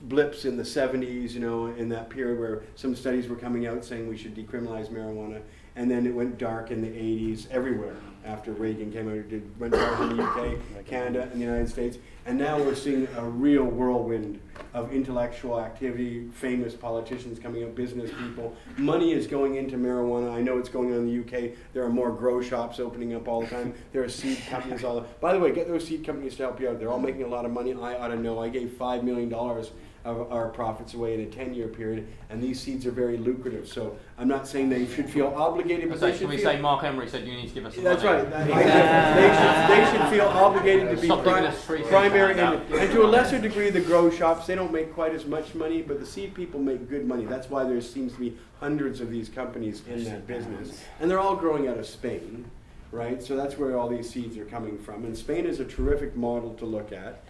blips in the 70s, in that period where some studies were coming out saying we should decriminalize marijuana. And then it went dark in the 80s everywhere after Reagan came out. It went dark in the UK, Canada, and the United States. And now we're seeing a real whirlwind of intellectual activity, famous politicians coming up, business people. Money is going into marijuana. I know it's going on in the UK. There are more grow shops opening up all the time. There are seed companies all the time. By the way, get those seed companies to help you out. They're all making a lot of money. I ought to know. I gave $5 million of our profits away in a 10-year period, and these seeds are very lucrative. So I'm not saying they should feel obligated, but they should feel... say Marc Emery said you need to give us some That's money? Right. They should feel obligated to be primary, and to a lesser degree the grow shops, they don't make quite as much money, but the seed people make good money. That's why there seems to be hundreds of these companies in that business. And they're all growing out of Spain, right? So that's where all these seeds are coming from. And Spain is a terrific model to look at.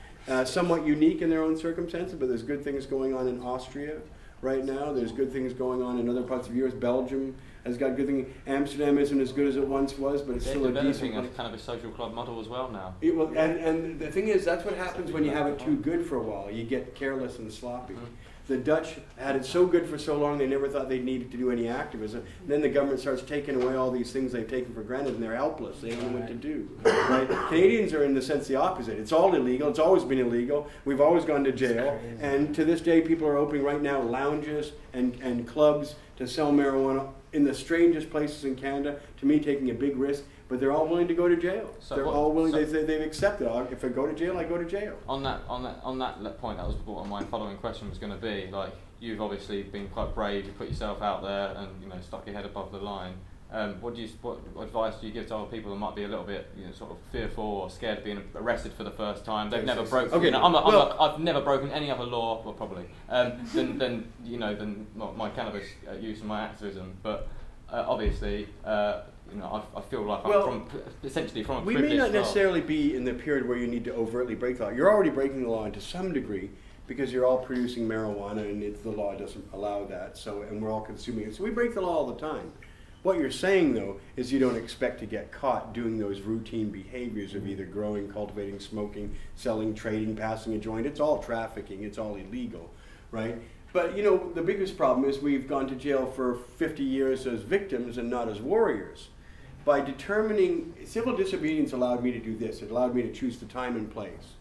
Somewhat unique in their own circumstances, but there's good things going on in Austria right now. There's good things going on in other parts of Europe. Belgium has got good things. Amsterdam isn't as good as it once was, but it's still a decent place. A Cannabis social club model as well now. And the thing is, that's what happens when you have it too good for a while. You get careless and sloppy. The Dutch had it so good for so long they never thought they needed to do any activism. And then the government starts taking away all these things they've taken for granted, and they're helpless. They don't know what to do. Right? Canadians are in the sense the opposite. It's all illegal. It's always been illegal. We've always gone to jail. And to this day, people are opening right now lounges and clubs to sell marijuana in the strangest places in Canada. To me, taking a big risk. But they're all willing to go to jail. So they're all willing. They've accepted. If I go to jail, I go to jail. On that point, that was what my following question was going to be. Like, you've obviously been quite brave. You put yourself out there and stuck your head above the line. What advice do you give to other people that might be a little bit sort of fearful or scared of being arrested for the first time? They've never broken. Okay. I've never broken any other law, well probably, than my cannabis use and my activism. But obviously. I feel like I'm essentially from a privileged We may not world. necessarily be in the period where you need to overtly break the law. You're already breaking the law to some degree because you're all producing marijuana and the law doesn't allow that. So, and we're all consuming it. So we break the law all the time. What you're saying, though, is you don't expect to get caught doing those routine behaviors of either growing, cultivating, smoking, selling, trading, passing a joint. It's all trafficking. It's all illegal, right? But, the biggest problem is we've gone to jail for 50 years as victims and not as warriors. By determining, civil disobedience allowed me to do this. It allowed me to choose the time and place.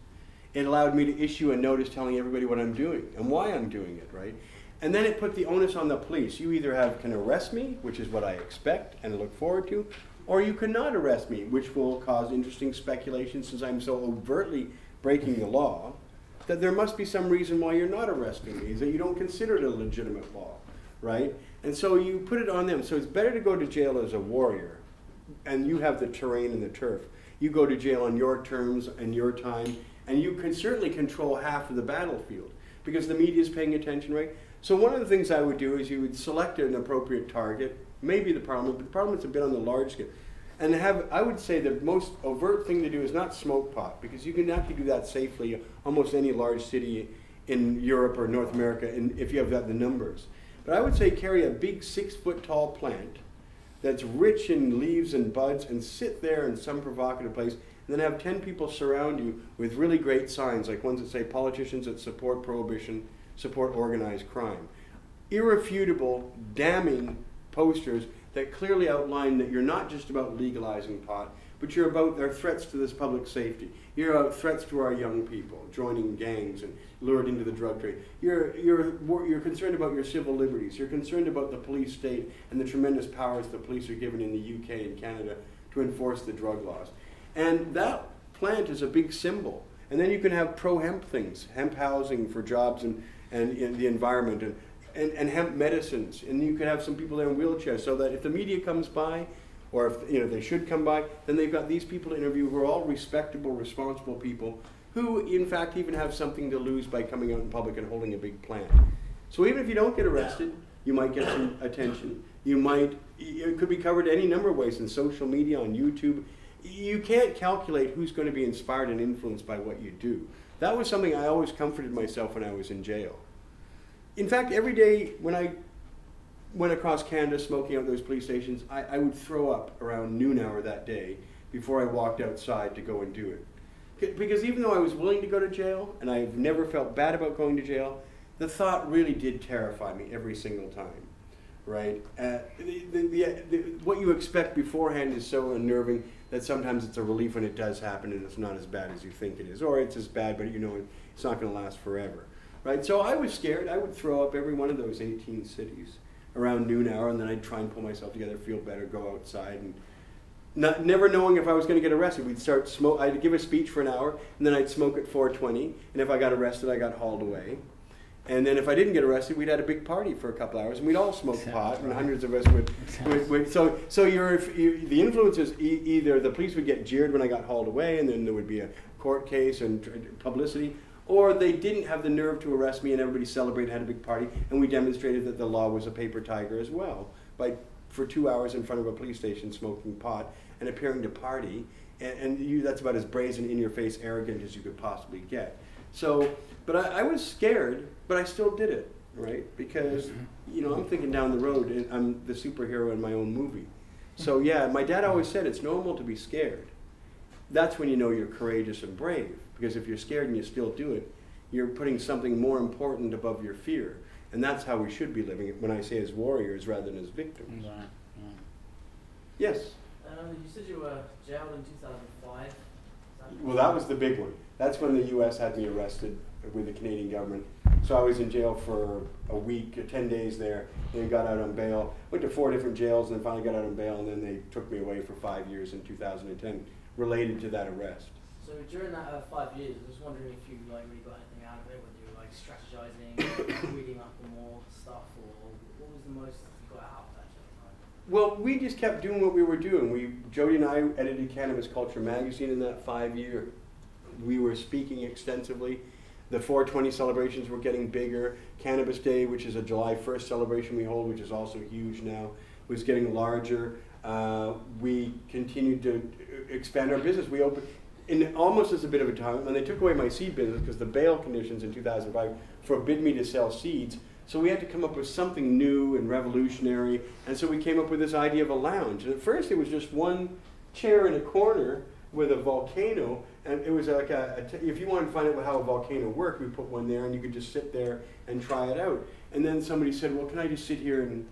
It allowed me to issue a notice telling everybody what I'm doing and why I'm doing it, right? And then it put the onus on the police. You either can arrest me, which is what I expect and look forward to, or you cannot arrest me, which will cause interesting speculation since I'm so overtly breaking the law, that there must be some reason why you're not arresting me, is that you don't consider it a legitimate law, right? And so you put it on them. So it's better to go to jail as a warrior, and you have the terrain and the turf. You go to jail on your terms and your time, And you can certainly control half of the battlefield because the media is paying attention, right? So one of the things I would do is you would select an appropriate target, maybe the Parliament, but the Parliament's a bit on the large scale. And I would say the most overt thing to do is not smoke pot, because you can actually do that safely almost any large city in Europe or North America, and if you have got the numbers. But I would say carry a big 6-foot tall plant that's rich in leaves and buds and sit there in some provocative place, and then have 10 people surround you with really great signs, like ones that say politicians that support prohibition, support organized crime. Irrefutable, damning posters that clearly outline that you're not just about legalizing pot, but you're about their threats to this public safety. You're about threats to our young people, joining gangs and lured into the drug trade. You're concerned about your civil liberties. You're concerned about the police state and the tremendous powers the police are given in the UK and Canada to enforce the drug laws. And that plant is a big symbol. And then you can have pro-hemp things, hemp housing for jobs and in the environment, and hemp medicines. And you can have some people there in wheelchairs, so that if the media comes by, or if they should come by, then they've got these people to interview who are all respectable, responsible people who, in fact, even have something to lose by coming out in public and holding a big plant. So even if you don't get arrested, you might get some attention. It could be covered any number of ways in social media, on YouTube. You can't calculate who's going to be inspired and influenced by what you do. That was something I always comforted myself when I was in jail. In fact, every day when I went across Canada smoking out those police stations, I would throw up around noon hour that day before I walked outside to go and do it. Because even though I was willing to go to jail, and I've never felt bad about going to jail, the thought really did terrify me every single time, right? What you expect beforehand is so unnerving that sometimes it's a relief when it does happen and it's not as bad as you think it is. Or it's as bad, but you know it's not going to last forever, right? So I was scared. I would throw up every one of those 18 cities around noon hour, and then I'd try and pull myself together, feel better, go outside, and never knowing if I was going to get arrested. We'd start smoke. I'd give a speech for an hour, and then I'd smoke at 4:20, and if I got arrested, I got hauled away. And then if I didn't get arrested, we'd had a big party for a couple hours, and we'd all smoke pot, and hundreds of us would. So the influences, either the police would get jeered when I got hauled away, and then there would be a court case and publicity, or they didn't have the nerve to arrest me, and everybody celebrated, had a big party, and we demonstrated that the law was a paper tiger as well, for 2 hours in front of a police station smoking pot and appearing to party, and that's about as brazen, in-your-face, arrogant as you could possibly get. So, but I was scared, but I still did it, right? Because, you know, I'm thinking down the road, and I'm the superhero in my own movie. So yeah, my dad always said it's normal to be scared. That's when you know you're courageous and brave. Because if you're scared and you still do it, you're putting something more important above your fear. And that's how we should be living, when I say as warriors rather than as victims. Right. Yes? You said you were jailed in 2005. Well, that was the big one. That's when the U.S. had me arrested with the Canadian government. So I was in jail for a week, 10 days there, then got out on bail. Went to 4 different jails and then finally got out on bail, and then they took me away for 5 years in 2010 related to that arrest. So during that 5 years, I was wondering if you really got anything out of it, whether you were strategizing, reading up on more stuff, or what was the most you got out of that time? Well, we just kept doing what we were doing. Jodie and I edited Cannabis Culture magazine in that 5 year. We were speaking extensively. The 420 celebrations were getting bigger. Cannabis Day, which is a July 1st celebration we hold, which is also huge now, was getting larger. We continued to expand our business. We opened, in almost as a bit of a time, and they took away my seed business because the bail conditions in 2005 forbid me to sell seeds. So we had to come up with something new and revolutionary, and so we came up with this idea of a lounge. And at first it was just one chair in a corner with a volcano, and it was like if you wanted to find out how a volcano worked, we put one there, and you could just sit there and try it out. And then somebody said, well, can I just sit here and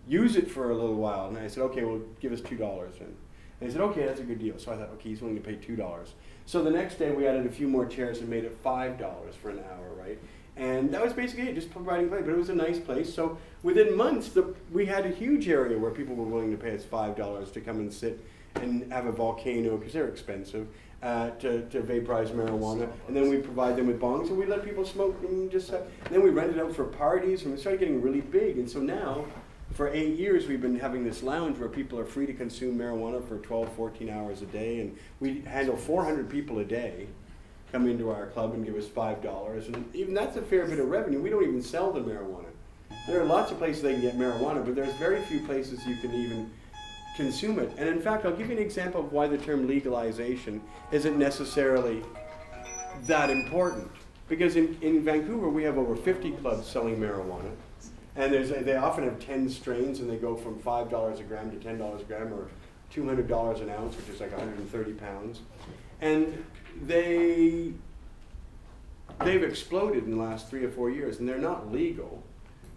use it for a little while? And I said, okay, well, give us $2. And he said, okay, that's a good deal. So I thought, okay, he's willing to pay $2. So the next day we added a few more chairs and made it $5 for an hour, right? And that was basically it, just providing play. But it was a nice place. So within months, we had a huge area where people were willing to pay us $5 to come and sit and have a volcano, because they're expensive, to vaporize marijuana. And then we provide them with bongs, and we let people smoke and just and then we rented out for parties, and we started getting really big. And so now, for 8 years, we've been having this lounge where people are free to consume marijuana for 12, 14 hours a day, and we handle 400 people a day. come into our club and give us $5, and even that's a fair bit of revenue. We don't even sell the marijuana. There are lots of places they can get marijuana, but there's very few places you can even consume it. And in fact, I'll give you an example of why the term legalization isn't necessarily that important. Because in Vancouver, we have over 50 clubs selling marijuana. And they often have 10 strains, and they go from $5 a gram to $10 a gram, or $200 an ounce, which is like 130 pounds. And they've exploded in the last 3 or 4 years, and they're not legal,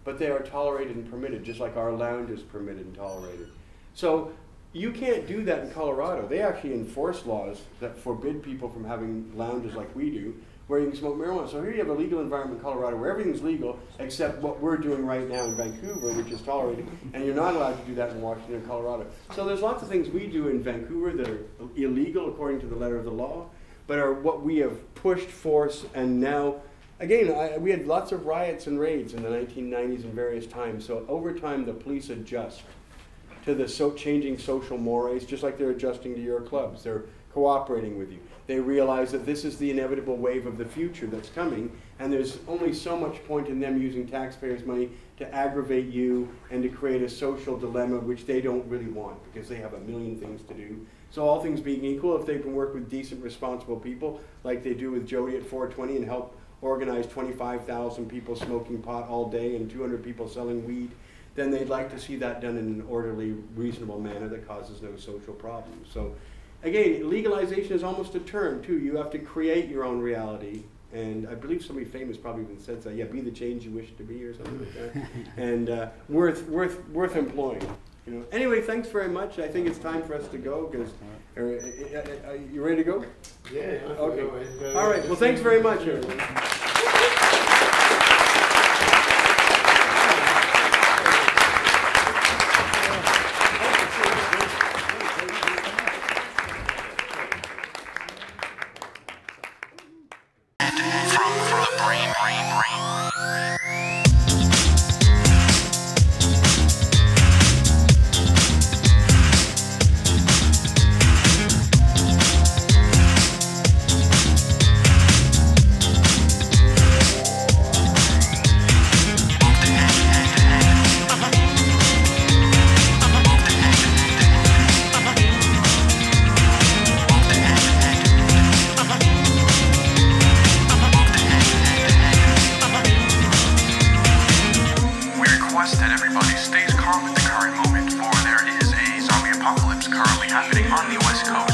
but they are tolerated and permitted, just like our lounge is permitted and tolerated. So you can't do that in Colorado. They actually enforce laws that forbid people from having lounges like we do, where you can smoke marijuana. So here you have a legal environment in Colorado where everything's legal except what we're doing right now in Vancouver, which is tolerated, and you're not allowed to do that in Washington and Colorado. So there's lots of things we do in Vancouver that are illegal according to the letter of the law, but are what we have pushed, forced, and now, again, we had lots of riots and raids in the 1990s and various times. So over time, the police adjust to the changing social mores, just like they're adjusting to your clubs. They're cooperating with you. They realize that this is the inevitable wave of the future that's coming, and there's only so much point in them using taxpayers' money to aggravate you and to create a social dilemma which they don't really want, because they have a million things to do. So all things being equal, if they can work with decent, responsible people, like they do with Jodie at 420, and help organize 25,000 people smoking pot all day and 200 people selling weed, then they'd like to see that done in an orderly, reasonable manner that causes no social problems. So again, legalization is almost a term too. You have to create your own reality, and I believe somebody famous probably even said that. Yeah, be the change you wish to be, or something like that. And worth employing. You know. Anyway, thanks very much. I think it's time for us to go. Because are you ready to go? Yeah. Okay. All right. Well, thanks very much, everyone. From the brain. That everybody stays calm at the current moment, for there is a zombie apocalypse currently happening on the West Coast.